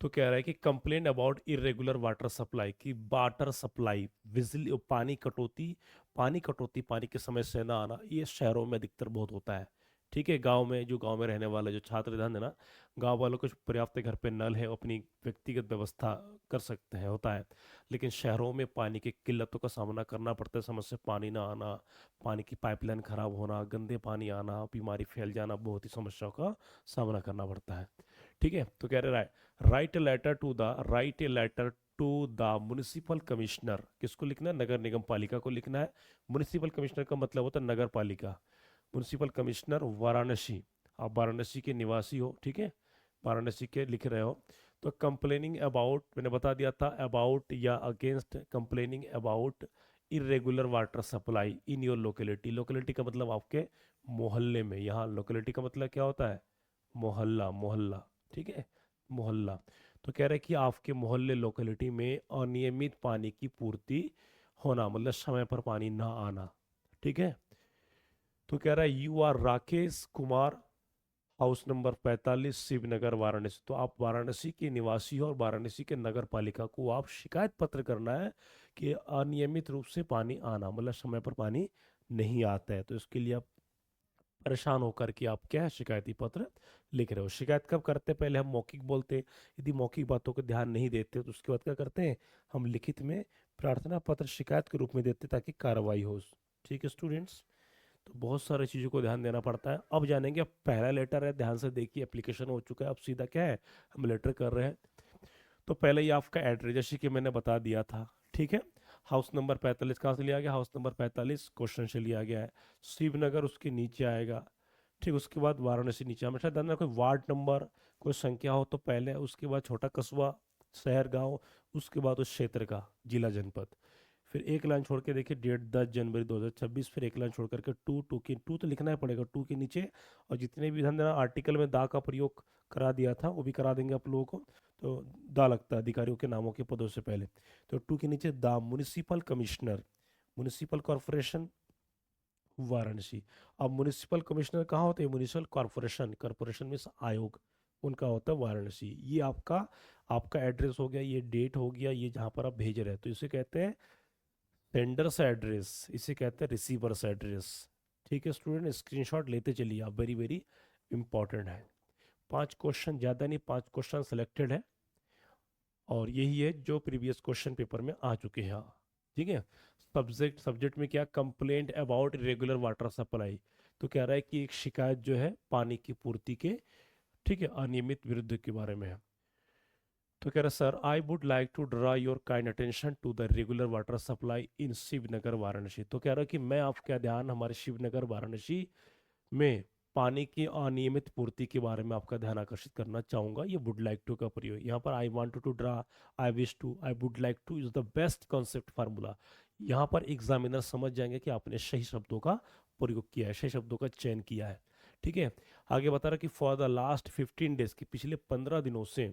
तो कह रहा है कि complain about irregular water supply, की वाटर सप्लाई, बिजली, पानी कटौती, पानी कटौती, पानी के समय से ना आना, ये शहरों में अधिकतर बहुत होता है, ठीक है। गांव में, जो गांव में रहने वाले जो छात्र, ध्यान देना, गांव वालों को पर्याप्त घर पे नल है, अपनी व्यक्तिगत व्यवस्था कर सकते हैं, होता है। लेकिन शहरों में पानी की किल्लतों का सामना करना पड़ता है, समय से पानी ना आना, पानी की पाइपलाइन खराब होना, गंदे पानी आना, बीमारी फैल जाना, बहुत ही समस्याओं का सामना करना पड़ता है, ठीक है। तो कह रहा है write a letter to the, write a letter to the municipal commissioner, किसको लिखना है, नगर निगम पालिका को लिखना है। म्युनिसिपल कमिश्नर का मतलब होता है नगर पालिका। म्युनिसिपल कमिश्नर वाराणसी, आप वाराणसी के निवासी हो, ठीक है, वाराणसी के लिख रहे हो। तो कंप्लेनिंग अबाउट, मैंने बता दिया था, अबाउट या against, complaining about irregular water supply in your locality. Locality का मतलब आपके मोहल्ले में, यहाँ लोकेलिटी का मतलब क्या होता है, मोहल्ला, मोहल्ला, ठीक है, मोहल्ला। तो कह रहे हैं कि आपके मोहल्ले लोकेलिटी में अनियमित पानी की पूर्ति होना, मतलब समय पर पानी ना आना, ठीक है। तो कह रहा है you are Rakesh Kumar, house number 45, Shivnagar, Varanasi. तो आप वाराणसी के निवासी हो और वाराणसी के नगर पालिका को आप शिकायत पत्र करना है कि अनियमित रूप से पानी आना, मतलब समय पर पानी नहीं आता है। तो इसके लिए आप परेशान होकर के आप क्या है, शिकायती पत्र लिख रहे हो। शिकायत कब करते हैं, पहले हम मौखिक बोलते हैं, यदि मौखिक बातों को ध्यान नहीं देते तो उसके बाद क्या करते हैं, हम लिखित में प्रार्थना पत्र शिकायत के रूप में देते ताकि कार्रवाई हो, ठीक है स्टूडेंट्स। तो बहुत सारी चीज़ों को ध्यान देना पड़ता है। अब जानेंगे, अब पहला लेटर है, ध्यान से देखिए, एप्लीकेशन हो चुका है, अब सीधा क्या है, हम लेटर कर रहे हैं। तो पहले ही आपका एड्रेस, जैसे कि मैंने बता दिया था, ठीक है। हाउस नंबर 45 कहाँ से लिया गया? हाउस नंबर 45 क्वेश्चन से लिया गया है। शिवनगर उसके नीचे आएगा। ठीक, उसके बाद वाराणसी नीचे। हमेशा ध्यान रखना, कोई वार्ड नंबर कोई संख्या हो तो पहले, उसके बाद छोटा कस्बा, शहर, गांव, उसके बाद उस क्षेत्र का जिला, जनपद। फिर एक लाइन छोड़ के देखिए, डेट 10 जनवरी 2026। फिर एक लाइन छोड़ करके टू तो लिखना ही पड़ेगा टू के नीचे। और जितने भी ध्यान देना, आर्टिकल में दा का प्रयोग करा दिया था, वो भी करा देंगे आप लोगों को। तो दा लगता है अधिकारियों के नामों के पदों से पहले। तो टू के नीचे दा municipal commissioner, municipal corporation Varanasi. अब म्युनिसिपल कमिश्नर कहाँ होते हैं? म्युनिसिपल कॉरपोरेशन, कॉरपोरेशन में आयोग, उनका होता है वाराणसी। ये आपका आपका एड्रेस हो गया, ये डेट हो गया, ये जहाँ पर आप भेज रहे हैं, तो इसे कहते हैं सेंडर्स एड्रेस, इसे कहते हैं रिसीवर्स एड्रेस। ठीक है स्टूडेंट, स्क्रीनशॉट लेते चलिए आप, वेरी वेरी इंपॉर्टेंट है। 5 क्वेश्चन, ज़्यादा नहीं, 5 क्वेश्चन सिलेक्टेड है, और यही है जो प्रीवियस क्वेश्चन पेपर में आ चुके हैं। ठीक है, सब्जेक्ट में क्या? Complaint about irregular water supply. तो कह रहा है कि एक शिकायत जो है पानी की पूर्ति के, ठीक है, अनियमित विरुद्ध के बारे में है। तो कह रहा है, sir I would like to draw your kind attention to the regular water supply in Shivnagar Varanasi. तो कह रहा है कि मैं आपका ध्यान हमारे शिवनगर वाराणसी में पानी की अनियमित पूर्ति के बारे में आपका ध्यान आकर्षित करना चाहूंगा। ये वुड लाइक टू का प्रयोग यहाँ पर, I want to draw, I wish to, I would like to is the best concept formula. यहाँ पर एग्जामिनर समझ जाएंगे कि आपने सही शब्दों का प्रयोग किया है, सही शब्दों का चयन किया है। ठीक है, आगे बता रहा कि फॉर द लास्ट 15 डेज, की पिछले 15 दिनों से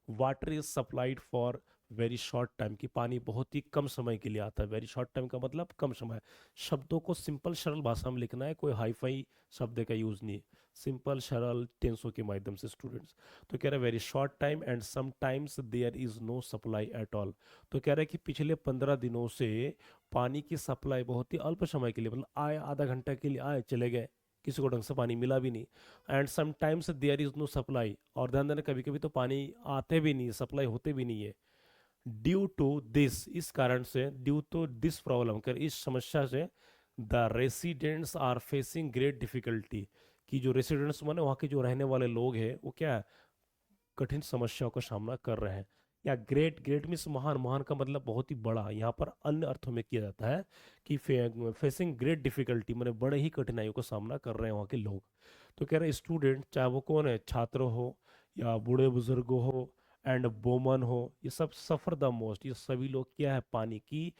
water is supplied for very short time, की पानी बहुत ही कम समय के लिए आता है। वेरी शॉर्ट टाइम का मतलब कम समय। शब्दों को सिंपल सरल भाषा में लिखना है, कोई हाई फाई शब्द का यूज नहीं, सिंपल सरल टेंसों के माध्यम से स्टूडेंट्स। तो कह रहा है very short time and sometimes there is no supply at all. तो कह रहा है कि पिछले 15 दिनों से पानी की सप्लाई बहुत ही अल्प समय के लिए, मतलब आए आधा घंटा के लिए, आए चले गए, किसी को ढंग से पानी मिला भी नहीं। And sometimes there is no supply, और ध्यान देना कभी कभी तो पानी आते भी नहीं, सप्लाई होते भी नहीं है। ड्यू टू दिस, इस कारण से, ड्यू टू दिस प्रॉब्लम, कर इस समस्या से, the residents are facing great difficulty, कि जो रेसिडेंट्स माने वहाँ के जो रहने वाले लोग हैं, वो क्या है, कठिन समस्याओं का सामना कर रहे हैं। या ग्रेट, ग्रेट मीन्स महान, महान का मतलब बहुत ही बड़ा, यहाँ पर अन्य अर्थों में किया जाता है कि फेसिंग ग्रेट डिफिकल्टी मैंने बड़े ही कठिनाइयों का सामना कर रहे हैं वहाँ के लोग। तो कह रहे हैं स्टूडेंट, चाहे वो कौन है, छात्र हो या बूढ़े बुजुर्ग हो एंड वोमन हो, ये सब सफर द मोस्ट, ये सभी लोग क्या है, पानी की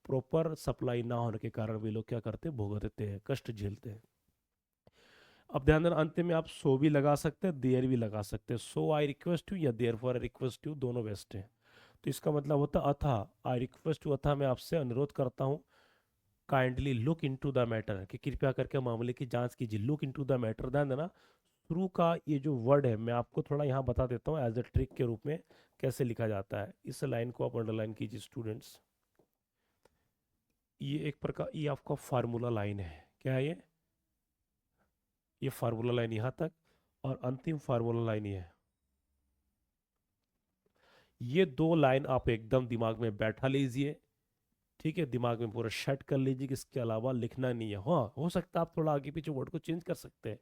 प्रॉपर सप्लाई ना होने के कारण वे लोग क्या करते हैं, भुगतते हैं, कष्ट झेलते हैं। अब ध्यान देना, अंत में आप सो भी लगा सकते हैं, देयर भी लगा सकते हैं। सो आई रिक्वेस्ट यू या therefore I request you, दोनों बेस्ट है। तो इसका मतलब होता है अतः, आई रिक्वेस्ट यू, अतः मैं आपसे अनुरोध करता हूँ, kindly look into the matter, कि कृपया करके मामले की जांच कीजिए। लुक इनटू द मैटर, ध्यान देना शुरू का ये जो वर्ड है, मैं आपको थोड़ा यहाँ बता देता हूँ एज ए ट्रिक के रूप में कैसे लिखा जाता है। इस लाइन को आप अंडरलाइन कीजिए स्टूडेंट्स। ये एक प्रकार, ये आपका फार्मूला लाइन है। क्या है ये फार्मूला लाइन यहाँ तक, और अंतिम फार्मूला लाइन ये है। ये दो लाइन आप एकदम दिमाग में बैठा लीजिए। ठीक है, दिमाग में पूरा सेट कर लीजिए कि इसके अलावा लिखना नहीं है। हाँ, हो सकता है आप थोड़ा आगे पीछे वर्ड को चेंज कर सकते हैं,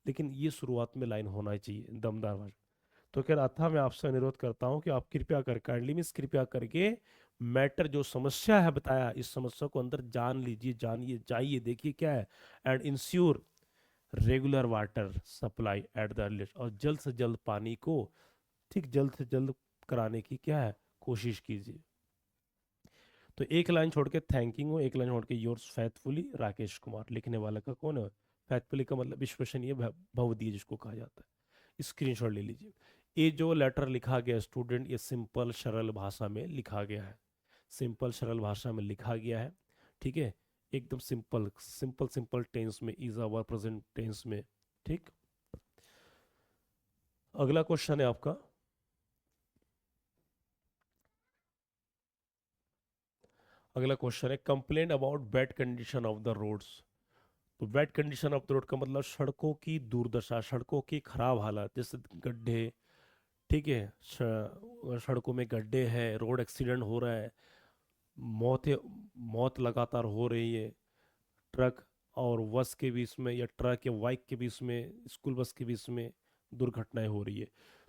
लेकिन ये शुरुआत में लाइन होना ही चाहिए, दमदार वर्ड। तो कह रहा था, मैं आपसे अनुरोध करता हूं कि आप कृपया कर, काइंडली मीन्स कृपया करके, मैटर जो समस्या है बताया, इस समस्या को अंदर जान लीजिए, जानिए, जाइए, देखिए क्या है, and ensure regular water supply at the earliest, और जल्द से जल्द पानी को, ठीक, जल्द से जल्द कराने की क्या है, कोशिश कीजिए। तो एक लाइन छोड़ के थैंकिंग हो, एक लाइन छोड़ के योर्स फैथफुली राकेश कुमार। लिखने वाले का कौन है? फैथफुली का मतलब विश्वसनीय, भवदीय जिसको कहा जाता है। स्क्रीनशॉट ले लीजिए। ये जो लेटर लिखा गया स्टूडेंट, ये सिंपल सरल भाषा में लिखा गया है, सिंपल सरल भाषा में लिखा गया है। ठीक है, एकदम सिंपल सिंपल सिंपल टेंस में, इज अवर प्रेजेंट टेंस में। ठीक, अगला क्वेश्चन है आपका, अगला क्वेश्चन है complaint about bad condition of the roads. तो bad condition of the road का मतलब सड़कों की दुर्दशा, सड़कों की खराब हालत, जैसे गड्ढे, ठीक है, सड़कों में गड्ढे हैं, रोड एक्सीडेंट हो रहा है, मौत मौत लगातार हो रही है, ट्रक और बस के बीच में, या ट्रक या बाइक के बीच में, स्कूल बस के बीच में दुर्घटनाएं हो रही है।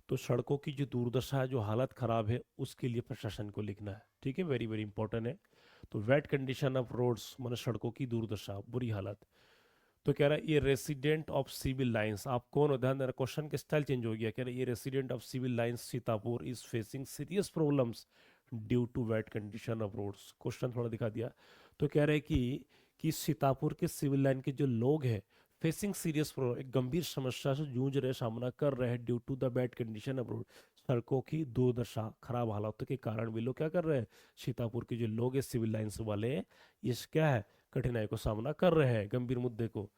तो सड़कों की जो दुर्दशा है, जो हालत खराब है, उसके लिए प्रशासन को लिखना है। ठीक है, वेरी वेरी इंपॉर्टेंट है। तो वेट कंडीशन ऑफ रोड्स माने सड़कों की दुर्दशा, बुरी हालत। तो कह रहा है ये रेसिडेंट ऑफ सिविल लाइंस, आप कौन हो, ध्यान देना, क्वेश्चन का स्टाइल चेंज हो गया। कह रहा है ये resident of Civil Lines Sitapur is facing serious problems due to wet condition of roads. Question थोड़ा दिखा दिया। तो कह रहे हैं कि सीतापुर के सिविल लाइन के जो लोग हैं फेसिंग सीरियस प्रॉब्लम, एक गंभीर समस्या से जूझ रहे, सामना कर रहे हैं due to the bad condition of road, सड़कों की दुर्दशा, खराब हालातों के कारण भी लोग क्या कर रहे हैं, सीतापुर के जो लोग हैं सिविल लाइंस वाले, ये क्या है, कठिनाई को सामना कर रहे हैं, गंभीर मुद्दे को।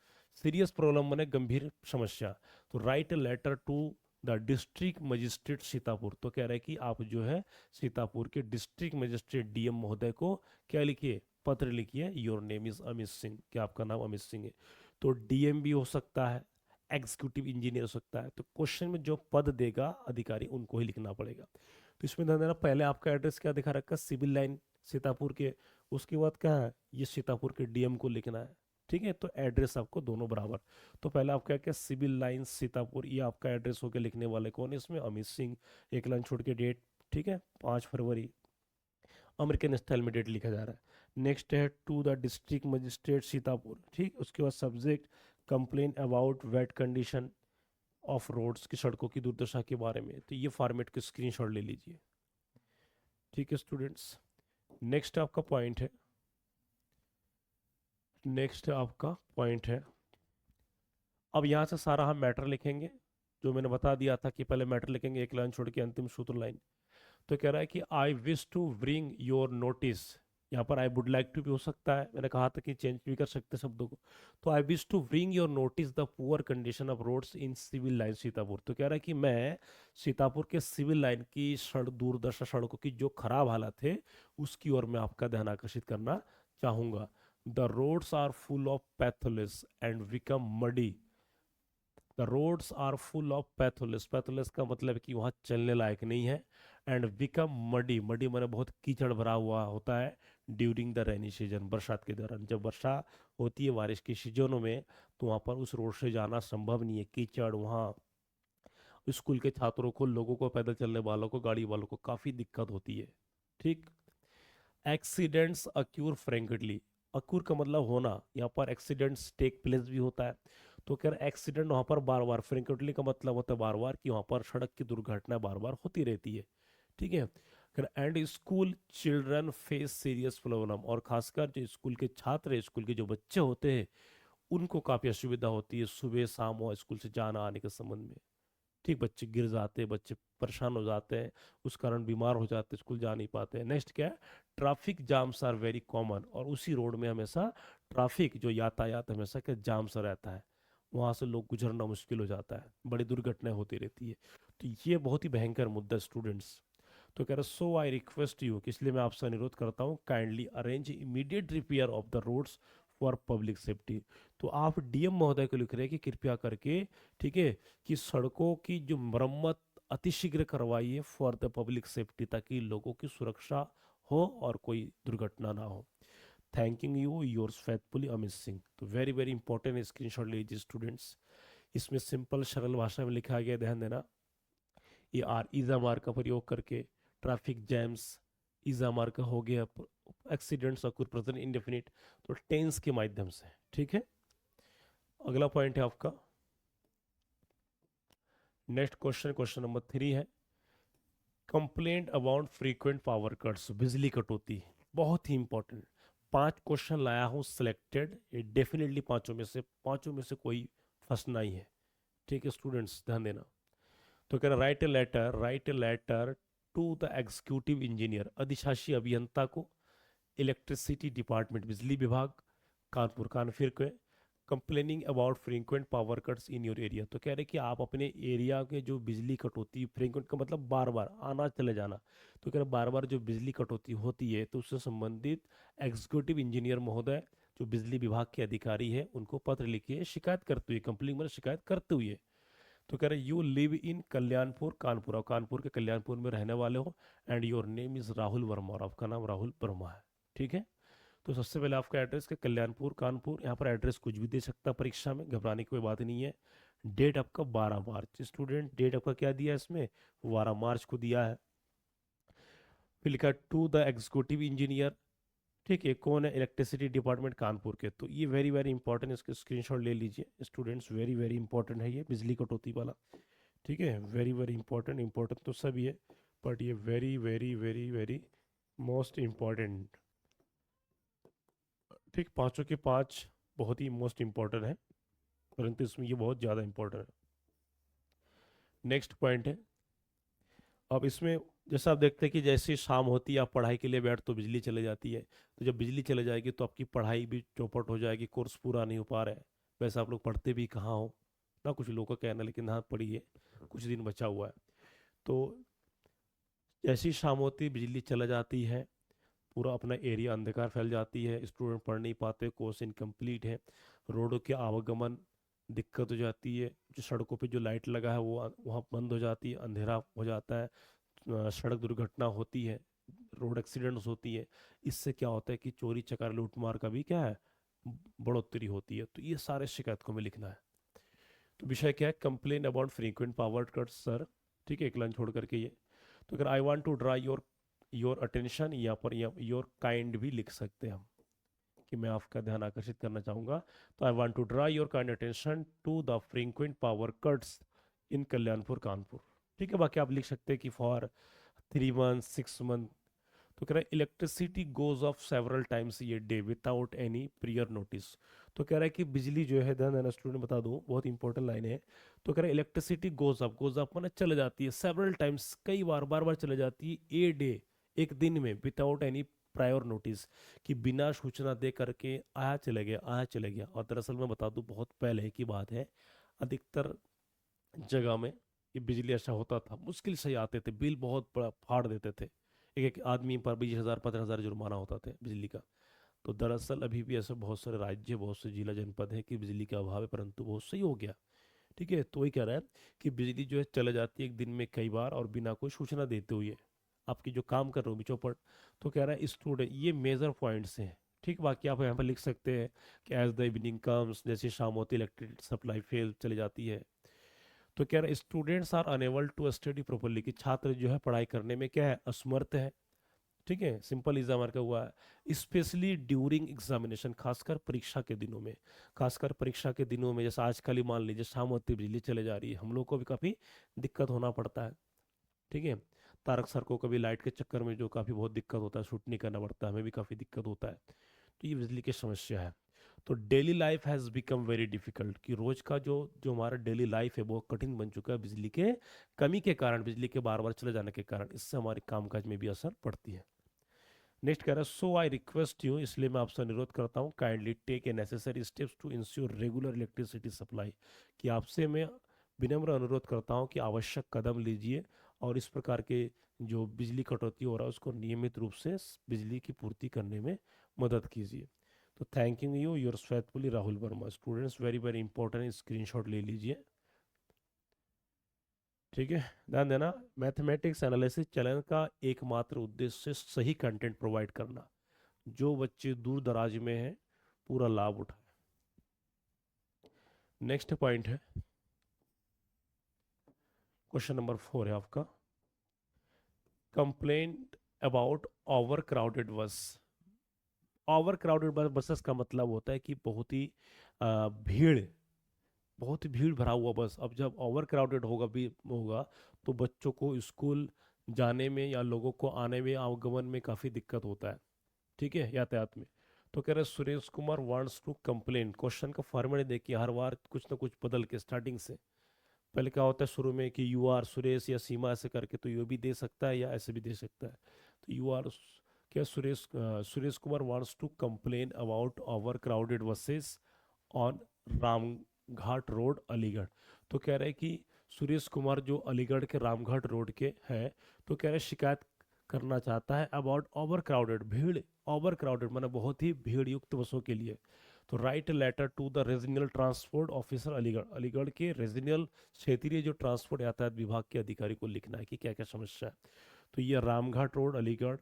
सीरियस प्रॉब्लम माने गंभीर समस्या। तो write a letter to the district magistrate Sitapur, तो कह रहे हैं कि आप जो है सीतापुर के डिस्ट्रिक्ट मजिस्ट्रेट डीएम महोदय को क्या लिखिए, पत्र लिखिए। Your name is Amit Singh, क्या आपका नाम अमित सिंह है। तो डीएम भी हो सकता है, एग्जीक्यूटिव इंजीनियर हो सकता है। तो क्वेश्चन में जो पद देगा अधिकारी उनको ही लिखना पड़ेगा। तो इसमें ध्यान देना, पहले आपका एड्रेस क्या दिखा रखा, सिविल लाइन सीतापुर के, उसके बाद क्या है, ये सीतापुर के डीएम को लिखना है। ठीक है, तो एड्रेस आपको दोनों बराबर। तो पहले आपका क्या, सिविल लाइन सीतापुर, ये आपका एड्रेस हो गया, लिखने वाले कौन है इसमें, अमित सिंह। एक लाइन छोड़ के डेट, ठीक है, 5 फरवरी, अमेरिकन स्टाइल में डेट लिखा जा रहा है। नेक्स्ट है to the district magistrate Sitapur, ठीक। उसके बाद subject complain about wet condition of roads, की सड़कों की दुर्दशा के बारे में। तो ये फॉर्मेट को स्क्रीनशॉट ले लीजिए, ठीक है स्टूडेंट्स। नेक्स्ट आपका पॉइंट है, नेक्स्ट आपका पॉइंट है, अब यहाँ से सारा हम मैटर लिखेंगे, जो मैंने बता दिया था कि पहले मैटर लिखेंगे, एक लाइन छोड़ के अंतिम सूत्र लाइन। तो कह रहा है कि I wish to bring your notice, यहाँ पर आई वुड लाइक टू भी हो सकता है, मैंने कहा था कि चेंज भी कर सकते शब्दों को। तो I wish to bring your notice the poor condition of roads in Civil Line Sitapur. तो कह रहा है कि मैं सीतापुर के सिविल लाइन की दुर्दशा, सड़कों की जो खराब हालत है उसकी ओर मैं आपका ध्यान आकर्षित करना चाहूंगा। The roads are full of potholes and become muddy, the roads are full of potholes, potholes का मतलब है कि वहाँ चलने लायक नहीं है। एंड बिकम मडी, मडी माने बहुत कीचड़ भरा हुआ होता है, ड्यूरिंग द रेनी सीजन, बरसात के दौरान। जब वर्षा होती है, बारिश के सीजनों में, तो वहाँ पर उस रोड से जाना संभव नहीं है, कीचड़, वहाँ स्कूल के छात्रों को, लोगों को, पैदल चलने वालों को, गाड़ी वालों को काफ़ी दिक्कत होती है, ठीक। एक्सीडेंट्स अक्यूर फ्रेंकली, अक्यूर का मतलब होना, यहाँ पर एक्सीडेंट्स टेक प्लेस भी होता है। तो कह रहे एक्सीडेंट वहाँ पर बार बार, फ्रेंकली का मतलब होता है बार बार, कि वहाँ पर सड़क की दुर्घटना बार बार होती रहती है, ठीक है। And school children face serious problem, और खासकर जो स्कूल के छात्र, स्कूल के जो बच्चे होते हैं, उनको काफ़ी असुविधा होती है सुबह शाम और स्कूल से जाना आने के संबंध में, ठीक। बच्चे गिर जाते हैं, बच्चे परेशान हो जाते हैं, उस कारण बीमार हो जाते हैं, स्कूल जा नहीं पाते हैं। नेक्स्ट क्या है, traffic jams are very common, और उसी रोड में हमेशा ट्रैफिक, जो यातायात हमेशा क्या जाम सा रहता है, वहाँ से लोग गुजरना मुश्किल हो जाता है, बड़ी दुर्घटनाएं होती रहती है। तो ये बहुत ही भयंकर मुद्दा स्टूडेंट्स। तो कह रहे सो आई रिक्वेस्ट यू, इसलिए मैं आपसे अनुरोध करता हूँ, kindly arrange immediate repair of the roads for public safety. तो आप डीएम महोदय को लिख रहे हैं कि कृपया करके, ठीक है, कि सड़कों की जो मरम्मत अतिशीघ्र करवाइए फॉर द पब्लिक सेफ्टी, ताकि लोगों की सुरक्षा हो और कोई दुर्घटना ना हो। Thanking you, yours faithfully Amit Singh. तो वेरी वेरी इंपॉर्टेंट स्क्रीनशॉट लीजिए स्टूडेंट्स। इसमें सिंपल सरल भाषा में लिखा गया, ध्यान देना। ये आर इजा मार का प्रयोग करके ट्रैफिक जैम्स, इजा मार का हो गया, एक्सीडेंट्स ऑकर प्रेजेंट इंडेफिनिट, तो टेंस के माध्यम से, ठीक है। अगला पॉइंट है आपका, नेक्स्ट क्वेश्चन, क्वेश्चन नंबर 3 है, complaint about frequent power cuts, बिजली कटौती, बहुत ही इंपॉर्टेंट। 5 क्वेश्चन लाया हूँ सिलेक्टेड, ये डेफिनेटली पांचों में से कोई फंसना ही है, ठीक है स्टूडेंट्स, ध्यान देना। तो कह रहा write a letter to the executive engineer, अधिशासी अभियंता को, इलेक्ट्रिसिटी डिपार्टमेंट, बिजली विभाग, कानपुर, कानफिर के, complaining about frequent power cuts in your area. तो कह रहे कि आप अपने एरिया के जो बिजली कटौती, फ्रीक्वेंट का मतलब बार बार आना चले जाना, तो कह रहे बार बार जो बिजली कटौती होती है, तो उससे संबंधित एग्जीक्यूटिव इंजीनियर महोदय, जो बिजली विभाग के अधिकारी है, उनको पत्र लिखिए, शिकायत करते हुए, कंप्लेनिंग मतलब शिकायत करते हुए। तो कह रहे यू लिव इन कल्याणपुर कानपुर, और कानपुर के कल्याणपुर में रहने वाले हो, and your name is Rahul Verma, और आपका नाम राहुल वर्मा है, ठीक है। तो सबसे पहले आपका एड्रेस का कल्याणपुर कानपुर, यहाँ पर एड्रेस कुछ भी दे सकता है परीक्षा में, घबराने की कोई बात नहीं है। डेट आपका 12 मार्च, स्टूडेंट डेट आपका क्या दिया है इसमें, 12 मार्च को दिया है। फिर लिखा टू द एग्जीक्यूटिव इंजीनियर, ठीक है, कौन है, इलेक्ट्रिसिटी डिपार्टमेंट कानपुर के। तो ये वेरी वेरी इंपॉर्टेंट, इसके स्क्रीनशॉट ले लीजिए स्टूडेंट्स, वेरी वेरी इंपॉर्टेंट है ये बिजली कटौती वाला। ठीक है, वेरी वेरी इंपॉर्टेंट, इंपॉर्टेंट तो सभी है बट ये very very very very most important. ठीक, पांचों के पांच बहुत ही मोस्ट इम्पॉर्टेंट है, परंतु इसमें ये बहुत ज़्यादा इम्पोर्टेंट है। नेक्स्ट पॉइंट है, अब इसमें जैसा आप देखते हैं कि जैसे शाम होती है आप पढ़ाई के लिए बैठ तो बिजली चले जाती है, तो जब बिजली चले जाएगी तो आपकी पढ़ाई भी चौपट हो जाएगी, कोर्स पूरा नहीं हो पा रहा है। वैसे आप लोग पढ़ते भी कहाँ हो ना, कुछ लोगों का कहना, लेकिन हाँ पढ़िए, कुछ दिन बचा हुआ है। तो जैसी शाम होती बिजली चला जाती है, पूरा अपना एरिया अंधकार फैल जाती है, स्टूडेंट पढ़ नहीं पाते, कोर्स इनकम्प्लीट है, रोडों के आवागमन दिक्कत हो जाती है, जो सड़कों पे जो लाइट लगा है वो वहाँ बंद हो जाती है, अंधेरा हो जाता है, सड़क दुर्घटना होती है, रोड एक्सीडेंट्स होती है। इससे क्या होता है कि चोरी चकारी लूटमार का भी क्या है, बढ़ोतरी होती है। तो ये सारे शिकायत को हमें लिखना है। तो विषय क्या है, complain about frequent power cuts sir. ठीक है, एक लाइन छोड़ करके ये। तो अगर I want to draw your attention, यहाँ पर योर काइंड भी लिख सकते हैं हम, कि मैं आपका ध्यान आकर्षित करना चाहूँगा। तो I want to draw your kind attention to the frequent power cuts in Kalyanpur Kanpur. ठीक है, बाकी आप लिख सकते हैं कि फॉर 3 मंथ 6 मंथ। तो कह रहा है electricity goes off several times a day without any prior notice. तो कह रहा है कि बिजली जो है, ध्यान देना स्टूडेंट, बता दूं बहुत इंपॉर्टेंट लाइन है। तो कह रहा है इलेक्ट्रिसिटी गोज अप माने चले जाती है, सेवरल टाइम्स कई बार, बार बार चले जाती है, ए डे एक दिन में, विदाउट एनी प्रायर नोटिस, कि बिना सूचना दे करके आया चले गया, आया चले गया। और दरअसल मैं बता दूं बहुत पहले की बात है, अधिकतर जगह में ये बिजली ऐसा होता था, मुश्किल से ही आते थे, बिल बहुत बड़ा फाड़ देते थे, एक एक आदमी पर 20,000 15,000 जुर्माना होता था बिजली का। तो दरअसल अभी भी ऐसे बहुत सारे राज्य, बहुत से जिला जनपद हैं कि बिजली का अभाव है, परंतु बहुत सही हो गया। ठीक है, तो वही कह रहा है कि बिजली जो है चले जाती है एक दिन में कई बार, और बिना कोई सूचना देते हुए, आपकी जो काम कर रहे हो चौपट। तो कह रहा है स्टूडेंट, ये मेजर पॉइंट्स हैं। ठीक, बाकी आप यहाँ पर लिख सकते हैं कि एज द इवनिंग कम्स, जैसे शाम होती है इलेक्ट्रिक सप्लाई फेल चली जाती है। तो कह रहे students are unable to study properly, कि छात्र जो है पढ़ाई करने में क्या है, असमर्थ है। ठीक है, सिंपल एग्जाम का हुआ है, स्पेशली ड्यूरिंग एग्जामिनेशन, खासकर परीक्षा के दिनों में। खासकर परीक्षा के दिनों में, जैसे आजकल ही मान लीजिए शाम होती बिजली चले जा रही है, हम लोग को भी काफ़ी दिक्कत होना पड़ता है। ठीक है, तारक सर को कभी लाइट के चक्कर में जो काफ़ी बहुत दिक्कत होता है, शूट नहीं करना पड़ता है, हमें भी काफ़ी दिक्कत होता है। तो ये बिजली की समस्या है। तो daily life has become very difficult, कि रोज का जो जो हमारा डेली लाइफ है वो कठिन बन चुका है बिजली के कमी के कारण, बिजली के बार बार चले जाने के कारण। इससे हमारे कामकाज में भी असर पड़ती है। नेक्स्ट कह रहा है सो आई रिक्वेस्ट यू, इसलिए मैं आपसे अनुरोध करता हूँ, kindly take a necessary steps to ensure regular electricity supply, कि आपसे मैं विनम्र अनुरोध करता हूँ कि आवश्यक कदम लीजिए और इस प्रकार के जो बिजली कटौती हो रहा है उसको नियमित रूप से बिजली की पूर्ति करने में मदद कीजिए। तो thanking you, yours faithfully Rahul Verma. Students very very important, screenshot ले लीजिए। ठीक है, ध्यान देना, मैथमेटिक्स एनालिसिस चैनल का एकमात्र उद्देश्य सही कंटेंट प्रोवाइड करना, जो बच्चे दूर दराज में हैं पूरा लाभ उठाए। नेक्स्ट पॉइंट है, क्वेश्चन नंबर 4 है आपका, कंप्लेंट अबाउट ओवर क्राउडेड बस। ओवर क्राउडेड बसेस का मतलब होता है कि बहुत ही भीड़, बहुत ही भीड़ भरा हुआ बस। अब जब ओवर क्राउडेड होगा भी होगा, तो बच्चों को स्कूल जाने में या लोगों को आने में, आवागमन में काफ़ी दिक्कत होता है। ठीक है, यातायात में। तो कह रहे Suresh Kumar wants to complain. Question का फॉर्मेट देखिए, हर बार कुछ ना कुछ बदल के स्टार्टिंग से। पहले क्या होता है शुरू में कि यू आर सुरेश या सीमा ऐसे करके, तो यू भी दे सकता है या ऐसे भी दे सकता है। तो यू आर क्या, Suresh Kumar wants to complain about overcrowded buses on Ramghat road Aligarh. तो कह रहे हैं कि सुरेश कुमार जो अलीगढ़ के रामघाट रोड के हैं, तो कह रहे हैं शिकायत करना चाहता है अबाउट ओवर क्राउडेड, भीड़, ओवर क्राउडेड माना बहुत ही भीड़ युक्त बसों के लिए। तो write letter to the regional transport officer Aligarh, Aligarh के रीजनल क्षेत्रीय जो ट्रांसपोर्ट यातायात विभाग के अधिकारी को लिखना है कि क्या क्या समस्या है। तो ये रामघाट रोड अलीगढ़,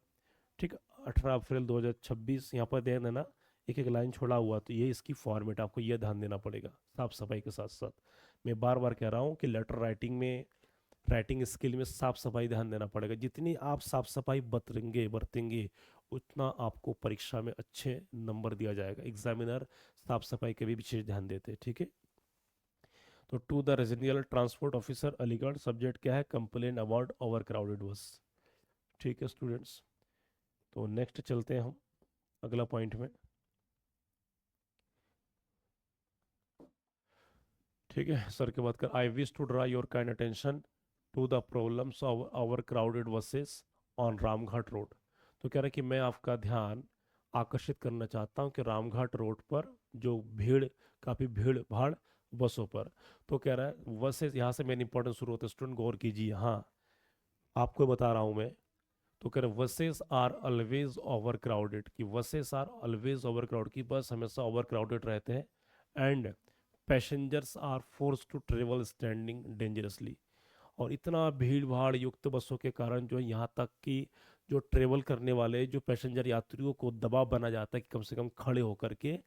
ठीक, 18 अप्रैल 2026, यहाँ पर ध्यान देना, एक एक लाइन छोड़ा हुआ, तो ये इसकी फॉर्मेट आपको ये ध्यान देना पड़ेगा साफ सफाई के साथ साथ। मैं बार बार कह रहा हूँ कि लेटर राइटिंग में राइटिंग स्किल में साफ सफाई ध्यान देना पड़ेगा। जितनी आप साफ सफाई बरतेंगे उतना आपको परीक्षा में अच्छे नंबर दिया जाएगा। एग्जामिनर साफ सफाई के भी विशेष ध्यान देते हैं, ठीक है। तो to the regional transport officer Aligarh, subject क्या है, कंप्लेन अबाउट ओवर क्राउडेड बस। ठीक है स्टूडेंट्स, तो नेक्स्ट चलते हैं हम अगला पॉइंट में। ठीक है, सर के बात कर, I wish to draw your kind attention to the problems of overcrowded buses on Ramghat road. तो कह रहा है कि मैं आपका ध्यान आकर्षित करना चाहता हूँ कि रामघाट रोड पर जो काफ़ी भीड़ भाड़ बसों पर। तो कह रहा है बसेस, यहाँ से मेन इंपॉर्टेंट शुरू होता है, स्टूडेंट गौर कीजिए। हाँ, आपको बता रहा हूँ मैं। तो कह रहे buses are always over crowded, कि buses are always over crowd, की बस हमेशा ओवर क्राउडेड रहते हैं। And passengers are force to travel standing dangerously, और इतना भीड़ भाड़ युक्त बसों के कारण जो है यहाँ तक कि जो ट्रेवल करने वाले जो पैसेंजर यात्रियों को दबाव बना जाता है कि कम से कम खड़े होकर के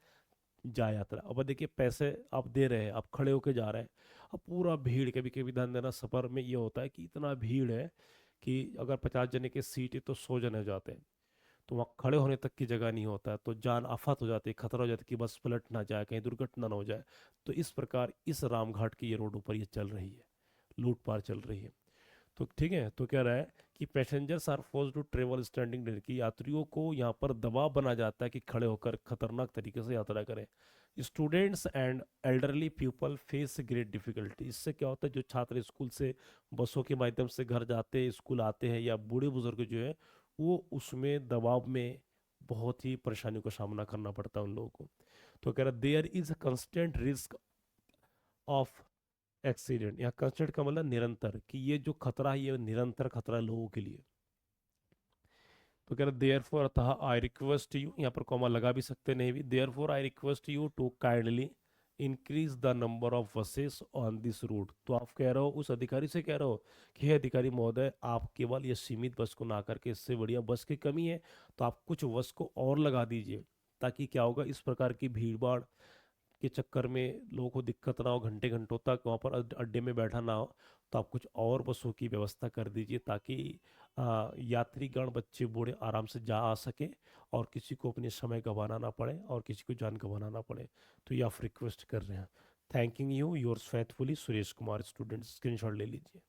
जाए यात्रा। अब देखिए, पैसे आप दे रहे हैं, आप खड़े होकर जा रहे हैं, अब पूरा भीड़, कभी कभी ध्यान देना सफ़र में ये होता है कि इतना भीड़ है कि अगर 50 जने की सीट है तो 100 जने हो जाते हैं, तो वहाँ खड़े होने तक की जगह नहीं होता है, तो जान आफत हो जाती है, खतरा हो जाता है कि बस पलट ना जाए, कहीं दुर्घटना ना हो जाए। तो इस प्रकार इस रामघाट की ये रोडों पर ये चल रही है, लूटपाट चल रही है। तो ठीक है, तो कह रहा है कि passengers are force to travel standing, की यात्रियों को यहाँ पर दबाव बना जाता है कि खड़े होकर खतरनाक तरीके से यात्रा करें। Students and elderly people face great difficulty. इससे क्या होता है, जो छात्र स्कूल से बसों के माध्यम से घर जाते हैं, स्कूल आते हैं, या बूढ़े बुजुर्ग जो है वो उसमें दबाव में बहुत ही परेशानियों का सामना करना पड़ता है उन लोगों को। तो कह रहा है there is a constant risk of accident. यहाँ कंस्टेंट का मतलब निरंतर, कि ये जो खतरा है ये निरंतर खतरा है लोगों के लिए। तो कह रहे देयर फोर, अतः आई रिक्वेस्ट यू, यहाँ पर कॉमा लगा भी सकते नहीं भी, therefore I request you to kindly increase the number of buses on this route. तो आप कह रहे हो, उस अधिकारी से कह रहे हो कि हे अधिकारी महोदय, आप केवल ये सीमित बस को ना करके इससे बढ़िया बस की कमी है तो आप कुछ बस को और लगा दीजिए, ताकि क्या होगा, इस प्रकार की भीड़ भाड़ के चक्कर में लोगों को दिक्कत ना हो, घंटे घंटों तक वहाँ पर अड्डे में बैठा ना हो। तो आप कुछ और बसों की व्यवस्था कर दीजिए, ताकि यात्रीगण बच्चे बूढ़े आराम से जा आ सके और किसी को अपने समय गंवाना ना पड़े और किसी को जान गंवाना ना पड़े। तो ये आप रिक्वेस्ट कर रहे हैं। Thanking you, yours faithfully Suresh Kumar, student. Screenshot ले लीजिए।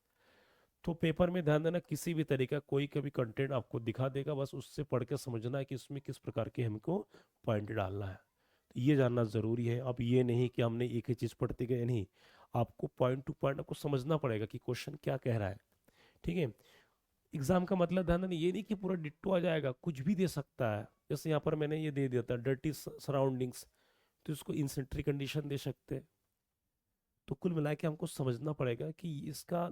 तो पेपर में ध्यान देना, किसी भी तरीका कोई कभी कंटेंट आपको दिखा देगा, बस उससे पढ़ के समझना है कि इसमें किस प्रकार के हमको पॉइंट डालना है। तो ये जानना ज़रूरी है। अब ये नहीं कि हमने एक ही चीज़ पढ़ते गए, नहीं, आपको पॉइंट टू पॉइंट आपको समझना पड़ेगा कि क्वेश्चन क्या कह रहा है। ठीक है, एग्जाम का मतलब ध्यान देना ये नहीं कि पूरा डिट्टो आ जाएगा, कुछ भी दे सकता है। जैसे यहाँ पर मैंने ये दे दिया था डर्टी सराउंडिंग्स, तो इसको इंसेंट्री कंडीशन दे सकते हैं। तो कुल मिला के हमको समझना पड़ेगा कि इसका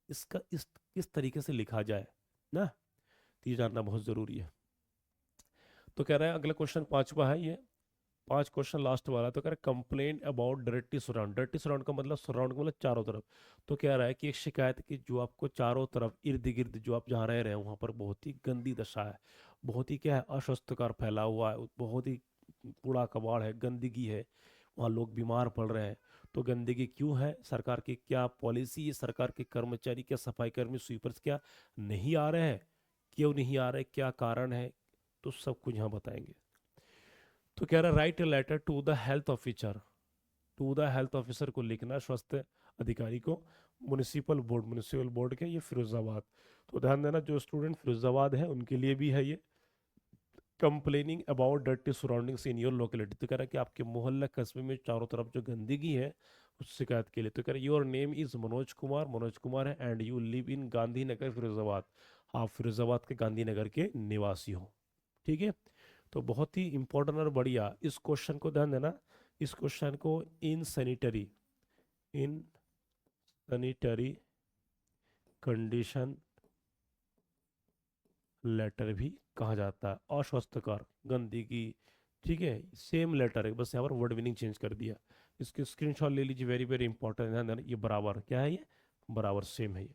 इसका इस किस तरीके से लिखा जाए ना। तो ये जानना बहुत ज़रूरी है। तो कह रहा है अगला क्वेश्चन पांचवा है ये, 5 क्वेश्चन लास्ट वाला। तो कह रहा है complain about dirty surround. Dirty surround का मतलब, सराउंड का मतलब चारों तरफ। तो कह रहा है कि एक शिकायत कि जो आपको चारों तरफ इर्द गिर्द जो आप जहाँ रह रहे हैं वहाँ पर बहुत ही गंदी दशा है, बहुत ही क्या है, अस्वस्थकर फैला हुआ है, बहुत ही कूड़ा कबाड़ है, गंदगी है, वहाँ लोग बीमार पड़ रहे हैं। तो गंदगी क्यों है, सरकार की क्या पॉलिसी है, सरकार के कर्मचारी क्या, सफाई कर्मी, स्वीपर्स क्या नहीं आ रहे हैं, क्यों नहीं आ रहे, क्या कारण है, तो सब कुछ यहाँ बताएंगे। तो कह रहा है write a letter to the health officer. To the health officer को लिखना, स्वास्थ्य अधिकारी को, म्यूनिसिपल बोर्ड के, ये फिरोजाबाद। तो ध्यान देना, जो स्टूडेंट फिरोजाबाद है उनके लिए भी है ये। Complaining about dirty surroundings in your locality. तो कह रहा है कि आपके मोहल्ला कस्बे में चारों तरफ जो गंदगी है उस शिकायत के लिए। तो कह रहा है your name is Manoj Kumar, Manoj Kumar है, and you live in Gandhinagar Firozabad. आप फिरोजाबाद के गांधीनगर के निवासी हो। ठीक है, तो बहुत ही इंपॉर्टेंट और बढ़िया, इस क्वेश्चन को ध्यान देना। इस क्वेश्चन को इन सैनिटरी कंडीशन लेटर भी कहा जाता है, अस्वस्थकर, गंदगी। ठीक है, सेम लेटर है, बस यहाँ पर वर्ड मीनिंग चेंज कर दिया। इसके स्क्रीनशॉट ले लीजिए, वेरी वेरी इंपॉर्टेंट, ध्यान देना। ये बराबर क्या है, ये बराबर सेम है ये।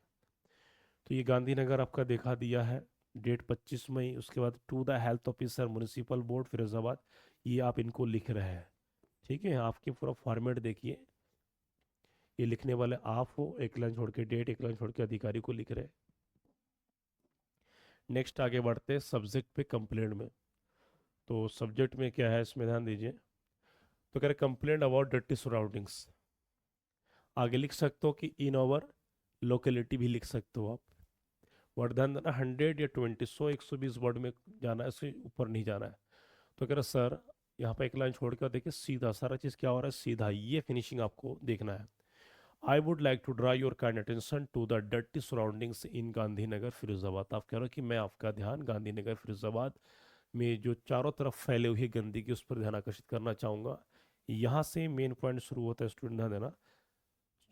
तो ये गांधीनगर आपका देखा दिया है, डेट 25 मई। उसके बाद to the health officer municipal board Firozabad, ये आप इनको लिख रहे हैं। ठीक है, आपके पूरा फॉर्मेट देखिए, ये लिखने वाले आप हो, एक लाइन छोड़ के डेट, एक लाइन छोड़ के अधिकारी को लिख रहे हैं। नेक्स्ट आगे बढ़ते हैं सब्जेक्ट पे, कंप्लेंट में। तो सब्जेक्ट में क्या है इसमें ध्यान दीजिए। तो कह रहे कंप्लेंट अबाउट डर्टी सराउंडिंग्स। आगे लिख सकते हो कि इन ओवर लोकेलिटी भी लिख सकते हो आप। वर्ड ध्यान देना, 100 या 20, 100 120 वर्ड में जाना है, इससे ऊपर नहीं जाना है। तो कह रहा सर, यहाँ पे एक लाइन छोड़ कर देखिए, सीधा सारा चीज़ क्या हो रहा है, सीधा ये फिनिशिंग आपको देखना है। I would like to draw your kind attention to the dirty surroundings in Gandhinagar Firozabad. आप कह रहे हो कि मैं आपका ध्यान गांधीनगर फिरोजाबाद में जो चारों तरफ फैले हुए गंदगी उस पर ध्यान आकर्षित करना चाहूँगा। यहाँ से मेन पॉइंट शुरू होता है, स्टूडेंट ध्यान देना।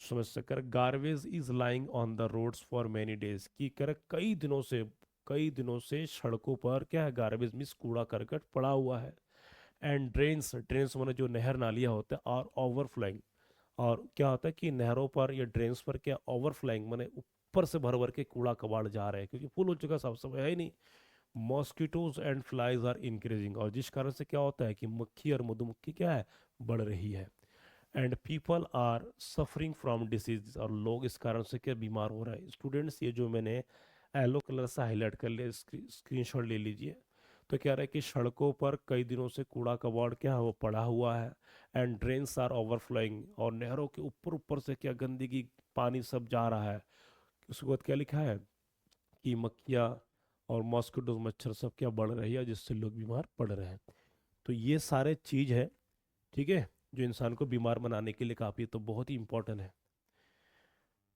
समझ सकर, garbage is lying on the roads for many days, की कर कई दिनों से सड़कों पर क्या है, गार्बेज मीन्स कूड़ा करकट पड़ा हुआ है। एंड ड्रेन्स, ड्रेन्स माने जो नहर नालियाँ होते हैं, और ओवरफ्लोइंग। और क्या होता है कि नहरों पर या ड्रेन्स पर क्या ओवरफ्लोइंग माने ऊपर से भर भर के कूड़ा कबाड़ जा रहे हैं, क्योंकि फुल हो चुका, साफ सफाई है ही नहीं। Mosquitoes and flies are increasing, और जिस कारण से क्या होता है कि मक्खी और मधुमक्खी क्या है, बढ़ रही है। And people are suffering from disease, और लोग इस कारण से क्या बीमार हो रहे हैं। स्टूडेंट्स, ये जो मैंने येलो कलर से हाईलाइट कर लिया, स्क्रीनशॉट ले लीजिए। तो कह रहा है कि सड़कों पर कई दिनों से कूड़ा कबाड़ क्या है, वो पड़ा हुआ है। एंड ड्रेन्स आर ओवरफ्लोइंग, और नहरों के ऊपर ऊपर से क्या गंदगी, पानी सब जा रहा है। उसके बाद क्या लिखा है कि मक्खियाँ और मॉस्किटोज, मच्छर सब क्या बढ़ रही है, जिससे लोग बीमार पड़ रहे हैं। तो ये सारे चीज़ है, ठीक है, जो इंसान को बीमार बनाने के लिए काफ़ी तो बहुत ही इंपॉर्टेंट है।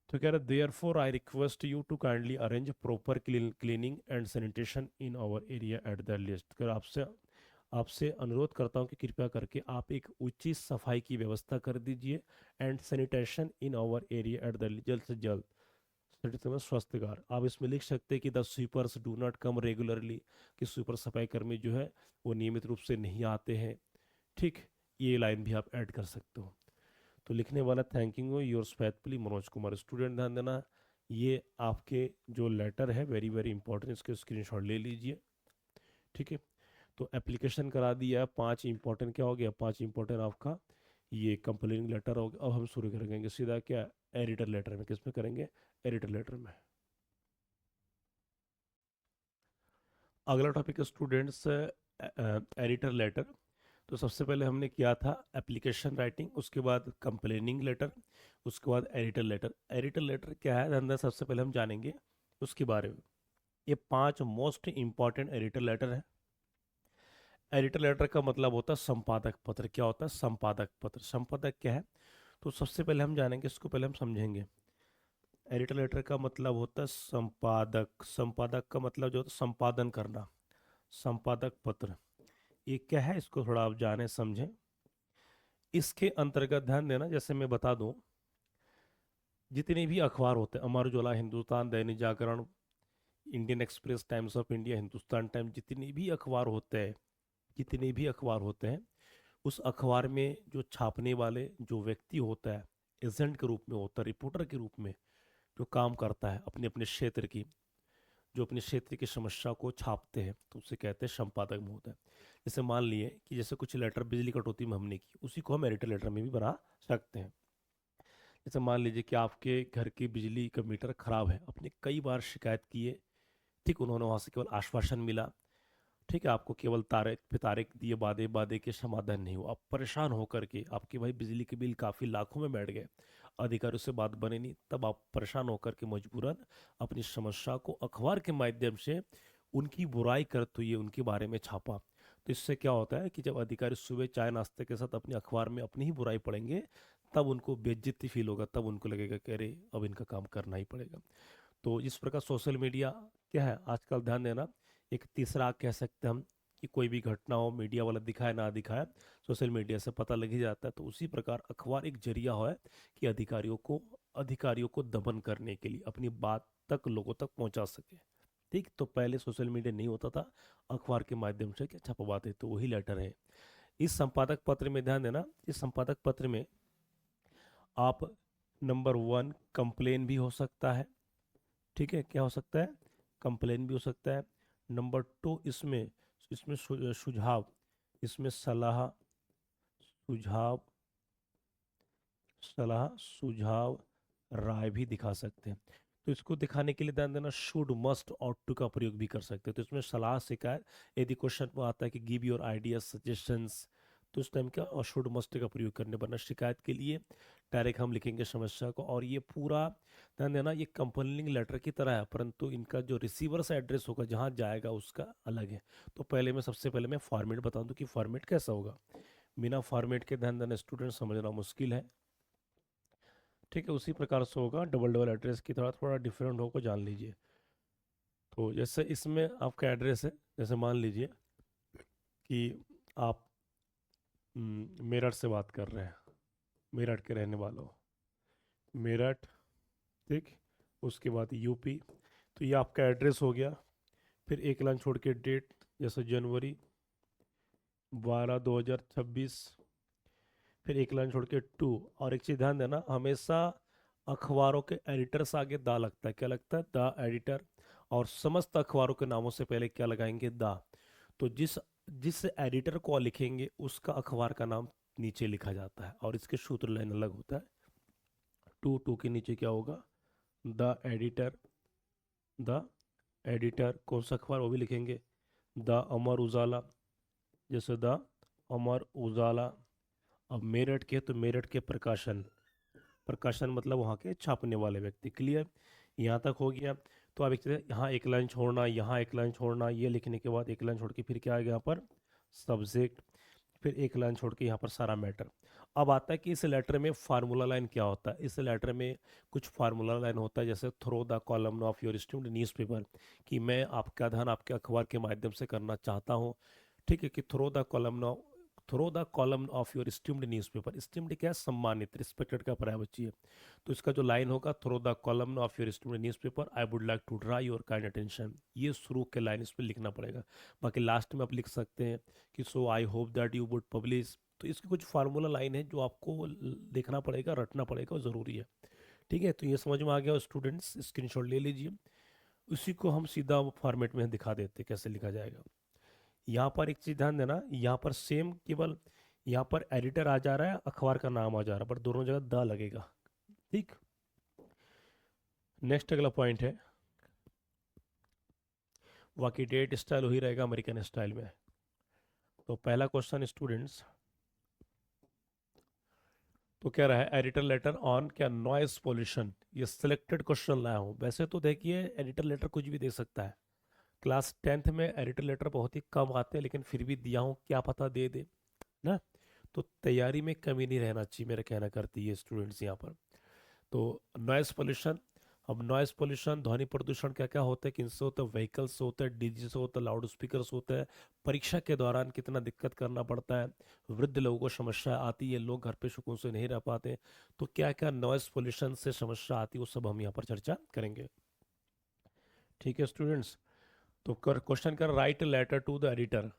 तो कह रहे therefore I request you to kindly arrange proper cleaning and sanitation in our area at the earliest. कर आपसे आपसे अनुरोध करता हूँ कि कृपया करके आप एक उचित सफाई की व्यवस्था कर दीजिए, and sanitation in our area at the, जल्द से जल्द। सैनिटेशन में स्वास्थ्यकार, आप इसमें लिख सकते हैं कि the sweepers do not come regularly, कि स्वीपर सफाई कर्मी जो है वो नियमित रूप से नहीं आते हैं। ठीक, ये लाइन भी आप ऐड कर सकते हो। तो लिखने वाला thanking you yours faithfully Manoj Kumar. Student ध्यान देना, ये आपके जो लेटर है वेरी वेरी इंपॉर्टेंट, इसके स्क्रीनशॉट ले लीजिए। ठीक है, तो एप्लीकेशन करा दिया, 5 इंपॉर्टेंट क्या हो गया, 5 इंपॉर्टेंट आपका ये कंप्लेनिंग लेटर हो गया। अब हम शुरू करेंगे सीधा क्या, एडिटर लेटर में। किस में करेंगे, एडिटर लेटर में। अगला टॉपिक है स्टूडेंट्स, एडिटर लेटर। तो सबसे पहले हमने किया था एप्लीकेशन राइटिंग, उसके बाद कंप्लेनिंग लेटर, उसके बाद एडिटर लेटर। एडिटर लेटर क्या है अंदर, सबसे पहले हम जानेंगे उसके बारे में। ये 5 मोस्ट इंपॉर्टेंट एडिटर लेटर है। एडिटर लेटर का मतलब होता है संपादक पत्र। क्या होता है, संपादक पत्र। संपादक क्या है, तो सबसे पहले हम जानेंगे, इसको पहले हम समझेंगे। एडिटर लेटर का मतलब होता है संपादक। संपादक का मतलब जो होता है संपादन करना, संपादक पत्र। ये क्या है, इसको थोड़ा आप जाने समझें। इसके अंतर्गत ध्यान देना, जैसे मैं बता दूं, जितने भी अखबार होते हैं, अमर Ujala, Hindustan, Dainik Jagran, Indian Express, Times of India, Hindustan Times, जितने भी अखबार होते हैं, जितने भी अखबार होते हैं, उस अखबार में जो छापने वाले जो व्यक्ति होता है, एजेंट के रूप में होता है, रिपोर्टर के रूप में जो काम करता है अपने अपने क्षेत्र की, जो अपने क्षेत्र की समस्या को छापते हैं, तो उसे कहते हैं संपादक महोदय। जैसे मान लिए कि जैसे कुछ लेटर बिजली कटौती में हमने की, उसी को हम एडिटर लेटर में भी बना सकते हैं। जैसे मान लीजिए कि आपके घर की बिजली का मीटर खराब है, आपने कई बार शिकायत की है। ठीक, उन्होंने वहाँ से केवल आश्वासन मिला। ठीक है, आपको केवल तारीख पे तारीख दिए, वादे वादे के समाधान नहीं हुआ। आप परेशान होकर के, आपके भाई बिजली के बिल काफ़ी लाखों में बैठ गए, अधिकारियों से बात बने नहीं, तब आप परेशान होकर के मजबूरन अपनी समस्या को अखबार के माध्यम से उनकी बुराई करते हुए उनके बारे में छापा। तो इससे क्या होता है कि जब अधिकारी सुबह चाय नाश्ते के साथ अपने अखबार में अपनी ही बुराई पढ़ेंगे, तब उनको बेइज्जती फील होगा, तब उनको लगेगा कि अरे अब इनका काम करना ही पड़ेगा। तो इस प्रकार सोशल मीडिया क्या है आजकल, ध्यान देना, एक तीसरा कह सकते हैं हम, कि कोई भी घटना हो, मीडिया वाला दिखाए ना दिखाए, सोशल मीडिया से पता लग ही जाता है। तो उसी प्रकार अखबार एक जरिया है कि अधिकारियों को दमन करने के लिए अपनी बात तक लोगों तक पहुंचा सके। ठीक, तो पहले सोशल मीडिया नहीं होता था, अखबार के माध्यम से क्या छपवाते, तो वही लेटर है। इस संपादक पत्र में ध्यान देना, इस संपादक पत्र में आप नंबर 1 कंप्लेन भी हो सकता है। ठीक है, क्या हो सकता है, कंप्लेन भी हो सकता है। नंबर 2, इसमें इसमें सुझाव, इसमें सलाह, सुझाव, सलाह, सुझाव, राय भी दिखा सकते हैं। तो इसको दिखाने के लिए ध्यान देना शुड, मस्ट, ought टू का प्रयोग भी कर सकते हैं। तो इसमें सलाह, शिकायत, यदि क्वेश्चन में आता है कि गिव योर आइडिया सजेशंस, तो उस टाइम क्या और शुड मस्ट का प्रयोग करने, वरना शिकायत के लिए डायरेक्ट हम लिखेंगे समस्या को। और ये पूरा ध्यान देना ये कंपेनिंग लेटर की तरह है, परंतु इनका जो रिसीवर से एड्रेस होगा जहाँ जाएगा उसका अलग है। तो पहले मैं सबसे पहले मैं फॉर्मेट बता दूं कि फॉर्मेट कैसा होगा। बिना फॉर्मेट के ध्यान देना स्टूडेंट समझना मुश्किल है। ठीक है, उसी प्रकार से होगा, डबल डबल एड्रेस की तरह थोड़ा डिफरेंट होगा, जान लीजिए। तो जैसे इसमें आपका एड्रेस है, जैसे मान लीजिए कि आप मेरठ से बात कर रहे हैं, मेरठ के रहने वाले हो, मेरठ, ठीक। उसके बाद यूपी, तो ये आपका एड्रेस हो गया। फिर एक लाइन छोड़ के डेट, जैसे जनवरी 12 2026। फिर एक लाइन छोड़ के टू। और एक चीज़ ध्यान देना, हमेशा अखबारों के एडिटर से आगे दा लगता है। क्या लगता है? The editor. और समस्त अखबारों के नामों से पहले क्या लगाएंगे? दा। तो जिस जिस एडिटर को लिखेंगे उसका अखबार का नाम नीचे लिखा जाता है, और इसके सूत्र लाइन अलग होता है। टू, टू के नीचे क्या होगा? The editor. द एडिटर कौन सा अखबार, वो भी लिखेंगे। द अमर उजाला, जैसे द अमर उजाला। अब मेरठ के, तो मेरठ के प्रकाशन। प्रकाशन मतलब वहाँ के छापने वाले व्यक्ति। क्लियर? यहाँ तक हो गया। तो अब एक चीज़ है, यहाँ एक लाइन छोड़ना, यहाँ एक लाइन छोड़ना, ये लिखने के बाद एक लाइन छोड़ के फिर क्या आ गया यहाँ पर? सब्जेक्ट। फिर एक लाइन छोड़ के यहाँ पर सारा मैटर। अब आता है कि इस लेटर में फार्मूला लाइन क्या होता है। इस लेटर में कुछ फार्मूला लाइन होता है, जैसे through the column of your student newspaper, कि मैं आपका ध्यान आपके अखबार के माध्यम से करना चाहता हूँ। ठीक है, कि through the column of your esteemed newspaper. Esteemed क्या है? सम्मानित, रिस्पेक्टेड का पर्याय बच्ची है। तो इसका जो लाइन होगा, through the column of your esteemed newspaper I would like to draw your kind attention, ये शुरू के लाइन इस पर लिखना पड़ेगा। बाकी लास्ट में आप लिख सकते हैं कि so I hope that you would publish. तो इसकी कुछ फार्मूला लाइन है जो आपको देखना पड़ेगा, रटना पड़ेगा, और ज़रूरी है। ठीक है, तो ये समझ में आ गया स्टूडेंट्स, स्क्रीनशॉट ले लीजिए। उसी को हम सीधा फॉर्मेट में दिखा देते कैसे लिखा जाएगा। यहाँ पर एक चीज ध्यान देना, यहाँ पर सेम, केवल यहाँ पर एडिटर आ जा रहा है, अखबार का नाम आ जा रहा है, पर दोनों जगह द लगेगा। ठीक। नेक्स्ट अगला पॉइंट है, बाकी डेट स्टाइल वही रहेगा अमेरिकन स्टाइल में। तो पहला क्वेश्चन स्टूडेंट्स, तो क्या रहा है? एडिटर लेटर ऑन क्या नॉइस पोल्यूशन। ये सिलेक्टेड क्वेश्चन लाया हूँ। वैसे तो देखिए एडिटर लेटर कुछ भी दे सकता है, क्लास 10th में एडिटर लेटर बहुत ही कम आते हैं, लेकिन फिर भी दिया हूँ, क्या पता दे दे ना। तो तैयारी में कमी नहीं रहना चाहिए, मेरा कहना करती है स्टूडेंट्स यहाँ पर। तो नॉइस पोल्यूशन, अब नॉइस पोल्यूशन ध्वनि प्रदूषण क्या क्या होता है, किनसे होता है? व्हीकल्स से होता है, डीजे से होता है, लाउड स्पीकर से होता है। परीक्षा के दौरान कितना दिक्कत करना पड़ता है, वृद्ध लोगों को समस्या आती है, लोग घर पे सुकून से नहीं रह पाते। तो क्या क्या नॉइस पोल्यूशन से समस्या आती है वो सब हम यहाँ पर चर्चा करेंगे। ठीक है स्टूडेंट्स, तो क्वेश्चन कर, write letter to the editor.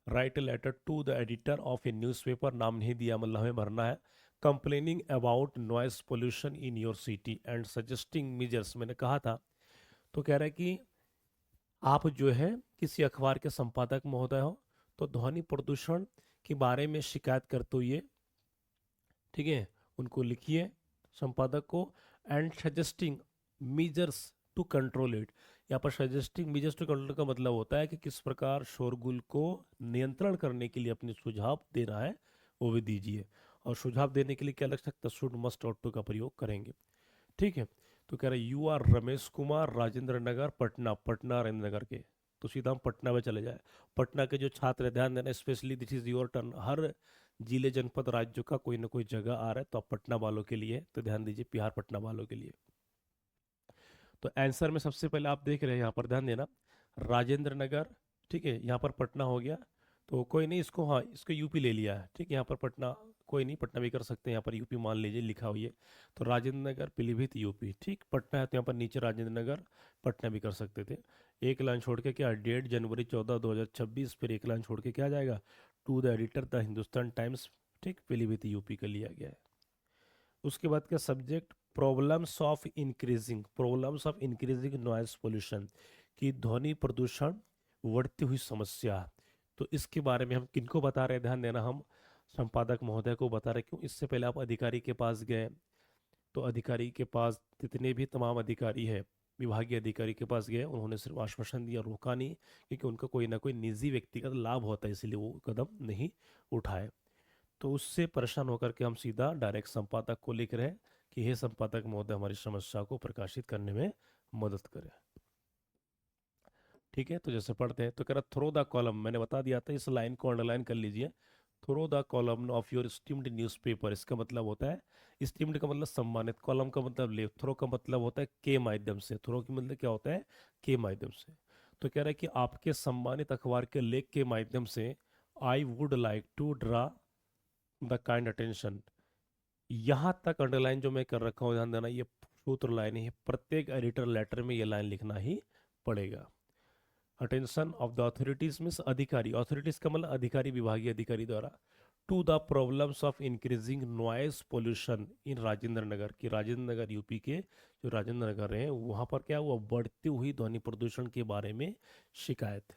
Write letter to the editor of a newspaper, नाम नहीं दिया, मतलब हमें भरना है। Complaining about noise pollution in your city and suggesting measures, मैंने कहा था। तो कह रहा है कि आप जो है किसी अखबार के संपादक महोदय हो, तो ध्वनि प्रदूषण के बारे में शिकायत करते हुए, ठीक है, उनको लिखिए संपादक को। And suggesting measures to control it. यहाँ पर सजेस्टिंग मेजर्स टू कंट्रोल का मतलब होता है कि किस प्रकार शोरगुल को नियंत्रण करने के लिए अपने सुझाव देना है, वो भी दीजिए। और सुझाव देने के लिए क्या लग सकता है? शुड, मस्ट, ought to का प्रयोग करेंगे। ठीक है, तो कह रहे यू आर रमेश कुमार, राजेंद्र नगर, पटना। पटना राजेंद्र नगर के, तो सीधा हम पटना में चले जाए। पटना के जो छात्र हैं, ध्यान देना, specially this is your turn. हर जिले, जनपद, राज्य का कोई ना कोई जगह आ रहा है, तो आप पटना वालों के लिए है, तो ध्यान दीजिए, बिहार पटना वालों के लिए। तो आंसर में सबसे पहले आप देख रहे हैं यहाँ पर, ध्यान देना, राजेंद्र नगर। ठीक है, यहाँ पर पटना हो गया, तो कोई नहीं, इसको, हाँ, इसको यूपी ले लिया है। ठीक है, यहाँ पर पटना, कोई नहीं, पटना भी कर सकते हैं, यहाँ पर यूपी मान लीजिए, लिखा हुई है। तो राजेंद्र नगर, पीलीभीत, यूपी। ठीक, पटना है तो यहाँ पर नीचे राजेंद्र नगर, पटना भी कर सकते थे। एक लाइन छोड़ के क्या, डेट जनवरी 14 2026। फिर एक लाइन छोड़ के क्या जाएगा? To the editor the Hindustan Times. ठीक, पीलीभीत यूपी का लिया गया है। उसके बाद का subject, problems of increasing noise pollution, की ध्वनि प्रदूषण बढ़ती हुई समस्या। तो इसके बारे में हम किनको बता रहे हैं? ध्यान देना, हम संपादक महोदय को बता रहे क्यों। इससे पहले आप अधिकारी के पास गए तो अधिकारी के पास जितने भी तमाम अधिकारी है, विभागीय अधिकारी के पास गए, उन्होंने सिर्फ आश्वासन दिया, रोका नहीं, क्योंकि उनका कोई ना कोई निजी व्यक्तिगत लाभ होता है, इसलिए वो कदम नहीं उठाए। तो उससे परेशान होकर के हम सीधा डायरेक्ट संपादक को लिख रहे हैं कि हे संपादक महोदय, हमारी समस्या को प्रकाशित करने में मदद करें। ठीक है, तो जैसे पढ़ते हैं तो कह रहा थ्रो द कॉलम, मैंने बता दिया था, इस लाइन को अंडरलाइन कर लीजिए। Through the column of your esteemed newspaper, इसका मतलब होता है, स्टीम्ड का मतलब सम्मानित, कॉलम का मतलब लेख, थ्रो का मतलब होता है के माध्यम से, थ्रो की मतलब क्या होता है, के माध्यम से। तो कह रहा है कि आपके सम्मानित अखबार के लेख के माध्यम से I would like to draw the kind attention, यहाँ तक अंडरलाइन जो मैं कर रखा हूँ, ध्यान देना, ये सूत्र लाइन है, प्रत्येक एडिटर लेटर में ये लाइन लिखना ही पड़ेगा। Attention of the authorities means अधिकारी, अथॉरिटीज का मतलब अधिकारी, विभागीय अधिकारी द्वारा, to the problems of increasing noise pollution in Rajendra Nagar, की राजेंद्र नगर यूपी के जो राजेंद्र नगर है वहाँ पर क्या हुआ, बढ़ती हुई ध्वनि प्रदूषण के बारे में शिकायत।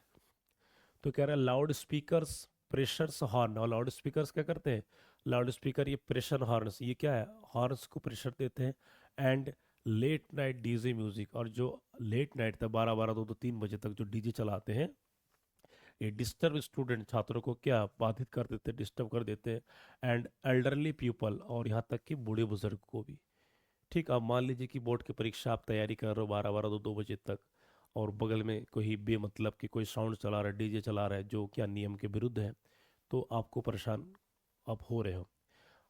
तो कह रहा है लाउड स्पीकर्स प्रेशर्स हॉर्न, और लाउड स्पीकर्स क्या करते हैं, लाउड स्पीकर ये प्रेशर हॉर्न्स, ये क्या है, हॉर्न्स को प्रेशर देते हैं। And let night DJ music, और जो लेट नाइट तक 12-12, 2-2, 3 बजे तक जो डीजे चलाते हैं, ये डिस्टर्ब स्टूडेंट, छात्रों को क्या बाधित कर देते हैं, डिस्टर्ब कर देते हैं। एंड एल्डरली पीपल, और यहाँ तक कि बूढ़े बुजुर्ग को भी। ठीक, अब मान लीजिए कि बोर्ड की परीक्षा आप तैयारी कर रहे हो 12-12, 2-2 बजे तक, और बगल में कोई बेमतलब कि कोई साउंड चला रहा है, डीजे चला रहा है, जो क्या नियम के विरुद्ध है, तो आपको परेशान आप हो रहे हो।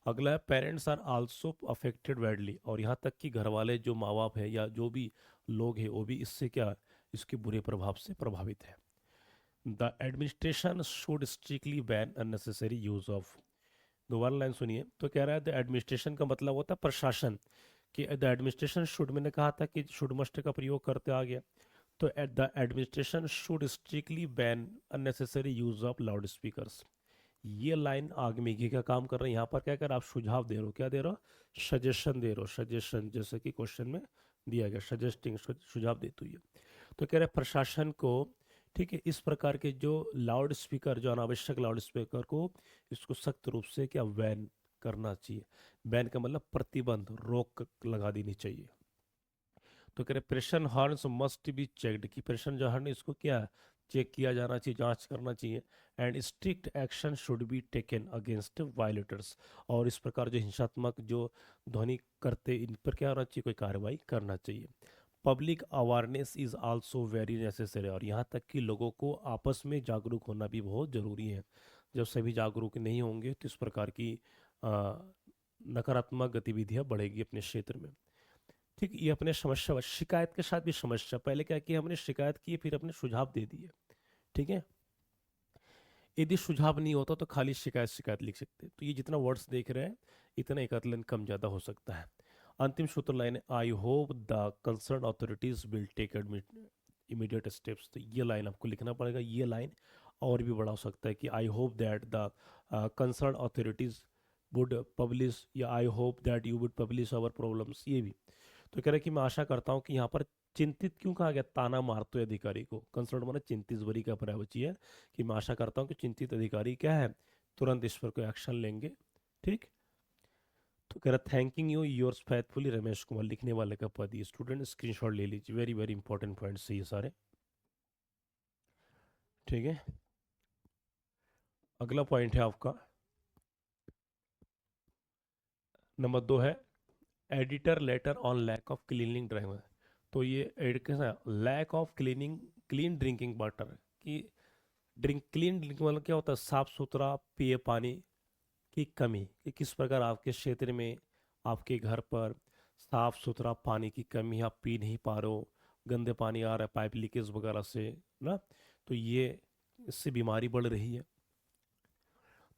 अगला है parents are also affected badly, और यहाँ तक कि घर वाले जो माँ बाप है या जो भी लोग हैं वो भी इससे क्या, इसके बुरे प्रभाव से प्रभावित है। The administration should strictly ban unnecessary use of, दोबारा लाइन सुनिए। तो कह रहा है द एडमिनिस्ट्रेशन का मतलब होता है प्रशासन, कि द एडमिनिस्ट्रेशन शुड, मैंने कहा था कि शुड मस्ट का प्रयोग करते आ गया, तो at the administration should strictly ban unnecessary use of loud speakers. ये लाइन आग में घी का काम कर रहे हैं। यहाँ पर क्या कर, आप सुझाव दे रहे हो, क्या दे रहे हो, सजेशन दे रहे हो, सजेशन, जैसे कि क्वेश्चन में दिया गया, सजेस्टिंग, सुझाव देते हुए। तो कह रहे हैं प्रशासन को, ठीक है, इस प्रकार के जो लाउड स्पीकर, जो अनावश्यक लाउड स्पीकर को, इसको सख्त रूप से क्या बैन करना चाहिए। बैन का मतलब प्रतिबंध, रोक लगा देनी चाहिए। तो कह रहे pressure horns must be checked, कि प्रेशर जो हॉर्न इसको क्या चेक किया जाना चाहिए, जांच करना चाहिए। And strict action should be taken against violators, और इस प्रकार जो हिंसात्मक जो ध्वनि करते इन पर क्या होना चाहिए, कोई कार्रवाई करना चाहिए। Public awareness is also very necessary, और यहाँ तक कि लोगों को आपस में जागरूक होना भी बहुत ज़रूरी है। जब सभी जागरूक नहीं होंगे तो इस प्रकार की नकारात्मक गतिविधियाँ बढ़ेगी अपने क्षेत्र में। ठीक, ये अपने समस्या, शिकायत के साथ भी समस्या, पहले क्या किया हमने, शिकायत की, फिर अपने सुझाव दे दिए। ठीक है, यदि सुझाव नहीं होता तो खाली शिकायत शिकायत लिख सकते हैं। तो ये जितना वर्ड्स देख रहे हैं इतना एकाधलन कम ज़्यादा हो सकता है। अंतिम सूत्र line, I hope the concern authorities will take immediate steps, तो ये लाइन आपको लिखना पड़ेगा। ये लाइन और भी बड़ा हो सकता है कि I hope that the concern authorities would publish, या I hope that you would publish our problems, ये भी। तो कह रहे कि मैं आशा करता हूँ कि यहाँ पर चिंतित क्यों कहा गया, ताना मारते हुए अधिकारी को, कंसर्न माने चिंतित, बरी का पर्यायवाची है, कि मैं आशा करता हूँ कि चिंतित अधिकारी क्या है, तुरंत इस पर कोई एक्शन लेंगे। ठीक, तो कह रहा thanking you yours faithfully Ramesh Kumar, लिखने वाले का पद, ये स्टूडेंट स्क्रीनशॉट ले लीजिए, वेरी वेरी इंपॉर्टेंट पॉइंट्स है ये सारे। ठीक है, अगला पॉइंट है आपका नंबर 2 है editor letter on lack of cleaning driver. तो ये एड कैसा, lack of cleaning, clean drinking water, कि क्लीन ड्रिंकिंग मतलब क्या होता है, साफ सुथरा पिए पानी की कमी, कि किस प्रकार आपके क्षेत्र में, आपके घर पर साफ सुथरा पानी की कमी है, आप पी नहीं पा रहे हो, गंदे पानी आ रहा है पाइप लीकेज वगैरह से ना, तो ये इससे बीमारी बढ़ रही है।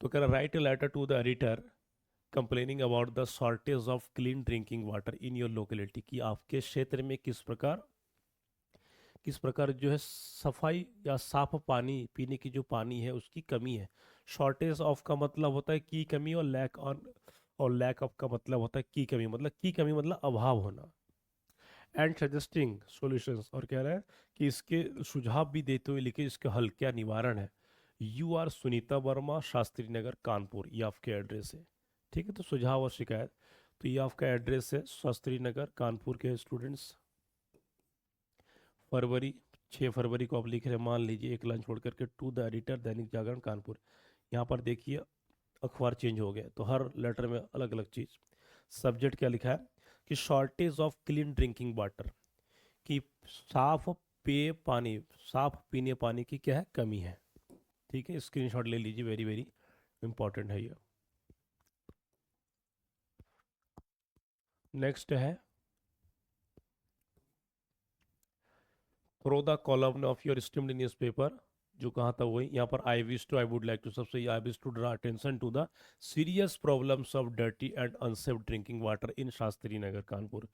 तो कह रहा write a letter to the editor complaining about the shortage of clean drinking water in your locality, कि आपके क्षेत्र में किस प्रकार जो है सफाई या साफ पानी पीने की जो पानी है उसकी कमी है। शॉर्टेज ऑफ का मतलब होता है की कमी, और लैक ऑन, और लैक ऑफ का मतलब होता है की कमी, मतलब की कमी मतलब अभाव होना। एंड सजेस्टिंग सॉल्यूशंस, और कह रहा है कि इसके सुझाव भी देते हुए लिखे इसके हल क्या निवारण है। यू आर सुनीता वर्मा, शास्त्री नगर, कानपुर, ये आपके एड्रेस है। ठीक है, तो सुझाव और शिकायत, तो ये आपका एड्रेस है शास्त्री नगर कानपुर के स्टूडेंट्स। फरवरी, 6 फरवरी को आप लिख रहे हैं, मान लीजिए एक लाइन छोड़ करके, to the editor Dainik Jagran Kanpur. यहाँ पर देखिए अखबार चेंज हो गया, तो हर लेटर में अलग अलग चीज़। सब्जेक्ट क्या लिखा है कि shortage of clean drinking water, कि साफ पेय पानी, साफ पीने पानी की क्या है, कमी है। ठीक है, स्क्रीनशॉट ले लीजिए, वेरी वेरी इंपॉर्टेंट है ये। नेक्स्ट है through the column of your esteemed newspaper, जो कहा था वही यहाँ पर, आई वुड लाइक टू, सबसे I wish to draw attention to the serious problems of dirty and unsafe drinking water in Shastri Nagar Kanpur.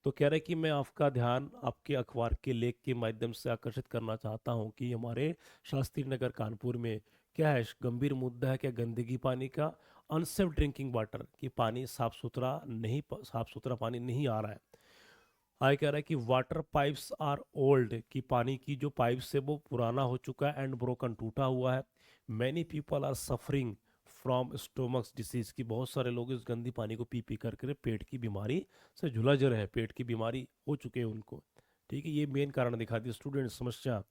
तो कह रहे कि मैं आपका ध्यान आपके अखबार के लेख के माध्यम से आकर्षित करना चाहता हूँ कि हमारे शास्त्री नगर कानपुर में क्या है, गंभीर मुद्दा है क्या, गंदगी पानी का, अनसेफ ड्रिंकिंग वाटर, कि पानी साफ सुथरा पानी नहीं आ रहा है। आगे कह रहा है कि वाटर पाइप्स आर ओल्ड, कि पानी की जो पाइप्स है वो पुराना हो चुका है, एंड ब्रोकन, टूटा हुआ है। Many people are suffering from stomachs disease, की बहुत सारे लोग इस गंदी पानी को पी पी करके पेट की बीमारी से झुलझ रहे हैं, पेट की बीमारी हो चुके हैं उनको। ठीक है, ये मेन कारण दिखाती है स्टूडेंट समस्या।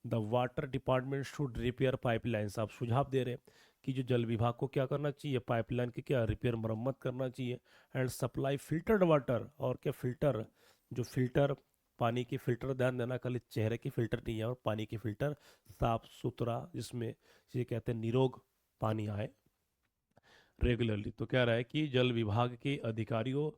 The water department should repair pipelines, आप सुझाव दे रहे हैं कि जो जल विभाग को क्या करना चाहिए, पाइपलाइन की क्या रिपेयर, मरम्मत करना चाहिए। एंड सप्लाई फिल्टर्ड वाटर, और क्या फिल्टर, जो फिल्टर, पानी की फिल्टर, ध्यान देना, खाली चेहरे की फिल्टर नहीं है, और पानी की फिल्टर साफ सुथरा, जिसमें ये कहते हैं निरोग पानी आए रेगुलरली। तो कह रहा है कि जल विभाग के अधिकारियों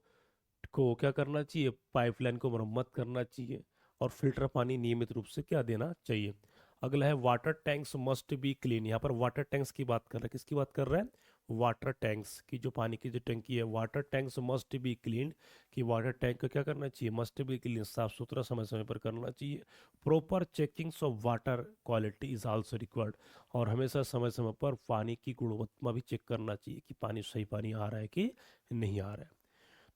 को क्या करना चाहिए, पाइपलाइन को मरम्मत करना चाहिए, और फिल्टर पानी नियमित रूप से क्या देना चाहिए। अगला है water tanks must be clean, यहाँ पर वाटर टैंक्स की बात कर रहे हैं, किसकी बात कर रहे हैं, वाटर टैंक्स की, जो पानी की जो टंकी है, water tanks must be clean, कि वाटर टैंक को क्या करना चाहिए, मस्ट बी क्लीन, साफ सुथरा समय समय पर करना चाहिए। Proper checkings of water quality is also required, और हमेशा समय समय पर पानी की गुणवत्ता भी चेक करना चाहिए कि पानी सही पानी आ रहा है कि नहीं आ रहा है।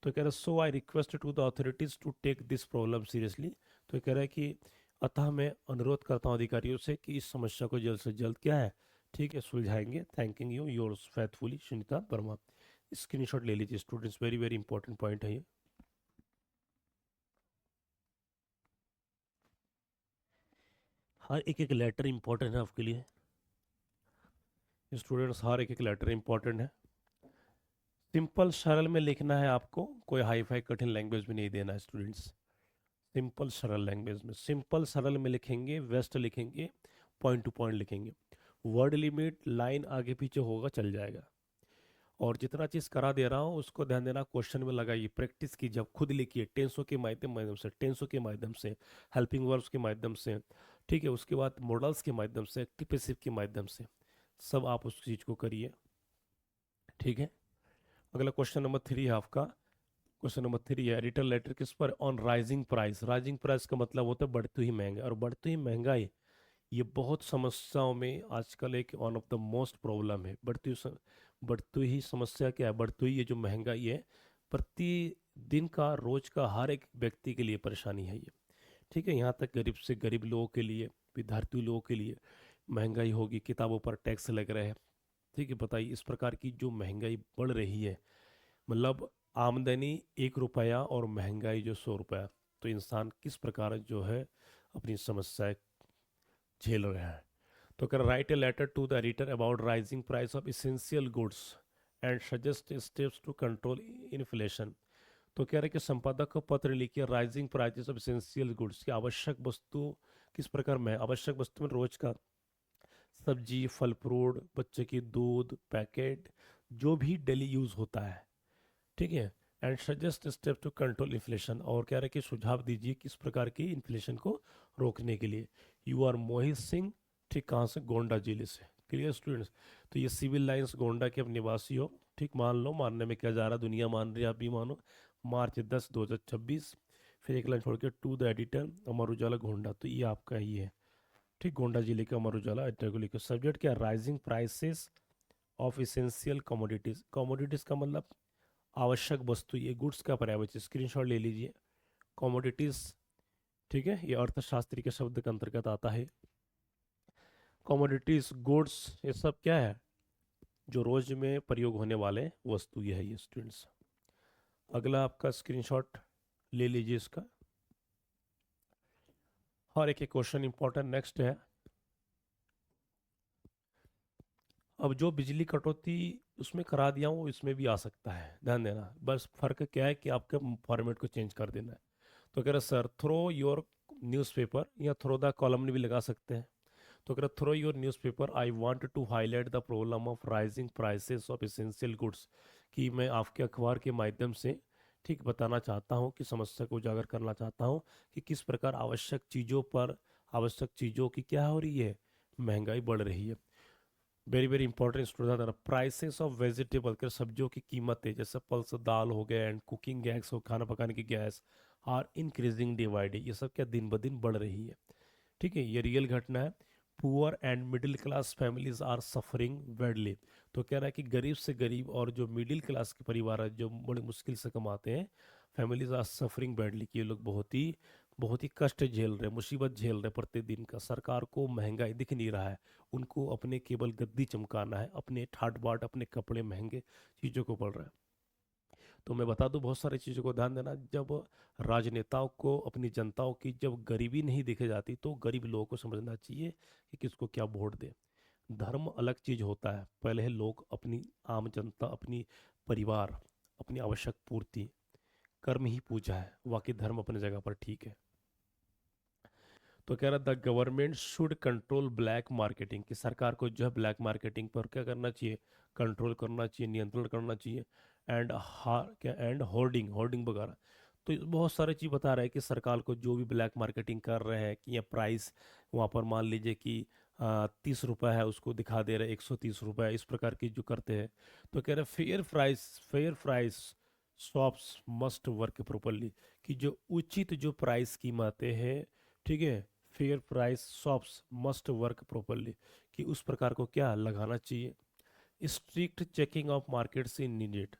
तो कह रहा है so I request to the authorities to take this problem seriously, तो कह रहा है कि अतः मैं अनुरोध करता हूँ अधिकारियों से कि इस समस्या को जल्द से जल्द क्या है, ठीक है, सुलझाएंगे। Thanking you, yours faithfully Sunita Verma. Screenshot ले लीजिए students, very very important point है ये। हर एक एक लेटर इंपॉर्टेंट है आपके लिए स्टूडेंट्स, हर एक एक लेटर इंपॉर्टेंट है। सिंपल सरल में लिखना है आपको, कोई हाई फाई कठिन लैंग्वेज में नहीं देना है स्टूडेंट्स। सिंपल सरल लैंग्वेज में, सिंपल सरल में लिखेंगे, वेस्ट लिखेंगे, पॉइंट टू पॉइंट लिखेंगे। वर्ड लिमिट लाइन आगे पीछे होगा, चल जाएगा। और जितना चीज़ करा दे रहा हूँ उसको ध्यान देना, क्वेश्चन में लगाइए, प्रैक्टिस कीजिए, जब खुद लिखिए, टेंसों के माध्यम से, टेंसों के माध्यम से, हेल्पिंग वर्ब्स के माध्यम से, ठीक है, उसके बाद मॉडल्स के माध्यम से, एक्टिव पैसिव के माध्यम से, सब आप उस चीज़ को करिए। ठीक है, अगला क्वेश्चन नंबर 3 है आपका। क्वेश्चन नंबर 3 है, रिटर्न लेटर किस पर, on rising price. Rising price का मतलब होता है बढ़ती हुई महंगाई, और बढ़ती हुई महंगाई ये बहुत समस्याओं में आजकल एक one of the most problem है। बढ़ती ही समस्या क्या है, बढ़ती हुई ये जो महंगाई है, प्रतिदिन का, रोज का, हर एक व्यक्ति के लिए परेशानी है ये। ठीक है, यहाँ तक गरीब से गरीब लोगों के लिए, विद्यार्थी लोगों के लिए महंगाई होगी, किताबों पर टैक्स लग रहे हैं। ठीक है, बताइए इस प्रकार की जो महंगाई बढ़ रही है, मतलब आमदनी 1 रुपया और महंगाई जो 100 रुपया, तो इंसान किस प्रकार जो है अपनी समस्याएं झेल रहे हैं। तो अगर write a letter to the editor about rising price of essential goods and suggest steps to control inflation. तो कह रहे कि संपादक को पत्र लिखिए, rising prices of essential goods की, आवश्यक वस्तु किस प्रकार में, आवश्यक वस्तु में रोज का सब्जी, फल फ्रूट, बच्चे की दूध, पैकेट, जो भी डेली यूज होता है। ठीक है, and suggest step to control inflation, और कह रहे कि सुझाव दीजिए किस प्रकार की इन्फ्लेशन को रोकने के लिए। यू आर मोहित सिंह, ठीक, कहाँ से, गोंडा जिले से। क्लियर स्टूडेंट्स, तो ये सिविल लाइंस गोंडा के अब निवासी हो, ठीक, मान लो, मानने में क्या जा रहा है, दुनिया मान रही है, आप भी मानो। March 10, 2026। फिर एक लाइन छोड़ के, to the editor Amar Ujala Gonda, तो ये आपका ही है। ठीक, गोंडा जिले का अमर उजाला एडिटर को लिखो। सब्जेक्ट क्या, rising prices of essential commodities. Commodities का मतलब आवश्यक वस्तु, ये गुड्स का पर्याय, स्क्रीनशॉट ले लीजिए। कमोडिटीज, ठीक है, ये अर्थशास्त्री के शब्द के अंतर्गत आता है। कमोडिटीज, गुड्स, ये सब क्या है? जो रोज में प्रयोग होने वाले वस्तु ये है ये स्टूडेंट्स। अगला आपका स्क्रीनशॉट ले लीजिए इसका। और एक क्वेश्चन इंपॉर्टेंट नेक्स्ट है। अब जो बिजली कटौती उसमें करा दिया हूँ वो इसमें भी आ सकता है, ध्यान देना। बस फर्क क्या है कि आपके फॉर्मेट को चेंज कर देना है। तो कह रहा सर थ्रो योर न्यूज़पेपर, या थ्रो द कॉलम भी लगा सकते हैं। तो कह रहा through your newspaper, I want to highlight the problem of rising prices of essential goods. कि मैं आपके अखबार के माध्यम से ठीक बताना चाहता हूँ कि समस्या को उजागर करना चाहता हूँ कि किस प्रकार आवश्यक चीज़ों की क्या हो रही है, महंगाई बढ़ रही है। Very very important student, prices of vegetable के सब्जियों की कीमतें, जैसे पल्स दाल हो गया एंड कुकिंग गैस हो, खाना पकाने की gas, are increasing day by day. ये सब क्या दिन ब दिन बढ़ रही है। ठीक है, ये रियल घटना है। Poor and middle class families are suffering badly. तो कह रहा है कि गरीब से गरीब और जो मिडिल क्लास के परिवार है, जो बड़ी मुश्किल से कमाते हैं, फैमिलीज आर सफरिंग बैडली, कि ये लोग बहुत ही कष्ट झेल रहे, मुसीबत झेल रहे प्रतिदिन का। सरकार को महंगाई दिख नहीं रहा है, उनको अपने केवल गद्दी चमकाना है, अपने ठाट बाट, अपने कपड़े महंगे चीज़ों को पड़ रहा है। तो मैं बता दूं बहुत सारी चीज़ों को ध्यान देना। जब राजनेताओं को अपनी जनताओं की जब गरीबी नहीं दिखे जाती तो गरीब लोगों को समझना चाहिए कि किसको क्या वोट दे। धर्म अलग चीज़ होता है, पहले लोग अपनी आम जनता, अपनी परिवार, अपनी आवश्यक पूर्ति, कर्म ही पूजा है, बाकी धर्म अपनी जगह पर ठीक है। तो कह रहा the government should control black marketing, कि सरकार को जो है ब्लैक मार्केटिंग पर क्या करना चाहिए, कंट्रोल करना चाहिए, नियंत्रण करना चाहिए। एंड क्या एंड होर्डिंग होर्डिंग वगैरह। तो बहुत सारी चीज़ बता रहा है कि सरकार को जो भी ब्लैक मार्केटिंग कर रहे हैं, कि या प्राइस वहाँ पर मान लीजिए कि 30 रुपये है, उसको दिखा दे रहे 130 रुपये, इस प्रकार की जो करते हैं। तो कह रहे fair price shops must work properly, कि जो उचित जो प्राइस कीमतें हैं, ठीक है, fair price shops must work properly, कि उस प्रकार को क्या लगाना चाहिए। Strict checking of markets in needed,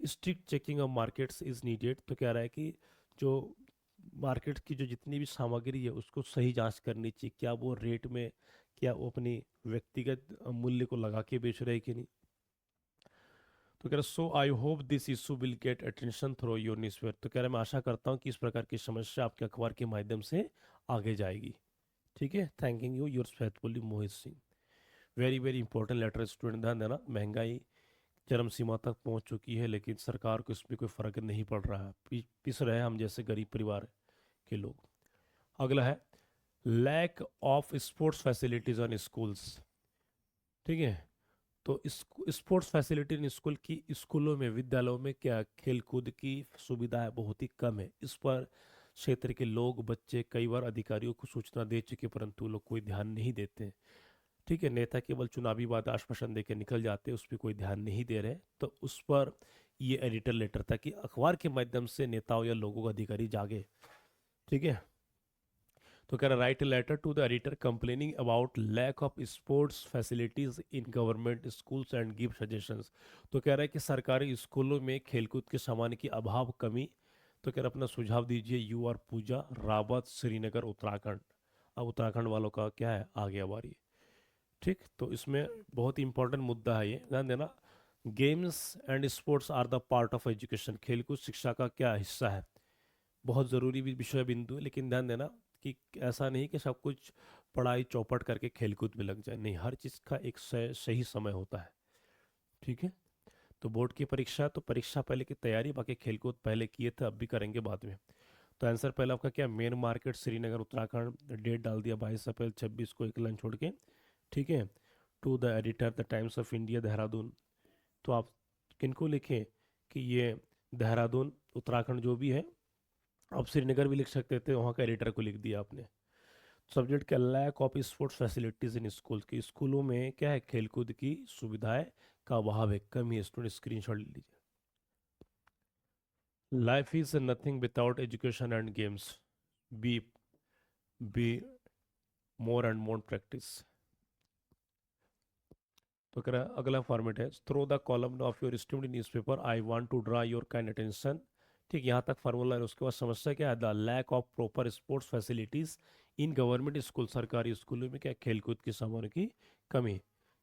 strict checking of markets is needed. तो कह रहा है कि जो मार्केट की जो जितनी भी सामग्री है उसको सही जांच करनी चाहिए, क्या वो रेट में, क्या वो अपनी व्यक्तिगत मूल्य को लगा के बेच रहे हैं कि नहीं। तो कह रहा so I hope this issue will get attention through your newspaper. तो कह रहा मैं आशा करता हूँ कि इस प्रकार की समस्या आपके अखबार के माध्यम से आगे जाएगी। ठीक है, thanking you yours faithfully Mohit Singh. Very very important letter student, ध्यान देना। महंगाई चरम सीमा तक पहुंच चुकी है, लेकिन सरकार को इसमें कोई फर्क नहीं पड़ रहा है, पिस रहे हैं हम जैसे गरीब परिवार के लोग। अगला है lack of sports facilities on schools. ठीक है, तो स्पोर्ट्स फैसिलिटी इन स्कूल की, स्कूलों में, विद्यालयों में क्या खेलकूद की सुविधाएं बहुत ही कम है। इस पर क्षेत्र के लोग, बच्चे कई बार अधिकारियों को सूचना दे चुके, परंतु लोग कोई ध्यान नहीं देते हैं। ठीक है, नेता केवल चुनावी बात आश्वासन देकर निकल जाते, उस पर कोई ध्यान नहीं दे रहे। तो उस पर ये एडिटर लेटर था कि अखबार के माध्यम से नेताओं या लोगों का अधिकारी जागे। ठीक है, तो कह रहा write letter to the editor complaining about lack of sports facilities in government schools and give suggestions. तो कह रहा है कि सरकारी स्कूलों में खेलकूद के सामान की अभाव, कमी। तो कह रहा अपना सुझाव दीजिए। यू आर पूजा रावत, श्रीनगर, उत्तराखंड। अब उत्तराखंड वालों का क्या है, आ गया बारी। ठीक, तो इसमें बहुत ही इंपॉर्टेंट मुद्दा है ये, ध्यान देना। Games and sports are the part of education, खेलकूद शिक्षा का क्या हिस्सा है, बहुत ज़रूरी भी विषय बिंदु है। लेकिन ध्यान देना कि ऐसा नहीं कि सब कुछ पढ़ाई चौपट करके खेलकूद में लग जाए, नहीं, हर चीज़ का एक सही समय होता है। ठीक है, तो बोर्ड की परीक्षा, तो परीक्षा पहले की तैयारी, बाकी खेलकूद पहले किए थे, अब भी करेंगे बाद में। तो आंसर पहले आपका क्या, main market Srinagar Uttarakhand, date डाल दिया 22 अप्रैल 26 को, एक लाइन छोड़ के। ठीक है, to the editor the Times of India Dehradun. तो आप किनको लिखें कि ये देहरादून उत्तराखंड जो भी है, आप श्रीनगर भी लिख सकते थे, वहाँ का एडिटर को लिख दिया आपने। सब्जेक्ट क्या, lack of sports facilities in school, की स्कूलों में क्या है, खेलकूद की सुविधाएं का अभाव है, कमी है। स्टूडेंट स्क्रीनशॉट ले लीजिए। Life is nothing without education and games, be be more and more practice. तो कह रहा है अगला फॉर्मेट है through the column of your student newspaper, I want to draw your kind attention. ठीक, यहाँ तक फार्मूला है। उसके बाद समस्या क्या है, the lack of proper sports facilities in government school, सरकारी स्कूलों में क्या खेलकूद के सामानों की कमी।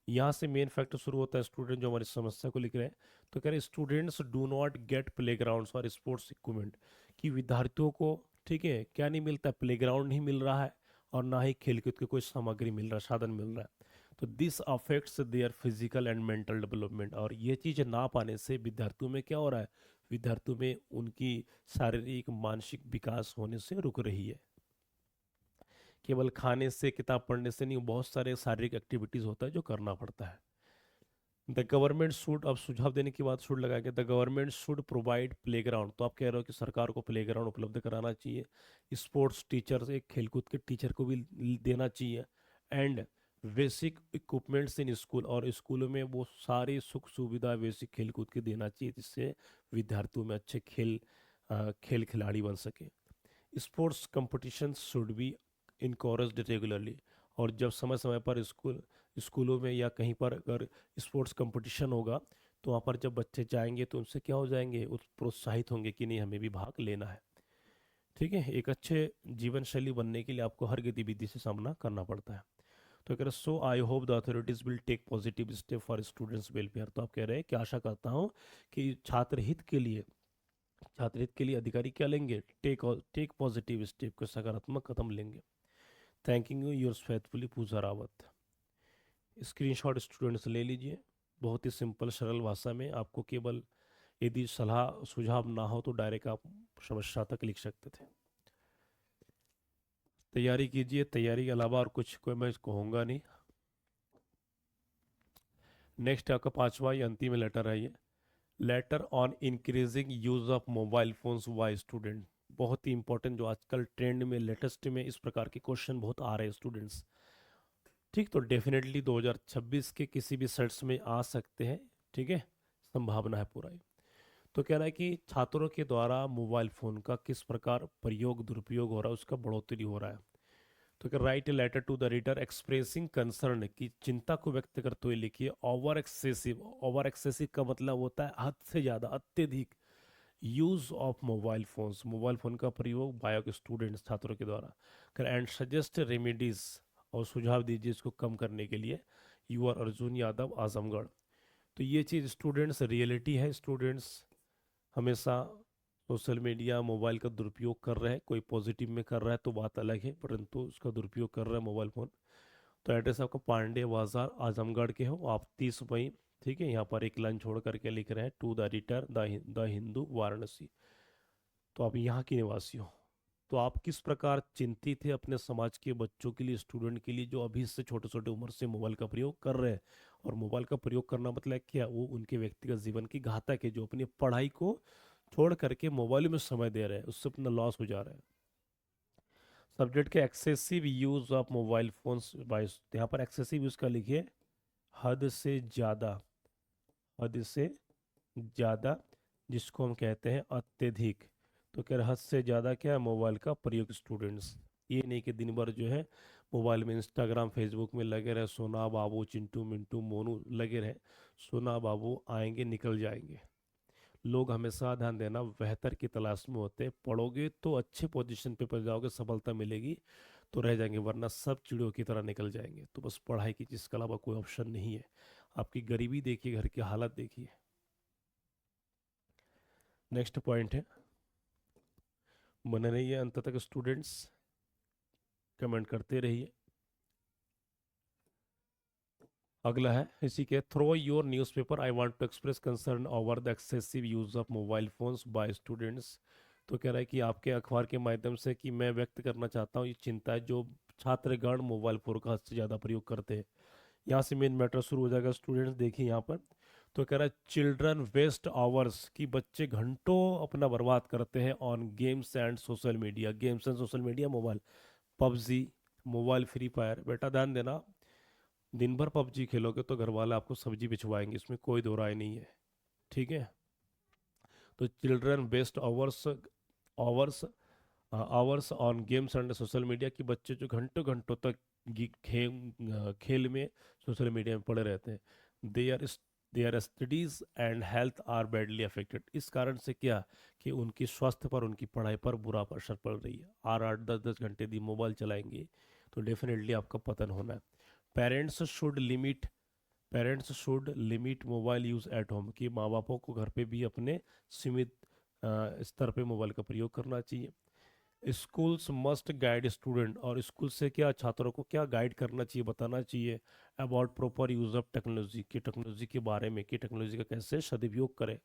यहाँ से मेन फैक्टर शुरू होता है। स्टूडेंट जो हमारी समस्या को लिख रहे हैं, तो कह रहे students do not gate play grounds और स्पोर्ट्स इक्विपमेंट, कि विद्यार्थियों को, ठीक है, क्या नहीं मिलता, प्ले ग्राउंड नहीं मिल रहा है और ना ही खेलकूद की कोई सामग्री मिल रहा है, साधन मिल रहा है। तो this affects their physical and mental development, और ये चीज़ ना पाने से विद्यार्थियों में क्या हो रहा है, विद्यार्थियों में उनकी शारीरिक मानसिक विकास होने से रुक रही है। केवल खाने से, किताब पढ़ने से नहीं, बहुत सारे शारीरिक एक्टिविटीज़ होता है जो करना पड़ता है। द गवर्नमेंट शुड, अब सुझाव देने की बात शुड लगाएंगे, the government should provide playground, तो आप कह रहे हो कि सरकार को प्लेग्राउंड उपलब्ध कराना चाहिए। स्पोर्ट्स टीचर्स, एक खेलकूद के टीचर को भी देना चाहिए। And basic equipments in school, और स्कूलों में वो सारी सुख सुविधा बेसिक खेलकूद के देना चाहिए, जिससे विद्यार्थियों में अच्छे खेल खिलाड़ी बन सके। Sports competition should be encouraged regularly, और जब समय समय पर स्कूलों में या कहीं पर अगर स्पोर्ट्स कंपटीशन होगा, तो वहाँ पर जब बच्चे जाएंगे तो उनसे क्या हो जाएंगे, उस प्रोत्साहित होंगे कि नहीं, हमें भी भाग लेना है। ठीक है, एक अच्छे जीवन शैली बनने के लिए आपको हर गतिविधि से सामना करना पड़ता है। तो कह रहे so I hope the authorities will take positive step for students welfare, तो आप कह रहे हैं कि आशा करता हूँ कि छात्र हित के लिए अधिकारी क्या लेंगे, टेक पॉजिटिव स्टेप, को सकारात्मक कदम लेंगे। Thanking you, yours faithfully Pooja Rawat. Screenshot students ले लीजिए, बहुत ही सिंपल सरल भाषा में। आपको केवल यदि सलाह सुझाव ना हो तो डायरेक्ट आप समस्या तक लिख सकते थे। तैयारी कीजिए, तैयारी के अलावा और कुछ कोई मैं कहूँगा नहीं। नेक्स्ट आपका पांचवा, ये अंतिम लेटर है, ये letter on increasing use of mobile phones by student. बहुत ही इंपॉर्टेंट, जो आजकल ट्रेंड में, लेटेस्ट में इस प्रकार के क्वेश्चन बहुत आ रहे हैं स्टूडेंट्स। ठीक, तो डेफिनेटली 2026 के किसी भी सेट्स में आ सकते हैं। ठीक है, संभावना है पूरा ही। तो कह रहा है कि छात्रों के द्वारा मोबाइल फ़ोन का किस प्रकार प्रयोग, दुरुपयोग हो रहा है, उसका बढ़ोतरी हो रहा है। तो क्या, write a letter to the reader expressing concern, की चिंता को व्यक्त करते हुए लिखिए। ओवर एक्सेसिव का मतलब होता है हद से ज़्यादा, अत्यधिक use of mobile phones, mobile phone का प्रयोग बाय स्टूडेंट्स, छात्रों के द्वारा। एंड सजेस्ट रेमेडीज, और सुझाव दीजिए इसको कम करने के लिए। You are Arjun Yadav, Azamgarh. तो ये चीज़ स्टूडेंट्स रियलिटी है। स्टूडेंट्स हमेशा सोशल मीडिया, मोबाइल का दुरुपयोग कर रहे हैं। कोई पॉजिटिव में कर रहा है तो बात अलग है, परंतु उसका दुरुपयोग कर रहा है मोबाइल फ़ोन। तो एड्रेस आपका पांडे बाजार, आजमगढ़ के हो आप, 30 मई। ठीक है, यहाँ पर एक लाइन छोड़ करके लिख रहे हैं, to the editor the Hindu, Varanasi. तो आप यहाँ की निवासी हो। तो आप किस प्रकार चिंतित थे अपने समाज के बच्चों के लिए, स्टूडेंट के लिए, जो अभी से छोटे छोटे उम्र से मोबाइल का प्रयोग कर रहे हैं। और मोबाइल का प्रयोग करना मतलब क्या, वो उनके व्यक्तिगत जीवन की घातक है, जो अपनी पढ़ाई को छोड़ करके मोबाइल में समय दे रहे हैं, उससे अपना लॉस हो जा रहा है। सब्जेक्ट के excessive use of mobile phones by, यहाँ पर एक्सेसिव यूज का लिखिए, हद से ज़्यादा, हद से ज़्यादा, जिसको हम कहते हैं अत्यधिक। तो क्या हद से ज़्यादा क्या है, मोबाइल का प्रयोग स्टूडेंट्स। ये नहीं कि दिन भर जो है मोबाइल में, इंस्टाग्राम फेसबुक में लगे रहे, सोना बाबू चिंटू मिंटू मोनू लगे रहे। सोना बाबू आएंगे निकल जाएंगे। लोग हमेशा, ध्यान देना, बेहतर की तलाश में होते हैं। पढ़ोगे तो अच्छे पोजीशन पे पहुंच जाओगे, सफलता मिलेगी, तो रह जाएंगे, वरना सब चिड़ियों की तरह निकल जाएंगे। तो बस पढ़ाई की, जिसके अलावा कोई ऑप्शन नहीं है। आपकी गरीबी देखिए, घर की हालत देखिए। नेक्स्ट पॉइंट है, बने रहिए अंत तक स्टूडेंट्स, कमेंट करते रहिए। अगला है इसी के, through your newspaper, I want to express concern over the excessive use of mobile phones by students. तो कह रहा है कि आपके अखबार के माध्यम से, कि मैं व्यक्त करना चाहता हूँ ये चिंता है, जो छात्रगण मोबाइल फोन का हद से ज़्यादा प्रयोग करते हैं। यहाँ से मेन मैटर शुरू हो जाएगा स्टूडेंट्स, देखिए यहाँ पर। तो कह रहा है चिल्ड्रन वेस्ट आवर्स, की बच्चे घंटों अपना बर्बाद करते हैं on games and social media, games and social media, mobile, PUBG, mobile free fire. बेटा ध्यान देना, दिन भर पबजी खेलोगे तो घर वाले आपको सब्जी भिजवाएंगे, इसमें कोई दो राय नहीं है। ठीक है, तो children waste hours, hours hours on games and social media, की बच्चे जो घंटों घंटों तक खेल में, सोशल मीडिया में पड़े रहते हैं। They are their studies and health are badly affected. इस कारण से क्या कि उनकी स्वास्थ्य पर, उनकी पढ़ाई पर बुरा असर पड़ रही है। 8-8 10-10 घंटे दी मोबाइल चलाएंगे तो डेफिनेटली आपका पतन होना है। Parents should limit parents should limit mobile use at home, कि माँ बापों को घर पे भी अपने सीमित स्तर पे मोबाइल का प्रयोग करना चाहिए। स्कूल्स मस्ट गाइड स्टूडेंट, और स्कूल से क्या छात्रों को क्या गाइड करना चाहिए, बताना चाहिए about proper use of technology, कि टेक्नोलॉजी के बारे में, कि टेक्नोलॉजी का कैसे सदुपयोग करें।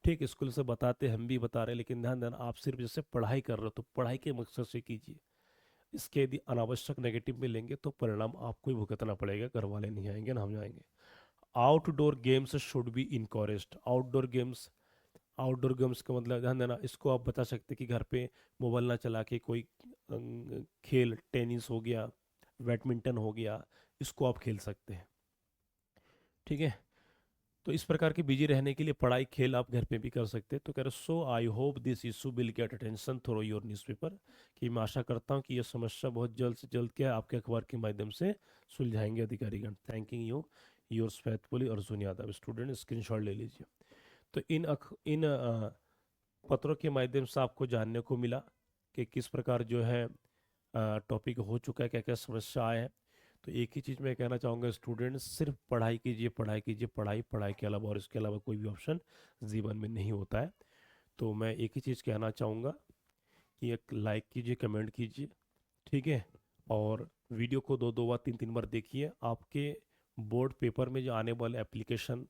ठीक, स्कूल से बताते, हम भी बता रहे हैं, लेकिन ध्यान देना आप सिर्फ जैसे पढ़ाई कर रहे हो तो पढ़ाई के मकसद से कीजिए। इसके यदि अनावश्यक नेगेटिव में लेंगे तो परिणाम आपको ही भुगतना पड़ेगा, घर वाले नहीं आएंगे ना हम जाएंगे। Outdoor games should be encouraged. Outdoor games का मतलब ध्यान देना, इसको आप बता सकते कि घर पे मोबाइल ना चला के कोई खेल, टेनिस हो गया, बैडमिंटन हो गया, इसको आप खेल सकते हैं। ठीक है, तो इस प्रकार के बिजी रहने के लिए पढ़ाई खेल आप घर पे भी कर सकते हैं। तो कह रहे so I hope this issue will get attention through your newspaper, कि मैं आशा करता हूँ कि यह समस्या बहुत जल्द से जल्द क्या है आपके अखबार के माध्यम से सुलझाएंगे अधिकारीगण। Thanking you, yours faithfully Arjun Yadav. Student screenshot ले लीजिए। तो इन पत्रों के माध्यम से आपको जानने को मिला कि किस प्रकार जो है टॉपिक हो चुका है, क्या क्या समस्या आए हैं। तो एक ही चीज़ मैं कहना चाहूँगा, स्टूडेंट सिर्फ पढ़ाई कीजिए, पढ़ाई कीजिए, पढ़ाई के अलावा, और इसके अलावा कोई भी ऑप्शन जीवन में नहीं होता है। तो मैं एक ही चीज़ कहना चाहूँगा कि एक लाइक कीजिए, कमेंट कीजिए, ठीक है, और वीडियो को 2-2 बार, 3-3 बार देखिए। आपके बोर्ड पेपर में जो आने वाले एप्लीकेशन,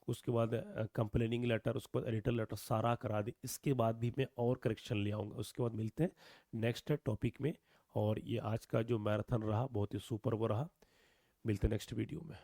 उसके बाद कंप्लेनिंग लेटर, उसके बाद एडिटर लेटर सारा करा दे, इसके बाद भी मैं और करेक्शन ले आऊँगा। उसके बाद मिलते हैं नेक्स्ट टॉपिक में। और ये आज का जो मैराथन रहा बहुत ही सुपर वो रहा। मिलते हैं नेक्स्ट वीडियो में।